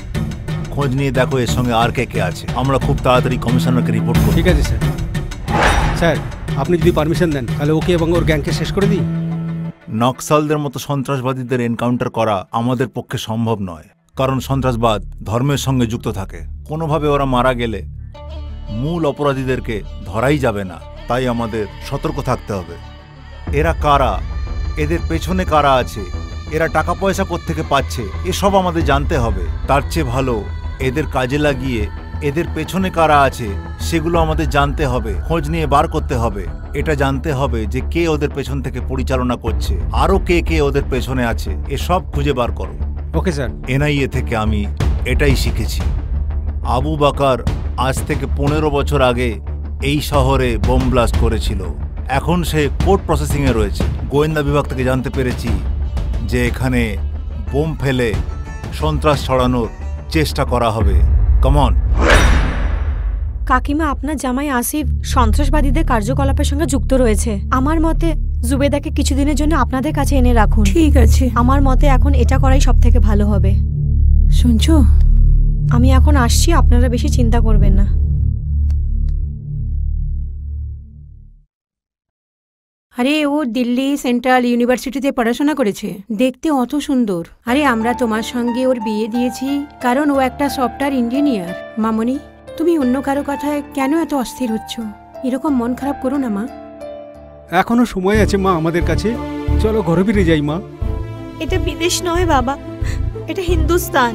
খোঁজ নিয়ে দেখো এর সঙ্গে আর কে কে আছে। আমরা খুব তাড়াতাড়ি কমিশনারকে রিপোর্ট করব। ঠিক আছে স্যার। স্যার, আপনি যদি পারমিশন দেন তাহলে ওকে এবং ওর গ্যাংকে শেষ করে দিই। নকসালদের মতো সন্ত্রাসবাদীদের এনকাউন্টার করা আমাদের পক্ষে সম্ভব নয়, কারণ সন্ত্রাসবাদ ধর্মের সঙ্গে যুক্ত থাকে। কোনোভাবে ওরা মারা গেলে মূল অপরাধীদেরকে ধরাই যাবে না, তাই আমাদের সতর্ক থাকতে হবে। এরা কারা, এদের পেছনে কারা আছে, এরা টাকা পয়সা কোত্থেকে পাচ্ছে, এসব আমাদের জানতে হবে। তার চেয়ে ভালো এদের কাজে লাগিয়ে এদের পেছনে কারা আছে সেগুলো আমাদের জানতে হবে, খোঁজ নিয়ে বার করতে হবে। এটা জানতে হবে যে কে ওদের পেছন থেকে পরিচালনা করছে, আরও কে কে ওদের পেছনে আছে, এসব খুঁজে বার করো। Okay sir. এনআইএ থেকে আমি এটাই শিখেছি। আবু বাকার আজ থেকে 15 বছর আগে এই শহরে বোম ব্লাস্ট করেছিল। এখন সে কোর্ট প্রসেসিংয়ে রয়েছে। গোয়েন্দা বিভাগ থেকে জানতে পেরেছি যে এখানে বোম ফেলে সন্ত্রাস ছড়ানোর চেষ্টা করা হবে। কমন। কাকিমা, আপনার জামাই আসিফ সন্ত্রাসবাদীদের কার্যকলাপের সঙ্গে যুক্ত রয়েছে। আমার মতে জুবেদাকে কিছুদিনের জন্য আপনাদের কাছে এনে রাখুন। ঠিক আছে। আমার মতে এখন এটা করাই সব থেকে ভালো হবে। শুনছো? আমি এখন আসছি, আপনারা বেশি চিন্তা করবেন না। আরে ও দিল্লি সেন্ট্রাল ইউনিভার্সিটিতে পড়াশোনা করেছে, দেখতে অত সুন্দর। আরে আমরা তোমার সঙ্গে ওর বিয়ে দিয়েছি কারণ ও একটা সফটওয়্যার ইঞ্জিনিয়ার। মামনি, তুমি অন্য কারো কথায় কেন এত অস্থির হচ্ছ? এরকম মন খারাপ করো না মা। এখনো সময় আছে মা আমাদের কাছে, চলো ঘরে ফিরে যাই মা। এটা বিদেশ নয় বাবা, এটা হিন্দুস্তান।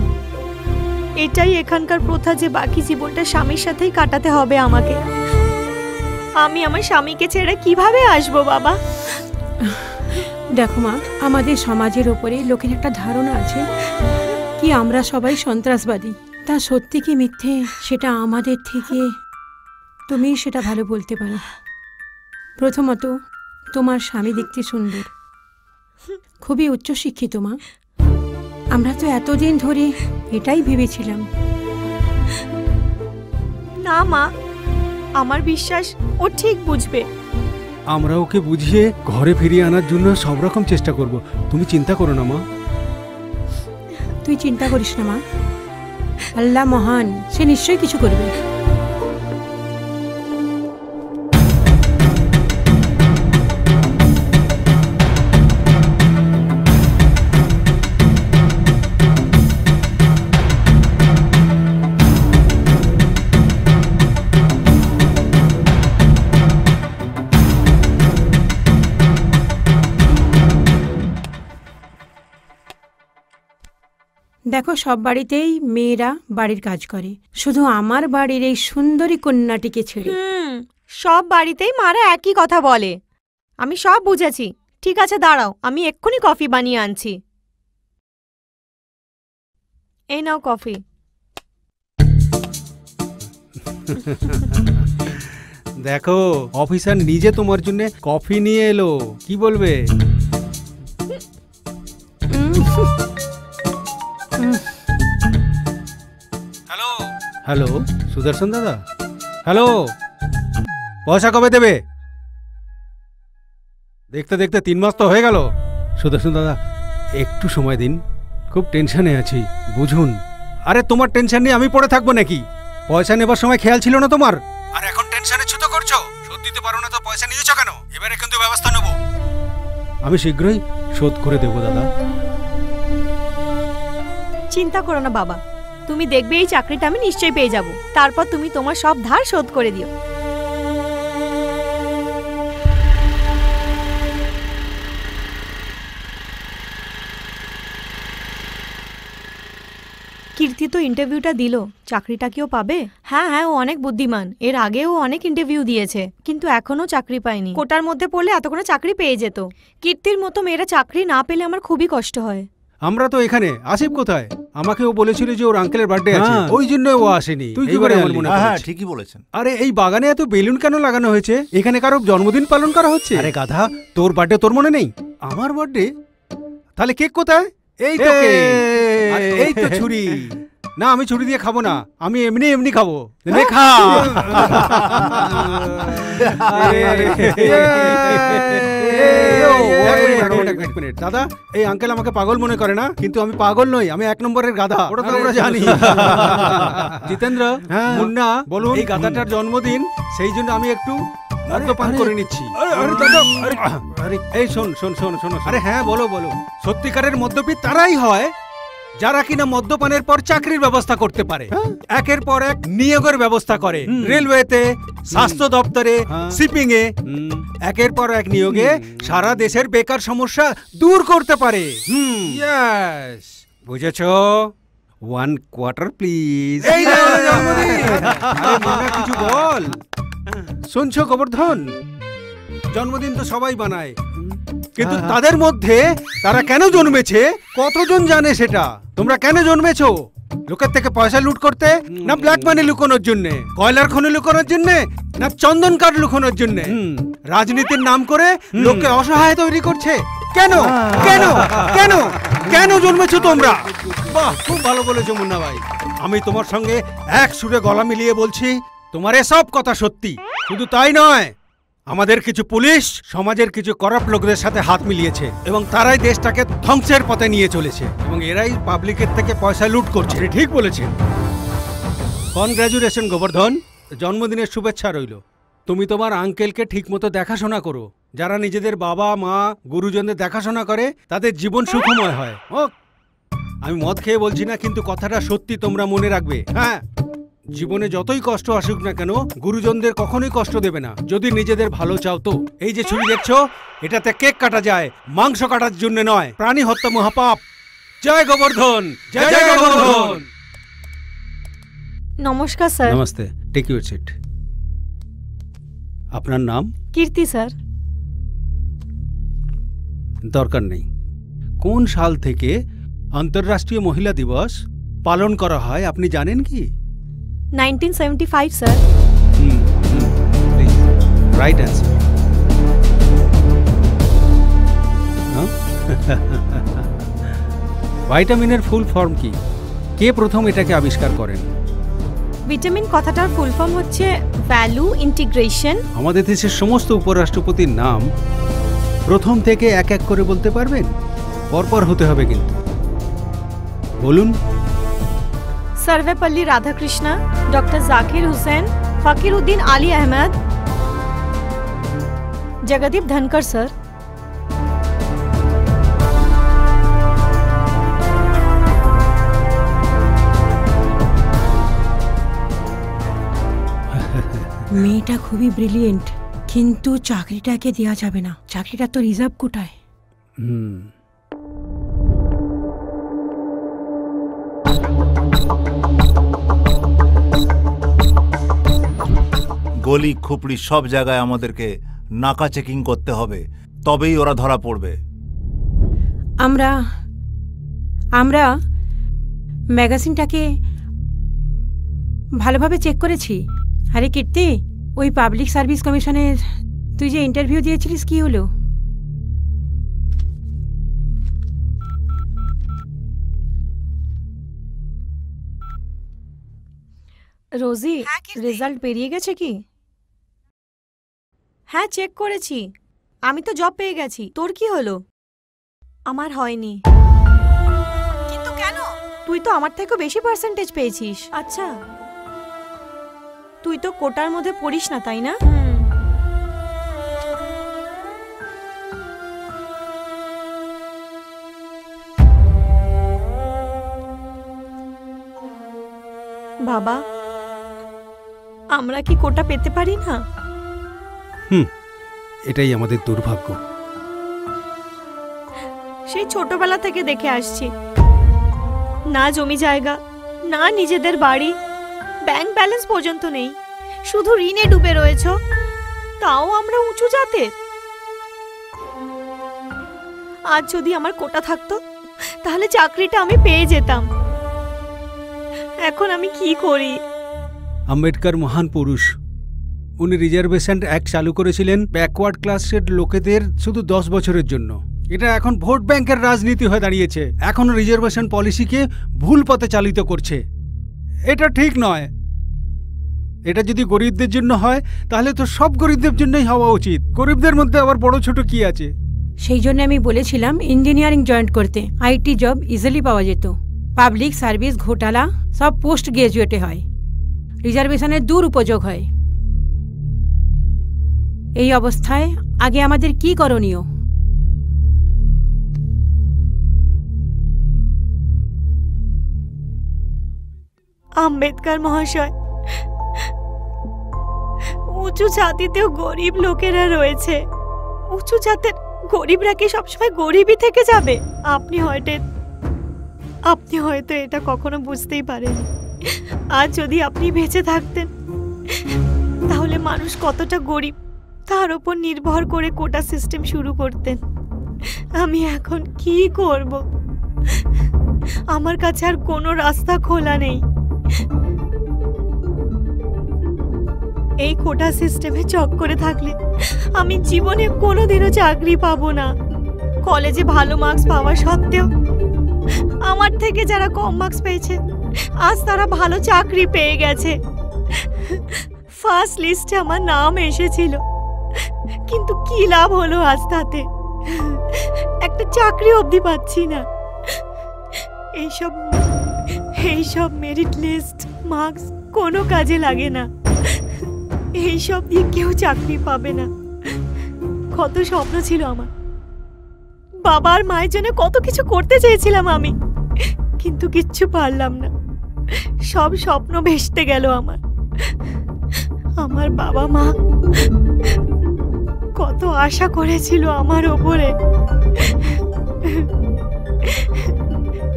এটাই এখানকার প্রথা যে বাকি জীবনটা স্বামীর সাথেই কাটাতে হবে আমাকে। আমি আমার স্বামীকে ছেড়ে কিভাবে আসবো বাবা? দেখো মা, আমাদের সমাজের ওপরে লোকের একটা ধারণা আছে কি আমরা সবাই সন্ত্রাসবাদী। তা সত্যি কি মিথ্যে সেটা আমাদের থেকে তুমি সেটা ভালো বলতে পারো। প্রথমত, তোমার স্বামী দেখতে সুন্দর, খুবই উচ্চশিক্ষিত মা। আমরা তো এতদিন ধরে এটাই ভেবেছিলাম। না মা, আমার বিশ্বাস ও ঠিক বুঝবে। আমরা ওকে বুঝিয়ে ঘরে ফিরিয়ে আনার জন্য সব রকম চেষ্টা করব, তুমি চিন্তা করো না মা। তুই চিন্তা করিস না মা, আল্লাহ মহান, সে নিশ্চয়ই কিছু করবে। দেখো, সব বাড়িতেই মেয়েরা বাড়ির কাজ করে, শুধু আমার বাড়ির এই সুন্দরী কন্যাটিকে ছেড়ে। সব বাড়িতেই মারা একই কথা বলে। আমি সব বুঝেছি। ঠিক আছে, দাঁড়াও, আমি এক্ষুনি কফি বানিয়ে আনছি। এই নাও কফি। দেখো, অফিসার নিজে তোমার জন্য কফি নিয়ে এলো, কি বলবে? হ্যালো, সুদর্শন দাদা। হ্যালো, পয়সা কবে দেবে? দেখতে দেখতে 3 মাস তো হয়ে গেল। সুদর্শন দাদা, একটু সময় দিন, খুব টেনশনে আছি, বুঝুন। আরে তোমার টেনশন নিয়ে আমি পড়ে থাকবো নাকি? পয়সা নেবার সময় খেয়াল ছিল না তোমার? আর এখন টেনশনে ছুতো করছো। শোধ দিতে পারো না তো পয়সা নিয়েছো কেন? এবারে কিন্তু ব্যবস্থা নেব। আমি শীঘ্রই শোধ করে দেবো দাদা। চিন্তা করো না বাবা, তুমি দেখবে এই চাকরিটা আমি নিশ্চয়ই পেয়ে যাব। তারপর তুমি তোমার সব ধার শোধ করে দিও। কীর্তি তো ইন্টারভিউটা দিল, চাকরিটা কিও পাবে? হ্যাঁ হ্যাঁ, ও অনেক বুদ্ধিমান। এর আগেও অনেক ইন্টারভিউ দিয়েছে, কিন্তু এখনো চাকরি পায়নি। কোটার মধ্যে পড়লে এতক্ষণে চাকরি পেয়ে যেত। কীর্তির মতো মেয়েরা চাকরি না পেলে আমার খুবই কষ্ট হয়। আমরা তো এখানে, আসিফ কোথায়? আমাকে ও বলেছিল যে ওর আঙ্কেলের বার্থডে আছে, ওই জন্য ও আসেনি। তুই কি করে? হ্যাঁ, ঠিকই বলেছেন। আরে এই বাগানে এত বেলুন কেন লাগানো হয়েছে? এখানে কারো জন্মদিন পালন করা হচ্ছে? আরে গাধা, তোর বার্থডে তোর মনে নেই? আমার বার্থডে? তাহলে কেক কোথায়? এই তো কেক, এই তো ছুরি। না, আমি ছুরি দিয়ে খাবো না, আমি এমনি এমনি খাবো। খা। দাদা, এই আঙ্কেল আমাকে পাগল মনে করে না, কিন্তু আমি পাগল নই, আমি 1 নম্বরের গাধা, ওটা তো আমরা জানি। জিতেন্দ্র, মুন্না, বলুন। এই গাধাটার জন্মদিন, সেই জন্য আমি একটু মদ্যপান করে নিচ্ছি। এই শোন শোন শোন শোন। আরে হ্যাঁ, বলো বলো। সত্যিকারের মদ্যপী তারাই হয় যারা কিনা মদ্যপানের পর চাকরির ব্যবস্থা করতে পারে, একের পর এক নিয়োগের ব্যবস্থা করে, রেলওয়েতে, স্বাস্থ্য দপ্তরে, শিপিং এ, একের পর এক নিয়োগে সারা দেশের বেকার সমস্যা দূর করতে পারে। ইয়েস, বুঝেছো? 1 কোয়ার্টার প্লিজ। কিছু বল। শুনছো গোবর্ধন? জন্মদিন তো সবাই বানায়, কিন্তু তাদের মধ্যে তারা কেন জন্মেছে কতজন জানে সেটা? তোমরা কেন জন্মেছো? লোকের থেকে পয়সা লুট করতে, না ব্ল্যাক মানি লুকোনোর জন্য, কয়লার খনি লুকোনোর জন্য, না চন্দন কাঠ লুকোনোর জন্য? রাজনীতির নাম করে লোককে অসহায় তৈরি করছে। কেন কেন কেন কেন জন্মেছো তোমরা? বাহ, খুব ভালো বলেছো মুন্না ভাই। আমি তোমার সঙ্গে এক সুরে গলা মিলিয়ে বলছি, তোমার এসব কথা সত্যি। শুধু তাই নয়, আমাদের কিছু পুলিশ সমাজের কিছু করাপ্ট লোকদের সাথে হাত মিলিয়েছে এবং তারাই দেশটাকে ধ্বংসের পথে নিয়ে চলেছে, এবং এরাই পাবলিকের থেকে পয়সা লুট করছে। ঠিক বলেছেন। কনগ্রাচুলেশন গোবর্ধন, জন্মদিনের শুভেচ্ছা রইল। তুমি তোমার আঙ্কেলকে ঠিকমতো দেখাশোনা করো। যারা নিজেদের বাবা মা গুরুজনদের দেখাশোনা করে তাদের জীবন সুখময় হয়। আমি মদ খেয়ে বলছি না, কিন্তু কথাটা সত্যি, তোমরা মনে রাখবে। হ্যাঁ, জীবনে যতই কষ্ট আসুক না কেন, গুরুজনদের কখনোই কষ্ট দেবে না, যদি নিজেদের ভালো চাও তো। এই যে ছুরি দেখছো, এটাতে কেক কাটা যায়, মাংস কাটার জন্য নয়। প্রাণী হত্যা মহাপাপ। জয় গোবর্ধন, জয় জয় গোবর্ধন। নমস্কার স্যার। নমস্তে, টেক ইউর সিট। আপনার নাম? কীর্তি স্যার। দরকার নেই। কোন সাল থেকে আন্তর্রাষ্ট্রীয় মহিলা দিবস পালন করা হয় আপনি জানেন কি? 1975 স্যার। Right answer. ভাইটামিনের ফুল ফর্ম কি? কে প্রথম এটাকে আবিষ্কার করেন? ভিটামিন কথাটার ফুল ফর্ম হচ্ছে ভ্যালু ইন্টিগ্রেশন। আমাদের দেশের সমস্ত উপরাষ্ট্রপতির নাম প্রথম থেকে এক এক করে বলতে পারবেন? পরপর হতে হবে কিন্তু। বলুন। सर्वेपल्ली राधाकृष्ण, डॉक्टर जाकिर हुसैन, फकीरुद्दीन आली अहमद, जगदीप धनकर सर। মেয়েটা খুবই ব্রিলিয়েন্ট, কিন্তু চাকরিটাকে দেওয়া যাবে না। চাকরিটা তো রিজার্ভ কোটায়। গলি খুপড়ি সব জায়গায় আমাদেরকে নাকা চেকিং করতে হবে, তবেই ওরা ধরা পড়বে। আমরা আমরা ম্যাগাজিনটাকে ভালোভাবে চেক করেছি। আরে কীর্তি, ওই পাবলিক সার্ভিস কমিশনের তুই যে ইন্টারভিউ দিয়েছিলিস কি হলো? রোজি, রেজাল্ট বেরিয়ে গেছে কি? হ্যাঁ, চেক করেছি। আমি তো জব পেয়ে গেছি। তোর কি হলো? আমার হয়নি। কিন্তু কেন? তুই তো আমার থেকেও বেশি পার্সেন্টেজ পেয়েছিস। আচ্ছা, তুই তো কোটার মধ্যে পড়িস না, তাই না? বাবা, আমরা কি কোটা পেতে পারি না? এটাই আমাদের দুর্ভাগ্য। সেই ছোটবেলা থেকে দেখে আসছি, না জমি জায়গা, না নিজেদের বাড়ি, ব্যাংক ব্যালেন্স পর্যন্ত নেই, শুধু ঋণে ডুবে রয়েছো। তাও আমরা উঁচু জাতের। আজ যদি আমার কোটা থাকতো তাহলে চাকরিটা আমি পেয়ে যেতাম। এখন আমি কি করি? আম্বেদকর মহান পুরুষ। উনি রিজার্ভেশন অ্যাক্ট চালু করেছিলেন ব্যাকওয়ার্ড ক্লাসের লোকেদের শুধু 10 বছরের জন্য। এটা এখন ভোট ব্যাংকের রাজনীতি হয়ে দাঁড়িয়েছে। এখন রিজার্ভেশন পলিসিকে ভুল পথে চালিত করছে। এটা ঠিক নয়। এটা যদি গরিবদের জন্য হয় তাহলে তো সব গরিবদের জন্যই হওয়া উচিত। গরিবদের মধ্যে আবার বড় ছোট কি আছে? সেই জন্য আমি বলেছিলাম ইঞ্জিনিয়ারিং জয়েন করতে। আইটি জব ইজিলি পাওয়া যেত। পাবলিক সার্ভিস ঘোটালা সব পোস্ট গ্রাজুয়েটে হয়, রিজার্ভেশনের দুরুপযোগ হয়। এই অবস্থায় আগে আমাদের কি করণীয়? আম্বেদকর মহাশয়, উঁচু জাতিতেও গরিব লোকেরা রয়েছে। উঁচু জাতের গরিবরা কি সবসময় গরিবই থেকে যাবে? আপনি হয়তো এটা কখনো বুঝতেই পারেন। আজ যদি আপনি বেঁচে থাকতেন তাহলে মানুষ কতটা গরিব তার উপর নির্ভর করে কোটা সিস্টেম শুরু করতেন। আমি এখন কি করব? আমার কাছে আর কোনো রাস্তা খোলা নেই। এই কোটা সিস্টেমে চক্করে থাকলে আমি জীবনে কোনোদিনও চাকরি পাবো না। কলেজে ভালো মার্কস পাওয়া সত্ত্বেও আমার থেকে যারা কম মার্কস পেয়েছে আজ তারা ভালো চাকরি পেয়ে গেছে। ফার্স্ট লিস্টে আমার নাম এসেছিল, কিন্তু কি লাভ হলো আজ তাতে? একটা চাকরি অবধি পাচ্ছি না। এইসব মেরিট লিস্ট মার্কস কোনো কাজে লাগে না। এইসব দিয়ে কেউ চাকরি পাবে না। কত স্বপ্ন ছিল আমার, বাবার মায়ের জন্য কত কিছু করতে চেয়েছিলাম আমি, কিন্তু কিচ্ছু পারলাম না। সব স্বপ্ন ভেস্তে গেল আমার। আমার বাবা মা কত আশা করেছিল আমার ওপরে,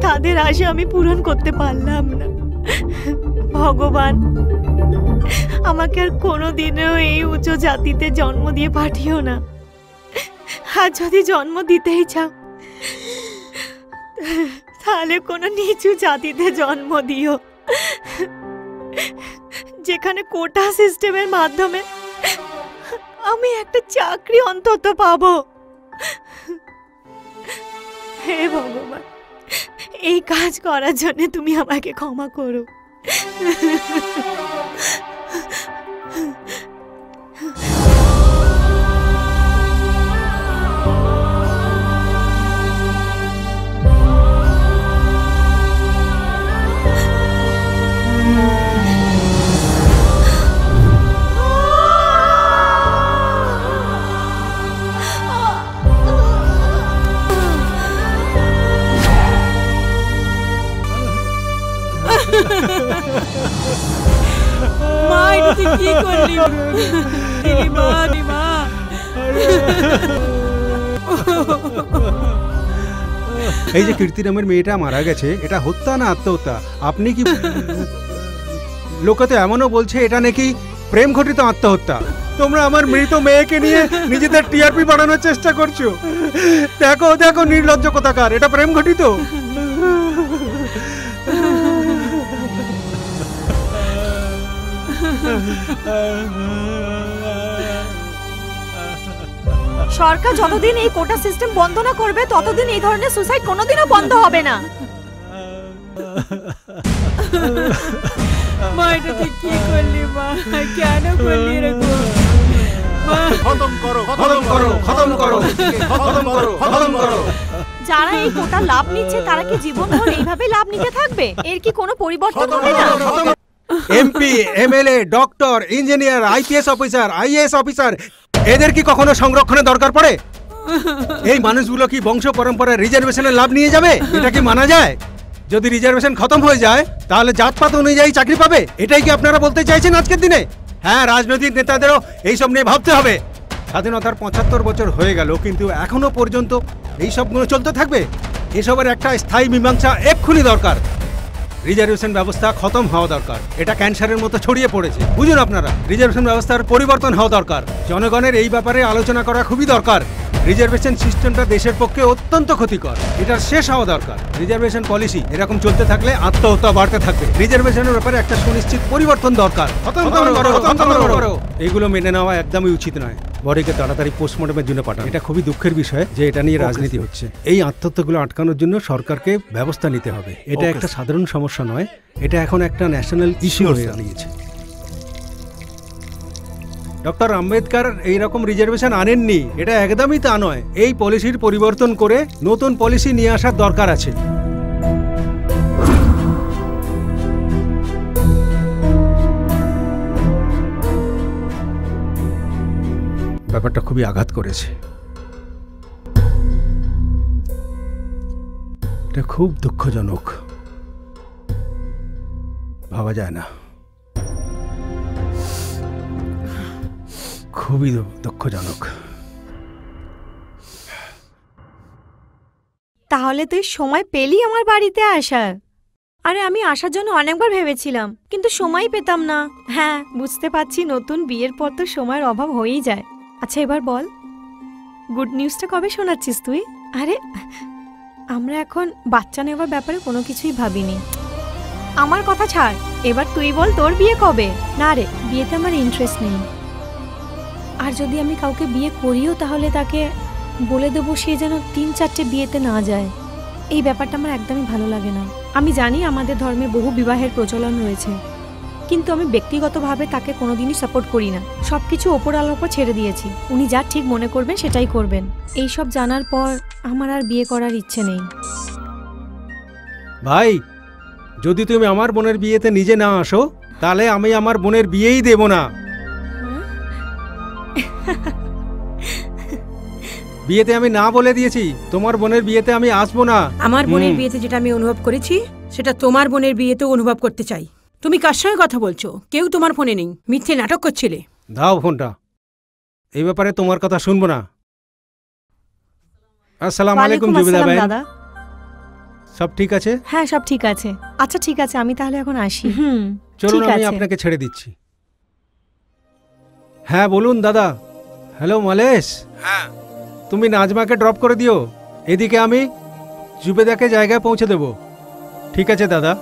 তাদের আশা আমি পূরণ করতে পারলাম না। ভগবান, আমাকে আর কোনোদিনও এই উচ্চ জাতিতে জন্ম দিয়ে পাঠিও না। আর যদি জন্ম দিতেই চাও তাহলে কোনো নিচু জাতিতে জন্ম দিও, যেখানে কোটা সিস্টেমের মাধ্যমে আমি একটা চাকরি অন্তত পাবো। হে ভগবান, এই কাজ করার জন্য তুমি আমাকে ক্ষমা করো। মা, এটা তুই কি করলি? মা, মা, এই যে কীর্তি নামের মেয়েটা মারা গেছে, এটা হত্যা না আত্মহত্যা? আপনি কি লোকে তো এমনও বলছে এটা নাকি প্রেম ঘটিত আত্মহত্যা। তোমরা আমার মৃত মেয়েকে নিয়ে নিজেদের টিআরপি বাড়ানোর চেষ্টা করছো। দেখো দেখো নির্লজ্জ কোথাকার, এটা প্রেম ঘটিত। সরকার যতদিন এই কোটা সিস্টেম বন্ধ না করবে ততদিন এই ধরনের সুসাইড কোনোদিনও বন্ধ হবে না। মা, এটা তুই কি করলি? মা, কেন করলি এরকম? খতম করো, খতম করো, খতম করো, খতম করো, খতম করো। যারা এই কোটা লাভ নিচ্ছে তারা কি জীবনভর এইভাবে লাভ নিতে থাকবে? এর কি কোনো পরিবর্তন হবে না? MP, MLA, doctor, engineer, IPS officer, IAS officer, এদের কি কখনো সংরক্ষণের দরকার পড়ে? এই মানুষগুলো কি বংশ পরম্পরায় রিজার্ভেশনের লাভ নিয়ে যাবে? এটা কি মানা যায়? যদি রিজার্ভেশন খতম হয়ে যায় তাহলে জাতপাত অনুযায়ী চাকরি পাবে, এটাই কি আপনারা বলতে চাইছেন আজকের দিনে? হ্যাঁ, রাজনৈতিক নেতাদেরও এইসব নিয়ে ভাবতে হবে। স্বাধীনতার ৭৫ বছর হয়ে গেল, কিন্তু এখনো পর্যন্ত এইসবগুলো চলতে থাকবে। এসবের একটা স্থায়ী মীমাংসা এক্ষুনি দরকার। রিজার্ভেশন ব্যবস্থা খতম হওয়া দরকার। এটা ক্যান্সারের মতো ছড়িয়ে পড়েছে, বুঝুন আপনারা। রিজার্ভেশন ব্যবস্থার পরিবর্তন হওয়া দরকার। জনগণের এই ব্যাপারে আলোচনা করা খুবই দরকার। রিজার্ভেশন সিস্টেমটা দেশের পক্ষে অত্যন্ত ক্ষতিকর, এটার শেষ হওয়া দরকার। রিজার্ভেশন পলিসি এরকম চলতে থাকলে আত্মহত্যা বাড়তে থাকবে। রিজার্ভেশনের ব্যাপারে একটা সুনিশ্চিত পরিবর্তন দরকার। এগুলো মেনে নেওয়া একদমই উচিত নয়। বডিকে তাড়াতাড়ি পোস্টমর্টমের জন্য পাঠান। এটা খুবই দুঃখের বিষয় যে এটা নিয়ে রাজনীতি হচ্ছে। এই আত্মহত্যাগুলো আটকানোর জন্য সরকারকে ব্যবস্থা নিতে হবে। এটা একটা সাধারণ সমস্যা নয়, এটা এখন একটা ন্যাশনাল ইস্যু হয়ে দাঁড়িয়েছে। ডক্টর আম্বেদকর এইরকম রিজার্ভেশন আনেননি, এটা একদমই তা নয়। এই পলিসির পরিবর্তন করে নতুন পলিসি নিয়ে আসার দরকার আছে। ব্যাপারটা খুবই আঘাত করেছে। এটা খুব দুঃখজনক, ভাবা যায় না। খুবই দুঃখজনক। তাহলে তুই সময় পেলি আমার বাড়িতে আসার? আরে আমি আসার জন্য অনেকবার ভেবেছিলাম, কিন্তু সময় পেতাম না। হ্যাঁ, বুঝতে পারছি, নতুন বিয়ের পর তো সময়ের অভাব হয়েই যায়। আচ্ছা, এবার বল, গুড নিউজটা কবে শোনাচ্ছিস তুই? আরে আমরা এখন বাচ্চা নেওয়ার ব্যাপারে কোনো কিছুই ভাবিনি। আমার কথা ছাড়, এবার তুই বল তোর বিয়ে কবে? না রে, বিয়েতে আমার ইন্টারেস্ট নেই। আর যদি আমি কাউকে বিয়ে করিও তাহলে তাকে বলে দেবো সে যেন ৩-৪টে বিয়েতে না যায়। এই ব্যাপারটা আমার একদমই ভালো লাগে না। আমি জানি আমাদের ধর্মে বহু বিবাহের প্রচলন রয়েছে, কিন্তু আমি ব্যক্তিগতভাবে তাকে কোনোদিনই সাপোর্ট করি না। সব কিছু ওপর আলোর উপর ছেড়ে দিয়েছি, উনি যা ঠিক মনে করবেন সেটাই করবেন। এই সব জানার পর আমার আর বিয়ে করার ইচ্ছে নেই। ভাই, যদি তুমি আমার বোনের বিয়েতে নিজে না আসো তাহলে আমি আমার বোনের বিয়েই দেব না। বিয়েতে আমি না বলে দিয়েছি, তোমার বোনের বিয়েতে আমি আসবো না। আমার বোনের বিয়েতে যেটা আমি অনুভব করেছি সেটা তোমার বোনের বিয়েতেও অনুভব করতে চাই। তুমি কার সঙ্গে কথা বলছো? কেউ তোমার ফোনে নেই, মিথ্যে নাটক করছিলে। দাও ফোনটা, এই ব্যাপারে তোমার কথা শুনবো না। আসসালামু আলাইকুম জুবিদা ভাই। সব ঠিক আছে? হ্যাঁ, সব ঠিক আছে। আচ্ছা ঠিক আছে, আমি তাহলে এখন আসি। চলুন, আমি আপনাকে ছেড়ে দিচ্ছি। হ্যাঁ বলুন দাদা। হ্যালো মালেশ। হ্যাঁ তুমি নাজমাকে ড্রপ করে দিও, এদিকে আমি জুবেদাকে জায়গায় পৌঁছে দেব। ঠিক আছে দাদা।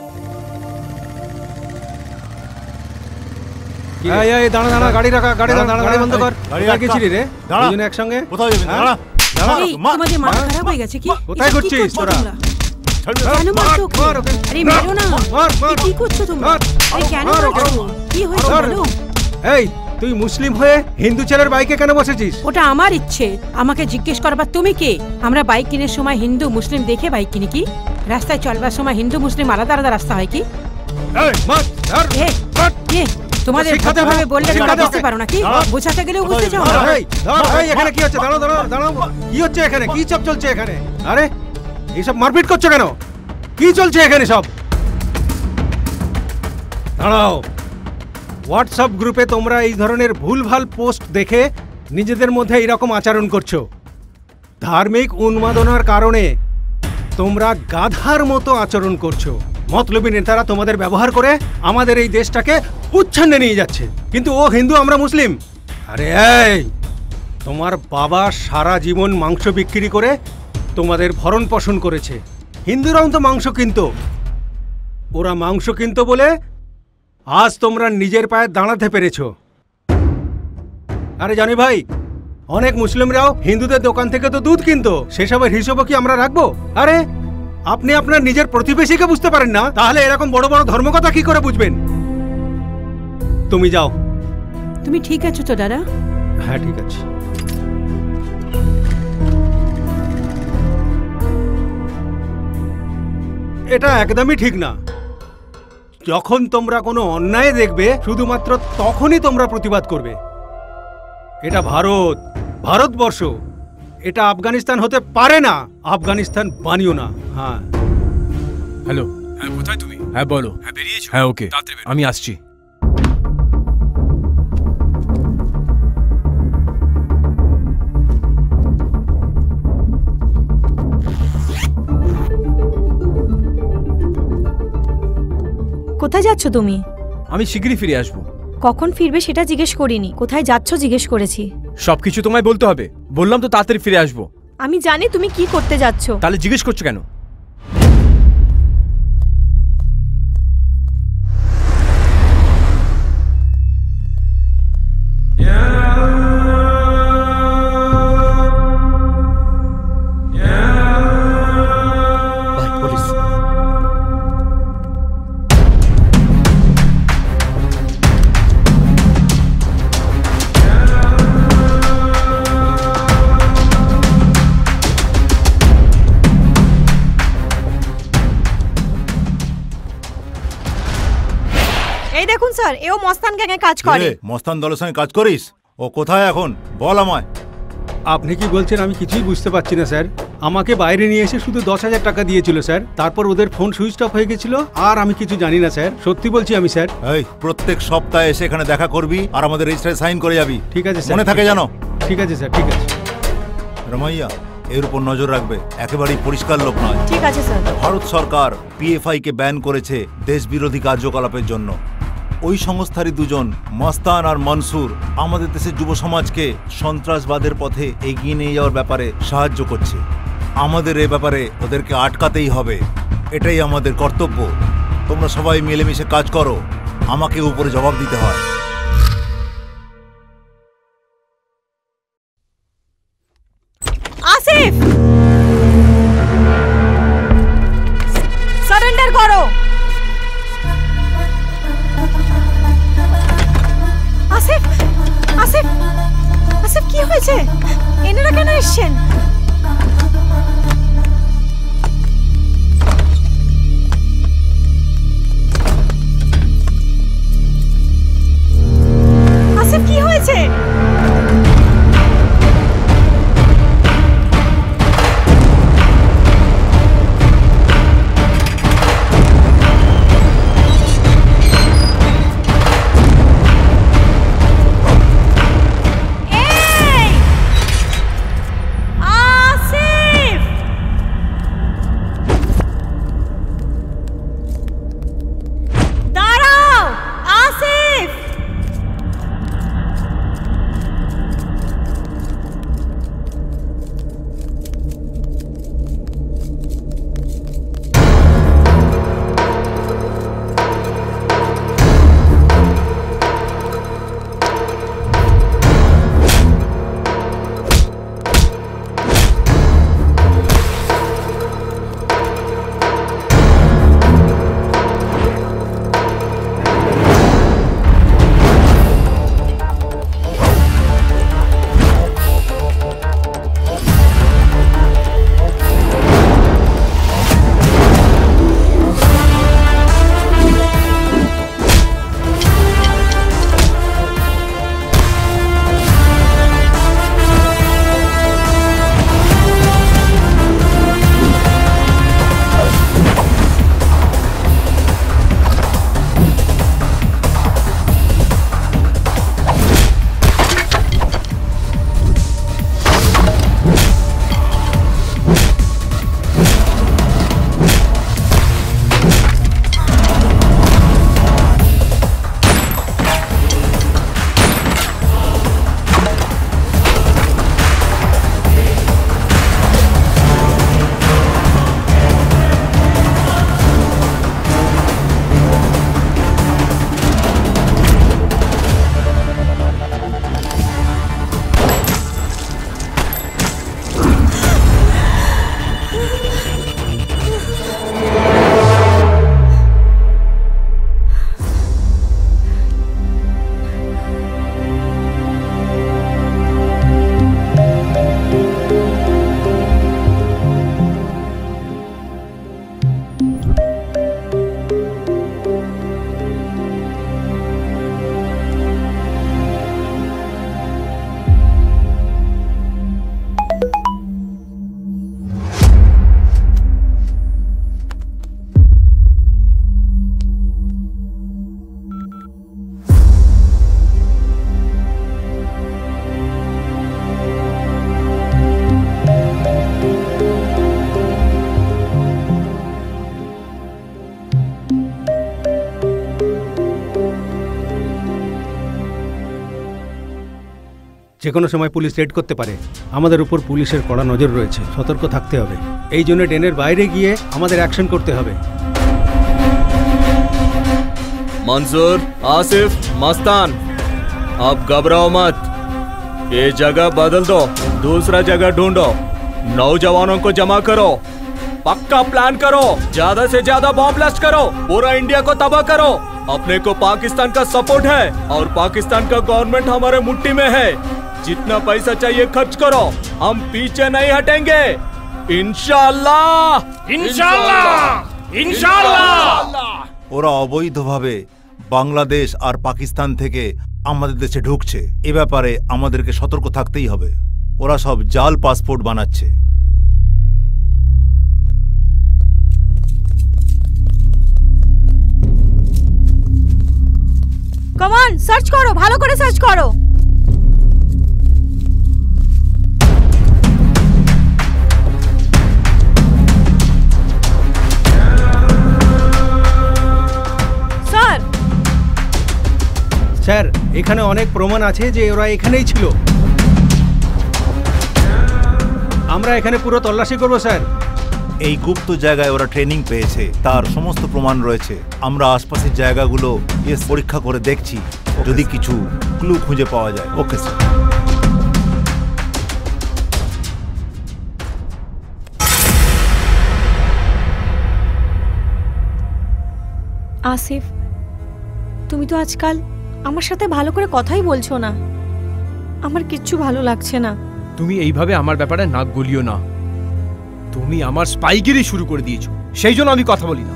এই দাঁড়া দাঁড়া, গাড়ি রাখা, গাড়ি বন্ধ কর। কোথায় গেছিলি রে? দুজনে একসঙ্গে কোথায় যাবেন? দাঁড়া এই, তোমাদের মাথা খারাপ হয়ে গেছে কি? কোথায় এসব কি করছিস করছো তোরা? তোমরা? কেন মারছো ওকে? আরে মেরো না। এই কি করছো তোমরা? এই কেন মারছো? কি হয়েছে বলো? এই তুই মুসলিম হয়ে হিন্দু ছেলের বাইকে কেন বসেছিস? ওটা আমার ইচ্ছে, আমাকে জিজ্ঞেস করবার তুমি কে? আমরা বাইক কিনের সময় হিন্দু মুসলিম দেখে বাইক কিনি কি? রাস্তায় চলবার সময় হিন্দু মুসলিম আলাদা আলাদা রাস্তা হয় কি? তোমাদের ভাবে বললে তোমরা বুঝতে পারো না কি? বোঝাতে গেলেও বুঝতে চাও না। এখানে কি হচ্ছে? দাঁড়াও দাঁড়াও দাঁড়াও, কি হচ্ছে এখানে? কি সব চলছে এখানে? আরে এইসব মারপিট করছো কেন? কি চলছে এখানে সব? দাঁড়াও, হোয়াটসঅ্যাপ গ্রুপে তোমরা এই ধরনের ভুলভাল পোস্ট দেখে নিজেদের মধ্যে এরকম আচরণ করছো। ধার্মিক উন্মাদনার কারণে তোমরা গাধার মতো আচরণ করছো। মতলবী নেতারা তোমাদের ব্যবহার করে আমাদের এই দেশটাকে উচ্ছন্নে নিয়ে যাচ্ছে। কিন্তু ও হিন্দু, আমরা মুসলিম। আরে এই, তোমার বাবা সারা জীবন মাংস বিক্রি করে তোমাদের ভরণ পোষণ করেছে। হিন্দুরাও তো মাংস কিনতো, ওরা মাংস কিনতো বলে আজ তোমরা নিজের পায়ে দাঁড়াতে পেরেছ। আরে জানি ভাই, অনেক মুসলিমরাও হিন্দুদের দোকান থেকে তো দুধ কিনতো, সেসবের হিসেবও কি আমরা রাখবো? আরে আপনি আপনার নিজের প্রতিবেশীকে বুঝতে পারেন না, তাহলে এরকম বড় বড় ধর্মকথা কি করে বুঝবেন? তুমি যাও। তুমি ঠিক আছো তো দাদা? হ্যাঁ ঠিক আছে। এটা একদমই ঠিক না। যখন তোমরা কোনো অন্যায় দেখবে শুধুমাত্র তখনই তোমরা প্রতিবাদ করবে। এটা ভারত, ভারতবর্ষ, এটা আফগানিস্তান হতে পারে না। আফগানিস্তান বানিও না। হ্যাঁ হ্যালো, হ্যাঁ কোথায় তুমি? হ্যাঁ বলো। হ্যাঁ বেরিয়েছো? হ্যাঁ ওকে, আমি আসছি। কোথায় যাচ্ছ তুমি? আমি শিগগিরই ফিরে আসবো। কখন ফিরবে সেটা জিজ্ঞেস করিনি, কোথায় যাচ্ছ জিজ্ঞেস করেছি। সবকিছু তোমায় বলতে হবে? বললাম তো তাড়াতাড়ি ফিরে আসবো। আমি জানি তুমি কি করতে যাচ্ছ। তাহলে জিজ্ঞেস করছো কেন? এই দেখুন স্যার, এও মস্তান গ্যাংয়ে কাজ করে। মস্তান দলের সঙ্গে কাজ করিস? ও কোথায় এখন বল আমায়। আপনি কি বলছেন আমি কিছুই বুঝতে পারছি না স্যার। আমাকে বাইরে নিয়ে এসে শুধু 10,000 টাকা দিয়েছিল স্যার, তারপর ওদের ফোন সুইচ অফ হয়ে গেছিল, আর আমি কিছু জানি না স্যার, সত্যি বলছি আমি স্যার। এই প্রত্যেক সপ্তাহে এসে এখানে দেখা করবি আর আমাদের রেজিস্টারে সাইন করে যাবি। ঠিক আছে স্যার, মনে থাকে জানো? ঠিক আছে স্যার, ঠিক আছে। রমাইয়া এর উপর নজর রাখবে, একেবারেই পরিষ্কার লোক নয়। ঠিক আছে স্যার। ভারত সরকার পিএফআই কে ব্যান করেছে দেশ বিরোধী কার্যকলাপের জন্য। ওই সংস্থারই দুজন মস্তান আর মনসুর আমাদের দেশের যুব সমাজকে সন্ত্রাসবাদের পথে এগিয়ে নিয়ে যাওয়ার ব্যাপারে সাহায্য করছে। আমাদের এ ব্যাপারে ওদেরকে আটকাতেই হবে, এটাই আমাদের কর্তব্য। তোমরা সবাই মিলেমিশে কাজ করো, আমাকে উপরে জবাব দিতে হয়। আসিফ, সারেন্ডার করো। আসিফ, আসিফ, আসিফ কি হয়েছে? এনারা কেন এসছেন? আসিফ কি হয়েছে? যে কোনো সময় পুলিশ রেড করতে পারে। আমাদের উপর পুলিশের কড়া নজর রয়েছে, সতর্ক থাকতে হবে। এই জন্য ড্রেনের বাইরে গিয়ে আমাদের অ্যাকশন করতে হবে। मंसूर, आसिफ, मस्तान, अब घबराओ मत। ये जगह बदल दो, दूसरा जगह ढूंढो। नौजवानों को जमा करो, पक्का प्लान करो, ज्यादा से ज्यादा बॉम्ब ब्लास्ट करो, पूरा इंडिया को तबाह करो। अपने को पाकिस्तान का सपोर्ट है और पाकिस्तान का गवर्नमेंट हमारे मुट्ठी में है। जितना पैसा चाहिए खर्च करो, हम पीछे नहीं हटेंगे। इंशाअल्लाह, इंशाअल्लाह, इंशाअल्लाह। ওরা অবৈধভাবে বাংলাদেশ আর পাকিস্তান থেকে আমাদের দেশে ঢুকছে, এ ব্যাপারে আমাদেরকে সতর্ক থাকতেই হবে। ওরা সব জাল পাসপোর্ট বানাচ্ছে। কাম অন, সার্চ করো, ভালো করে সার্চ করো। স্যার, স্যার এখানে অনেক প্রমাণ আছে যে ওরা এখানেই ছিল। আমরা এখানে পুরো তল্লাশি করব স্যার। এই গুপ্ত জায়গায় ওরা ট্রেনিং পেয়েছে, তার সমস্ত প্রমাণ রয়েছে। আমরা আশপাশের জায়গাগুলো পরীক্ষা করে দেখছি, যদি কিছু ক্লু খুঁজে পাওয়া যায়। Okay sir. আসিফ, তুমি তো আজকাল আমার সাথে ভালো করে কথাই বলছো না। আমার কিচ্ছু ভালো লাগছে না। তুমি এইভাবে আমার ব্যাপারে নাক গলিও না। তুমি আমার স্পাইগিরি শুরু করে দিয়েছো, সেই জন্য আমি কথা বলি না।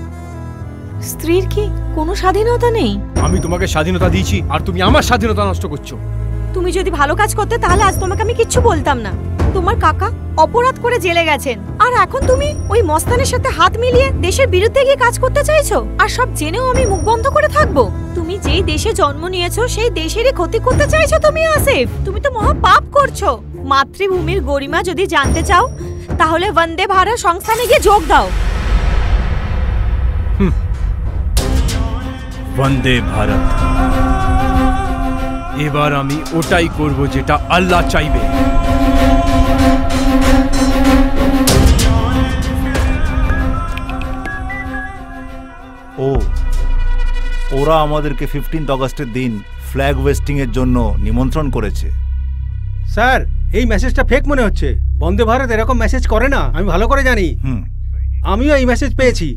স্ত্রীর কি কোনো স্বাধীনতা নেই? আমি তোমাকে স্বাধীনতা দিয়েছি আর তুমি আমার স্বাধীনতা নষ্ট করছো। তুমি যদি ভালো কাজ করতে তাহলে আজ তোমাকে আমি কিচ্ছু বলতাম না। তোমার কাকা অপরাধ করে জেলে গেছেন, আর এখন তুমি ওই মস্তানের সাথে হাত মিলিয়ে দেশের বিরুদ্ধে গিয়ে কাজ করতে চাইছো। আর সব জেনেও আমি মুখ বন্ধ করে থাকবো? তুমি যেই দেশে জন্ম নিয়েছো সেই দেশেরই ক্ষতি করতে চাইছো তুমি আসিফ। তুমি তো মহা পাপ করছো। মাতৃভূমির গরিমা যদি জানতে চাও তাহলে বন্দে ভারত সংস্থানে গিয়ে যোগ দাও। বন্দে ভারত, এবার আমি ওটাই করব যেটা আল্লাহ চাইবে। ওরা আমাদেরকে 15 আগস্টের দিন ফ্ল্যাগ ওয়েস্টিং এর জন্য নিমন্ত্রণ করেছে। স্যার এই মেসেজটা ফেক মনে হচ্ছে। বন্দে ভারত এরকম মেসেজ করে না, আমি ভালো করে জানি। আমিও এই মেসেজ পেয়েছি।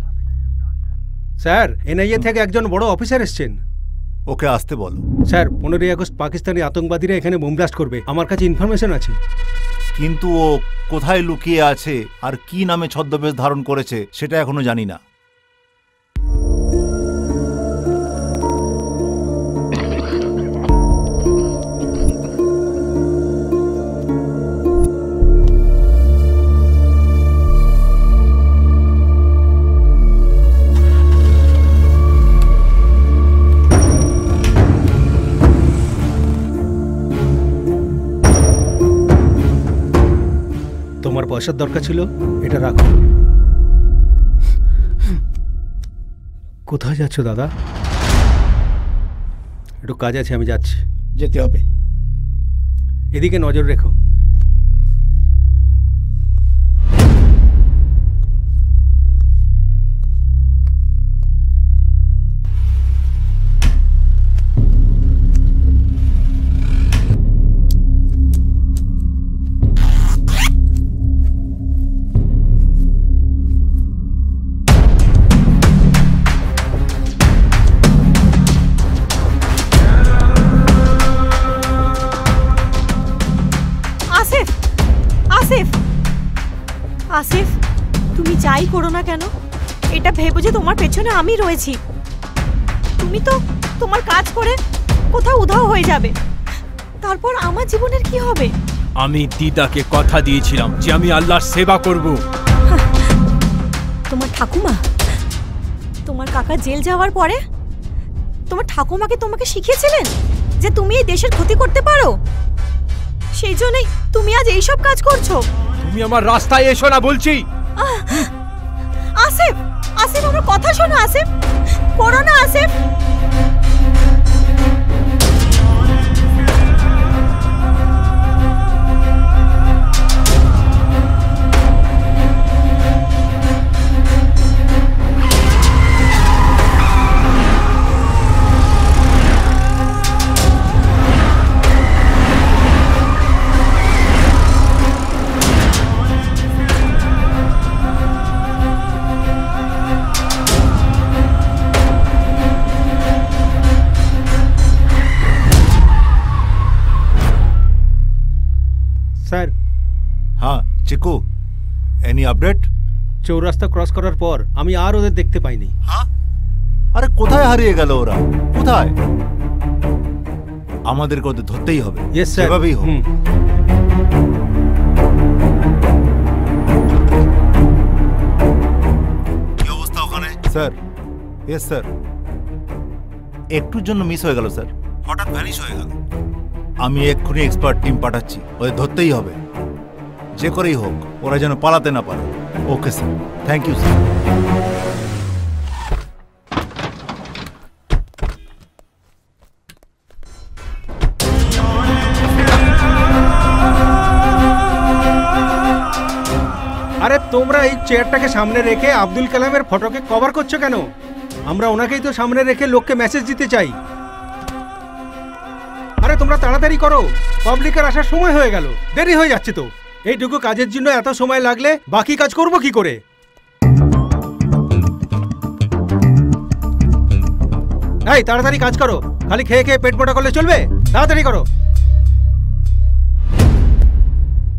স্যার এনআইএ থেকে একজন বড় অফিসার এসেছেন। ওকে আসতে বলো। স্যার 15 আগস্ট পাকিস্তানি আতঙ্কবাদীরা এখানে বোম ব্লাস্ট করবে, আমার কাছে ইনফরমেশন আছে। কিন্তু ও কোথায় লুকিয়ে আছে আর কি নামে ছদ্মবেশ ধারণ করেছে সেটা এখনো জানি না। তোমার পয়সার দরকার ছিল, এটা রাখো। কোথায় যাচ্ছ দাদা? একটু কাজ আছে, আমি যাচ্ছি। যেতে হবে। এদিকে নজর রেখো। আসিফ, তুমি যাই করো না কেন এটা ভেবো যে তোমার পেছনে আমি রয়েছি। তুমি তো তোমার কাজ করে কোথাও উধাও হয়ে যাবে, তারপর আমার জীবনের কি হবে? আমি দিদাকে কথা দিয়েছিলাম যে আমি আল্লাহর সেবা করব। তোমার ঠাকুমা, তোমার কাকা জেল যাওয়ার পরে তোমার ঠাকুমাকে তোমাকে শিখিয়েছিলেন যে তুমি এই দেশের ক্ষতি করতে পারো, সেই জন্যই তুমি আজ এইসব কাজ করছো। তুমি আমার রাস্তায় এসো না বলছি। আসিফ, আসিফ আমার কথা শোনো। আসিফ, করো না আসিফ। চিকু, এনি আপডেট? চৌরাস্তা ক্রস করার পর আমি আর ওদের দেখতে পাইনি। আরে কোথায় হারিয়ে গেল ওরা? কোথায়? আমাদেরকে ওদের ধরতেই হবে। Yes sir. যেভাবেই হোক। কি অবস্থা ওখানে? Sir, yes sir. একটুর জন্য মিস হয়ে গেল স্যার, হঠাৎ ভ্যানিশ হয়ে গেল। আমি এক্ষুনি এক্সপার্ট টিম পাঠাচ্ছি, ওদের ধরতেই হবে যে করেই হোক, ওরা যেন পালাতে না পারে। Okay sir, thank you sir. আরে তোমরা এই চেয়ারটাকে সামনে রেখে আব্দুল কালামের ফটোকে কভার করছো কেন? আমরা ওনাকেই তো সামনে রেখে লোককে মেসেজ দিতে চাই। আরে তোমরা তাড়াতাড়ি করো, পাবলিকের আসার সময় হয়ে গেল, দেরি হয়ে যাচ্ছে তো। এইটুকু কাজের জন্য এত সময় লাগলে বাকি কাজ করব কি করে? এই তাড়াতাড়ি কাজ করো, খালি খেয়ে খেয়ে পেট মোটা করলে চলবে? তাড়াতাড়ি করো।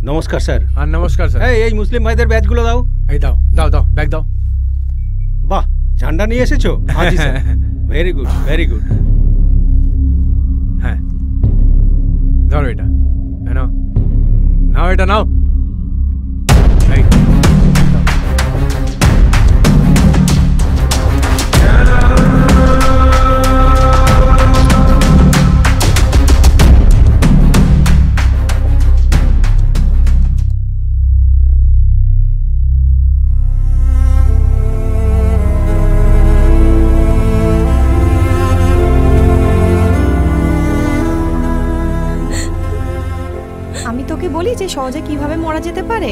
নমস্কার স্যার। আর নমস্কার স্যার। এই মুসলিম ভাইদের ব্যাচগুলো দাও। এই দাও দাও দাও, ব্যাগ দাও। বাহ, ঝান্ডা নিয়ে এসেছো? হাজি sir. Very good, very good. হ্যাঁ, ধরো এটা। নাও নাও, এটা নাও। এই বলি যে সহজে কিভাবে মরা যেতে পারে।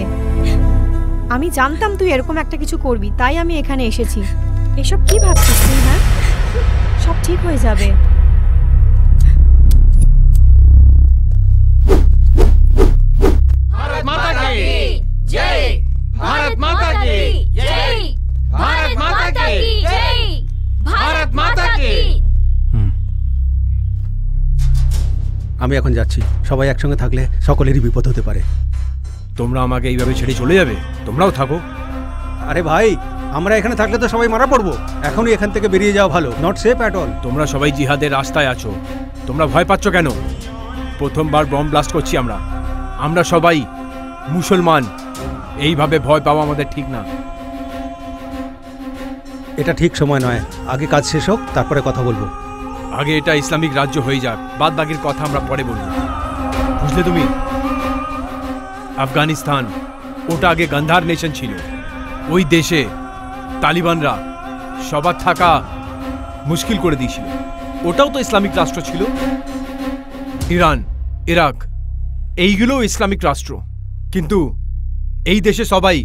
আমি জানতাম তুই এরকম একটা কিছু করবি, তাই আমি এখানে এসেছি। এসব কি ভাবছিস তুই? হ্যাঁ, সব ঠিক হয়ে যাবে। भारत माता की जय, भारत माता की जय, भारत माता की जय, भारत माता की। আমি এখন যাচ্ছি। সবাই একসঙ্গে থাকলে সকলেরই বিপদ হতে পারে। তোমরা আমাকে এইভাবে ছেড়ে চলে যাবে? তোমরাও থাকো। আরে ভাই, আমরা এখানে থাকলে তো সবাই মারা পড়বো। এখনই এখান থেকে বেরিয়ে যাওয়া ভালো। Not safe at all. তোমরা সবাই জিহাদের রাস্তায় আছো, তোমরা ভয় পাচ্ছ কেন? প্রথমবার বম ব্লাস্ট করছি আমরা। আমরা সবাই মুসলমান, এইভাবে ভয় পাওয়া আমাদের ঠিক না। এটা ঠিক সময় নয়, আগে কাজ শেষ হোক, তারপরে কথা বলবো। আগে এটা ইসলামিক রাজ্য হয়ে যাক, বাদ বাকির কথা আমরা পরে বলবো, বুঝলে তুমি? আফগানিস্তান ওটা আগে গান্ধার নেশন ছিল। ওই দেশে তালিবানরা সবার থাকা মুশকিল করে দিয়েছিল। ওটাও তো ইসলামিক রাষ্ট্র ছিল। ইরান, ইরাক, এইগুলো ইসলামিক রাষ্ট্র, কিন্তু এই দেশে সবাই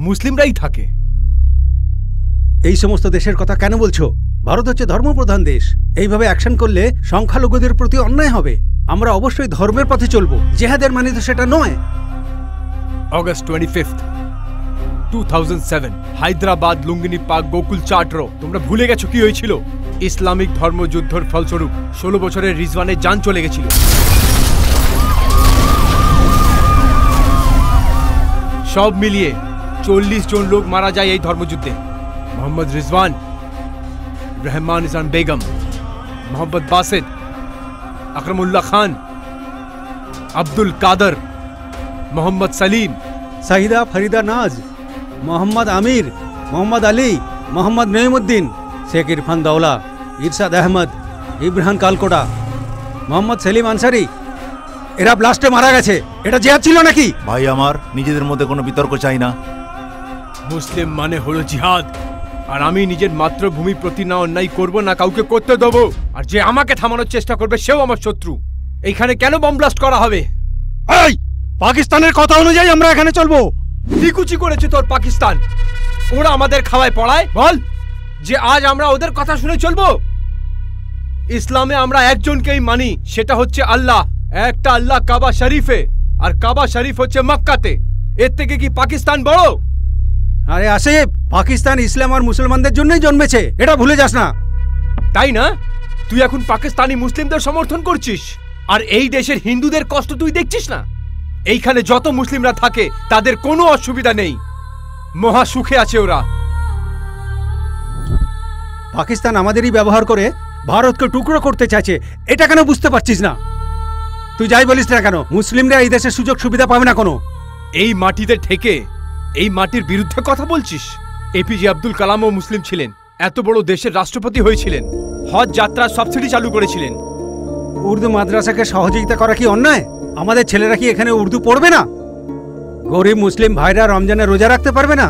মুসলিমরাই থাকে। এই সমস্ত দেশের কথা কেন বলছো? ভারত হচ্ছে ধর্মপ্রধান দেশ। এইভাবে অ্যাকশন করলে সংখ্যালঘুদের প্রতি অন্যায় হবে। আমরা অবশ্যই ধর্মের পথে চলবো, জেহাদের মানে তো সেটা নয়। অগস্ট 25, 2007, হায়দ্রাবাদ, লুঙ্গিনি পার্ক, গোকুল চাট্রো। তোমরা ভুলে গেছো কি হয়েছিল? ইসলামিক ধর্মযুদ্ধের ফলস্বরূপ 16 বছরের রিজওয়ানের জান চলে গেছিল। সব মিলিয়ে 40 জন লোক মারা যায় এই ধর্মযুদ্ধে। মোহাম্মদ রিজওয়ান, रहमान इसान बेगम, मोहम्मद बासित, अकरमुल्लाह खान, अब्दुल कादर, मोहम्मद सलीम, साहिदा फरीदा नाज, मोहम्मद आमिर, मोहम्मद अली, मोहम्मद नईमुद्दीन, शेख इरफान दौला, इरशाद अहमद, इब्राहिम कालकोटा, मोहम्मद सलीम आंसारी। এরা ব্লাস্টে মারা গেছে। এটা জিহাদ ছিল নাকি? ভাই আমার, নিজেদের মধ্যে কোনো বিতর্ক চাই না। মুসলিম মানে হলো জিহাদ, আর আমি নিজের মাতৃভূমির প্রতি না অন্যায় করব, না কাউকে করতে দেবো। আর যে আমাকে থামানোর চেষ্টা করবে সেও আমার শত্রু। এইখানে কেন বম ব্লাস্ট করা হবে? এই পাকিস্তানের কথা অনুযায়ী আমরা এখানে চলবো। নিকুচি করেছে তোর পাকিস্তান। ওরা আমাদের খাওয়ায় পড়ায়, বল যে আজ আমরা ওদের কথা শুনে চলবো? ইসলামে আমরা একজনকেই মানি, সেটা হচ্ছে আল্লাহ। একটা আল্লাহ কাবা শরীফে, আর কাবা শরীফ হচ্ছে মক্কাতে। এর থেকে কি পাকিস্তান বড়? আরে আসিফ, পাকিস্তান ইসলাম আর মুসলমানদের জন্যই জন্মেছে, এটা ভুলে যাস না। তাই না? তুই এখন পাকিস্তানি মুসলিমদের সমর্থন করছিস, আর এই দেশের হিন্দুদের কষ্ট তুই দেখছিস না? এইখানে যত মুসলিমরা থাকে তাদের কোনো অসুবিধা নেই, মহা সুখে আছে ওরা। পাকিস্তান আমাদেরই ব্যবহার করে ভারতকে টুকরো করতে চাইছে, এটা কেন বুঝতে পারছিস না? তুই যাই বলিস না কেন, মুসলিমরা এই দেশের সুযোগ সুবিধা পাবে না কোনো। এই মাটিতে ঠেকে এই মাটির বিরুদ্ধে কথা বলছিস? এপিজে আব্দুল কালামও মুসলিম ছিলেন, এত বড় দেশের রাষ্ট্রপতি হয়েছিলেন, হজ যাত্রার সাবসিডি চালু করেছিলেন। উর্দু মাদ্রাসাকে সহযোগিতা করা কি অন্যায়? আমাদের ছেলেরা কি এখানে উর্দু পড়বে না? গরিব মুসলিম ভাইরা রমজানে রোজা রাখতে পারবে না?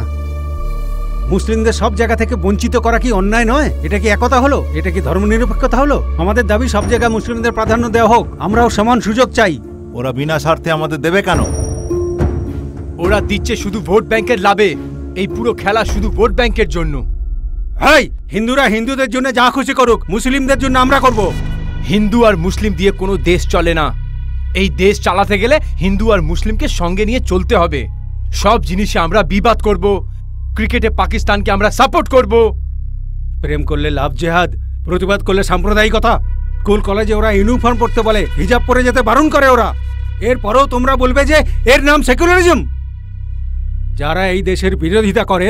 মুসলিমদের সব জায়গা থেকে বঞ্চিত করা কি অন্যায় নয়? এটা কি একতা হলো? এটা কি ধর্মনিরপেক্ষতা হলো? আমাদের দাবি সব জায়গায় মুসলিমদের প্রাধান্য দেওয়া হোক, আমরাও সমান সুযোগ চাই। ওরা বিনা স্বার্থে আমাদের দেবে কেন? ওরা দিচ্ছে শুধু ভোট ব্যাংকের লাভে। এই পুরো খেলা শুধু ভোট ব্যাংকের জন্য। হাই, হিন্দুরা হিন্দুদের জন্য যা খুশি করুক, মুসলিমদের জন্য আমরা করব। হিন্দু আর মুসলিম দিয়ে কোনো দেশ চলে না। এই দেশ চালাতে গেলে হিন্দু আর মুসলিমকে সঙ্গে নিয়ে চলতে হবে। সব জিনিসে আমরা বিবাদ করব, ক্রিকেটে পাকিস্তানকে আমরা সাপোর্ট করব। প্রেম করলে লাভ জেহাদ, প্রতিবাদ করলে সাম্প্রদায়িকতা। স্কুল কলেজে ওরা ইউনিফর্ম পরতে বলে, হিজাব পরে যেতে বারণ করে ওরা। এরপরেও তোমরা বলবে যে এর নাম সেকুলারিজম। যারা এই দেশের বিরোধিতা করে,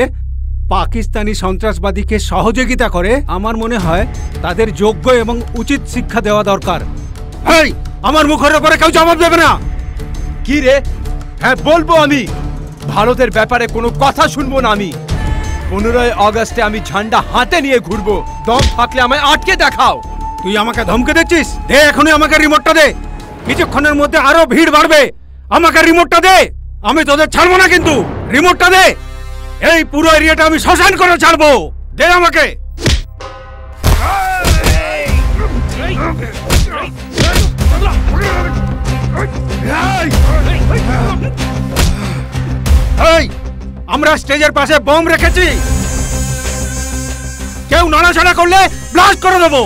পাকিস্তানি সন্ত্রাসবাদীকে সহযোগিতা করে, আমার মনে হয় তাদের যোগ্য এবং উচিত শিক্ষা দেওয়া দরকার। এই, আমার মুখের উপরে কেউ জবাব দেবে না। কি রে? হ্যাঁ বলবো আমি। ভারতের ব্যাপারে কোনো কথা শুনবো না আমি। 15 আগস্টে আমি ঝান্ডা হাতে নিয়ে ঘুরবো, দম থাকলে আমায় আটকে দেখাও। তুই আমাকে ধমকে দিচ্ছিস? দে এখনই আমাকে রিমোটটা দে। কিছুক্ষণের মধ্যে আরো ভিড় বাড়বে, আমাকে রিমোটটা দে। আমি তোদের ছাড়বো না কিন্তু, রিমোটটা দে। এই পুরো এরিয়াটা আমি শ্মশান করে ছাড়বো, দে আমাকে। এই, আমরা স্টেজের পাশে বম রেখেছি, কেউ নড়াচড়া করলে ব্লাস্ট করে দেবো।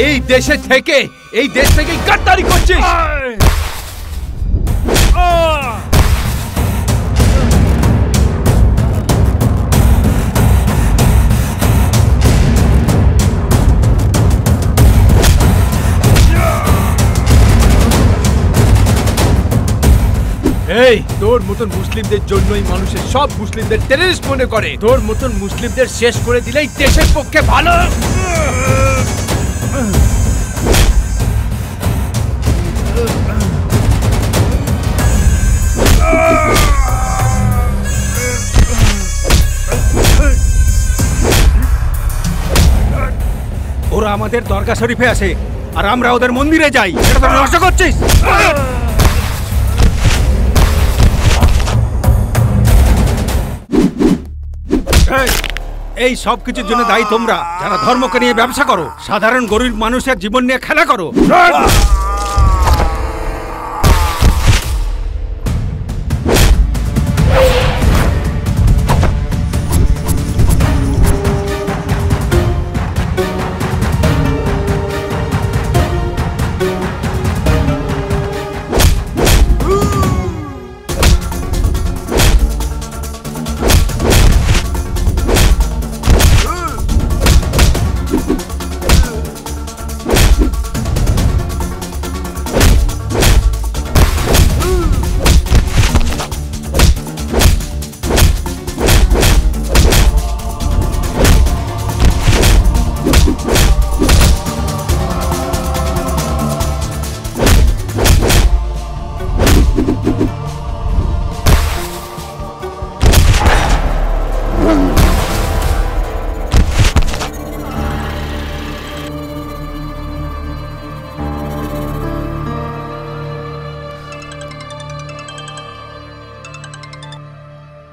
এই দেশে থেকে, এই দেশ থেকে গাদ্দারি করছিস। এই তোর মতন মুসলিমদের জন্যই মানুষের সব মুসলিমদের টেররিস্ট মনে করে। তোর মতন মুসলিমদের শেষ করে দিলেই দেশের পক্ষে ভালো। ওরা আমাদের দরগা শরীফে আসে আর আমরা ওদের মন্দিরে যাই, এটা তো নষ্ট করছিস। এই সব কিছুর জন্য দায়ী তোমরা, যারা ধর্মকে নিয়ে ব্যবসা করো, সাধারণ গরিব মানুষের জীবন নিয়ে খেলা করো।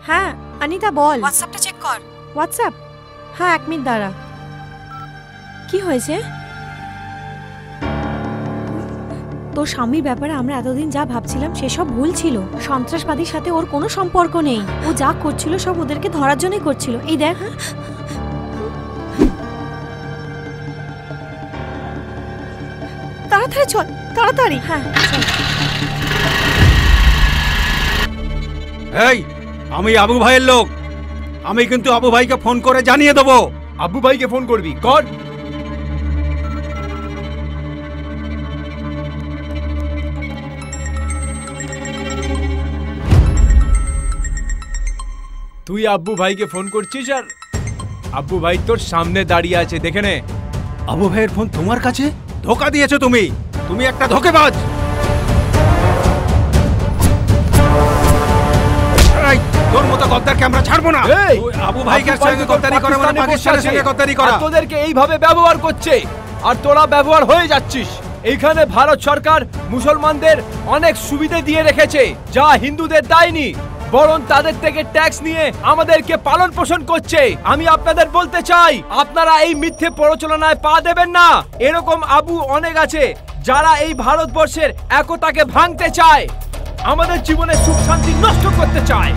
হ্যাঁ অনিতা বল। হোয়াটসঅ্যাপটা চেক কর। হোয়াটসঅ্যাপ? হ্যাঁ 1 মিনিট দাঁড়া। কি হয়েছে? তোর স্বামীর ব্যাপারে আমরা এতদিন যা ভাবছিলাম সেসব ভুল ছিল। সন্ত্রাসবাদীর সাথে ওর কোনো সম্পর্ক নেই। ও যা করছিল সব ওদেরকে ধরার জন্যই করছিল। এই দেখ, তাড়াতাড়ি চল, তাড়াতাড়ি। হ্যাঁ চল। এই আমি আবু ভাইয়ের লোক, আমি কিন্তু আবু ভাইকে ফোন করে জানিয়ে দেবো। আব্বু ভাইকে ফোন করবি, কর। তুই আব্বু ভাইকে ফোন করছিস আর আব্বু ভাই তোর সামনে দাঁড়িয়ে আছে, দেখে নে। আবু ভাইয়ের ফোন তোমার কাছে? ধোকা দিয়েছো তুমি, তুমি একটা ধোঁকেবাজ। তোর মতো গদ্দারকে আমরা ছাড়বো না। আবু ভাইকে সঙ্গে গদ্দারি করা মানে পাকিস্তানের সঙ্গে গদ্দারি করা। তোদেরকে এইভাবে ব্যবহার করছে আর তোরা ব্যবহার হয়ে যাচ্ছিস। এইখানে ভারত সরকার মুসলমানদের অনেক সুবিধা দিয়ে রেখেছে, যা হিন্দুদের দেয়নি, বরং তাদের থেকে ট্যাক্স নিয়ে আমাদেরকে পালন পোষণ করছে। আমি আপনাদের বলতে চাই, আপনারা এই মিথ্যে প্ররোচনায় পা দেবেন না। এরকম আবু অনেক আছে যারা এই ভারতবর্ষের একতাকে ভাঙতে চায়, আমাদের জীবনে সুখ শান্তি নষ্ট করতে চায়।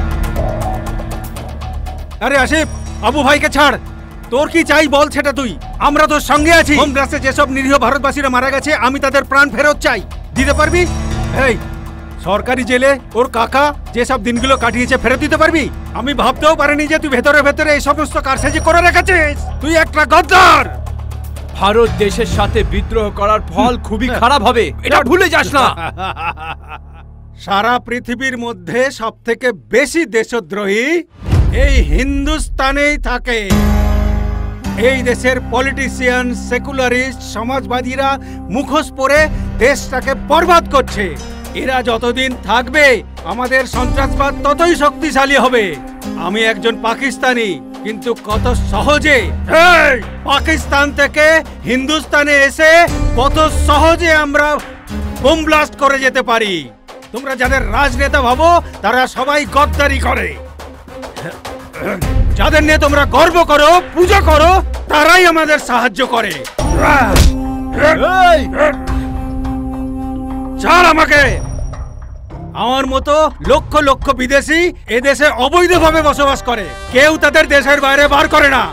আরে আসিফ, আবু ভাইকে ছাড়। তোর কি চাই বল, সেটা তুই। আমরা তোর সঙ্গে আছি। হোম ব্লাস্টে যেসব নিরীহ ভারতবাসীরা মারা গেছে, আমি তাদের প্রাণ ফেরত চাই। দিতে পারবি? এই সরকারি জেলে ওর কাকা যেসব দিনগুলো কাটিয়েছে ফেরত দিতে পারবি? আমি ভাবতেও পারিনি যে তুই ভেতরে ভেতরে এই সমস্ত কারসাজি করে রেখেছিস। তুই একটা গদ্দার। ভারত দেশের সাথে বিদ্রোহ করার ফল খুবই খারাপ হবে, এটা ভুলে যাস না। সারা পৃথিবীর মধ্যে সবথেকে বেশি দেশদ্রোহী এই হিন্দুস্তানেই থাকে। এই দেশের পলিটিশিয়ান, সেকুলারিস্ট, সমাজবাদীরা মুখোশ পরে দেশটাকে বরবাদ করছে। এরা যতদিন থাকবে আমাদের সন্ত্রাসবাদ ততই শক্তিশালী হবে। আমি একজন পাকিস্তানি, কিন্তু কত সহজে পাকিস্তান থেকে হিন্দুস্তানে এসে কত সহজে আমরা বোম ব্লাস্ট করে যেতে পারি। তোমরা যাদের রাজনেতা ভাবো তারা সবাই গদ্দারি করে। যাদের নিয়ে তোমরা গর্ব করো, পূজা করো, তারাই আমাদের সাহায্য করে। ছাড় আমাকে। আমার মতো লক্ষ লক্ষ বিদেশি এদেশে অবৈধভাবে বসবাস করে, কেউ তাদের দেশের বাইরে বার করে না।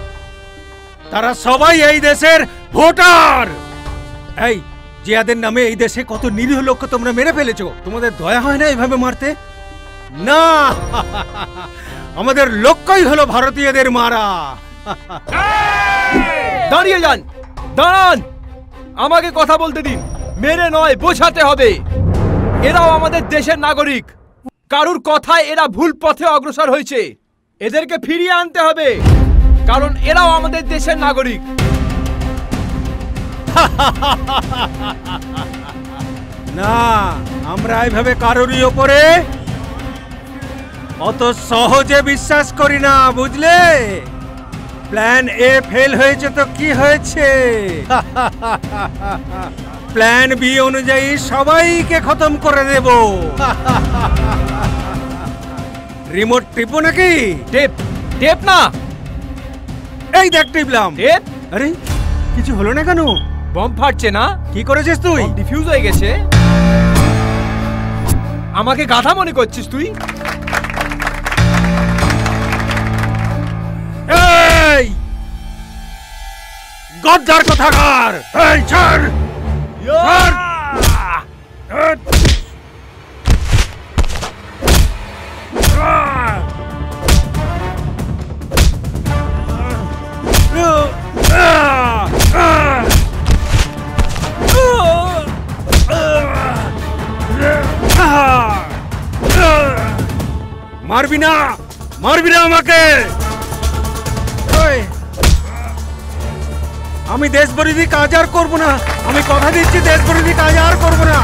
তারা সবাই এই দেশের ভোটার। এই জিয়াদের নামে এই দেশে কত নিরীহ লোক তোমরা মেরে ফেলেছো। তোমাদের দয়া হয় না এইভাবে মারতে? না, আমাদের লক্ষ্যই হলো ভারতীয়দের মারা। দাঁড়িয়ে যান, দাঁড়ান, আমাকে কথা বলতে দিন। মেরে নয়, বোঝাতে হবে। এরাও আমাদের দেশের নাগরিক। কারুর কথায় এরা ভুল পথে অগ্রসর হয়েছে, এদেরকে ফিরিয়ে আনতে হবে, কারণ এরাও আমাদের দেশের নাগরিক। না, আমরা এইভাবে কারোরই ওপরে অত সহজে বিশ্বাস করি না, বুঝলে? প্ল্যান এ ফেল হয়েছে তো কি হয়েছে? প্ল্যান বি অনুযায়ী সবাইকে খতম করে দেব। রিমোট টিপো নাকি? টেপ টেপ না, এই দেখ টিপলাম। টেপ। আরে কিছু হলো না কেন? বম ফাটছে না? কি করেছিস তুই? ডিফিউজ হয়ে গেছে। আমাকে গাধা মনে করছিস তুই? এই গদ্দার কোথাকার! এই ছাড়! মারবি না, মারবি না আমাকে। আমি দেশ বিরোধী কাজ আর করবো না। আমি কথা দিচ্ছি, দেশ বিরোধী কাজ আর করবো না।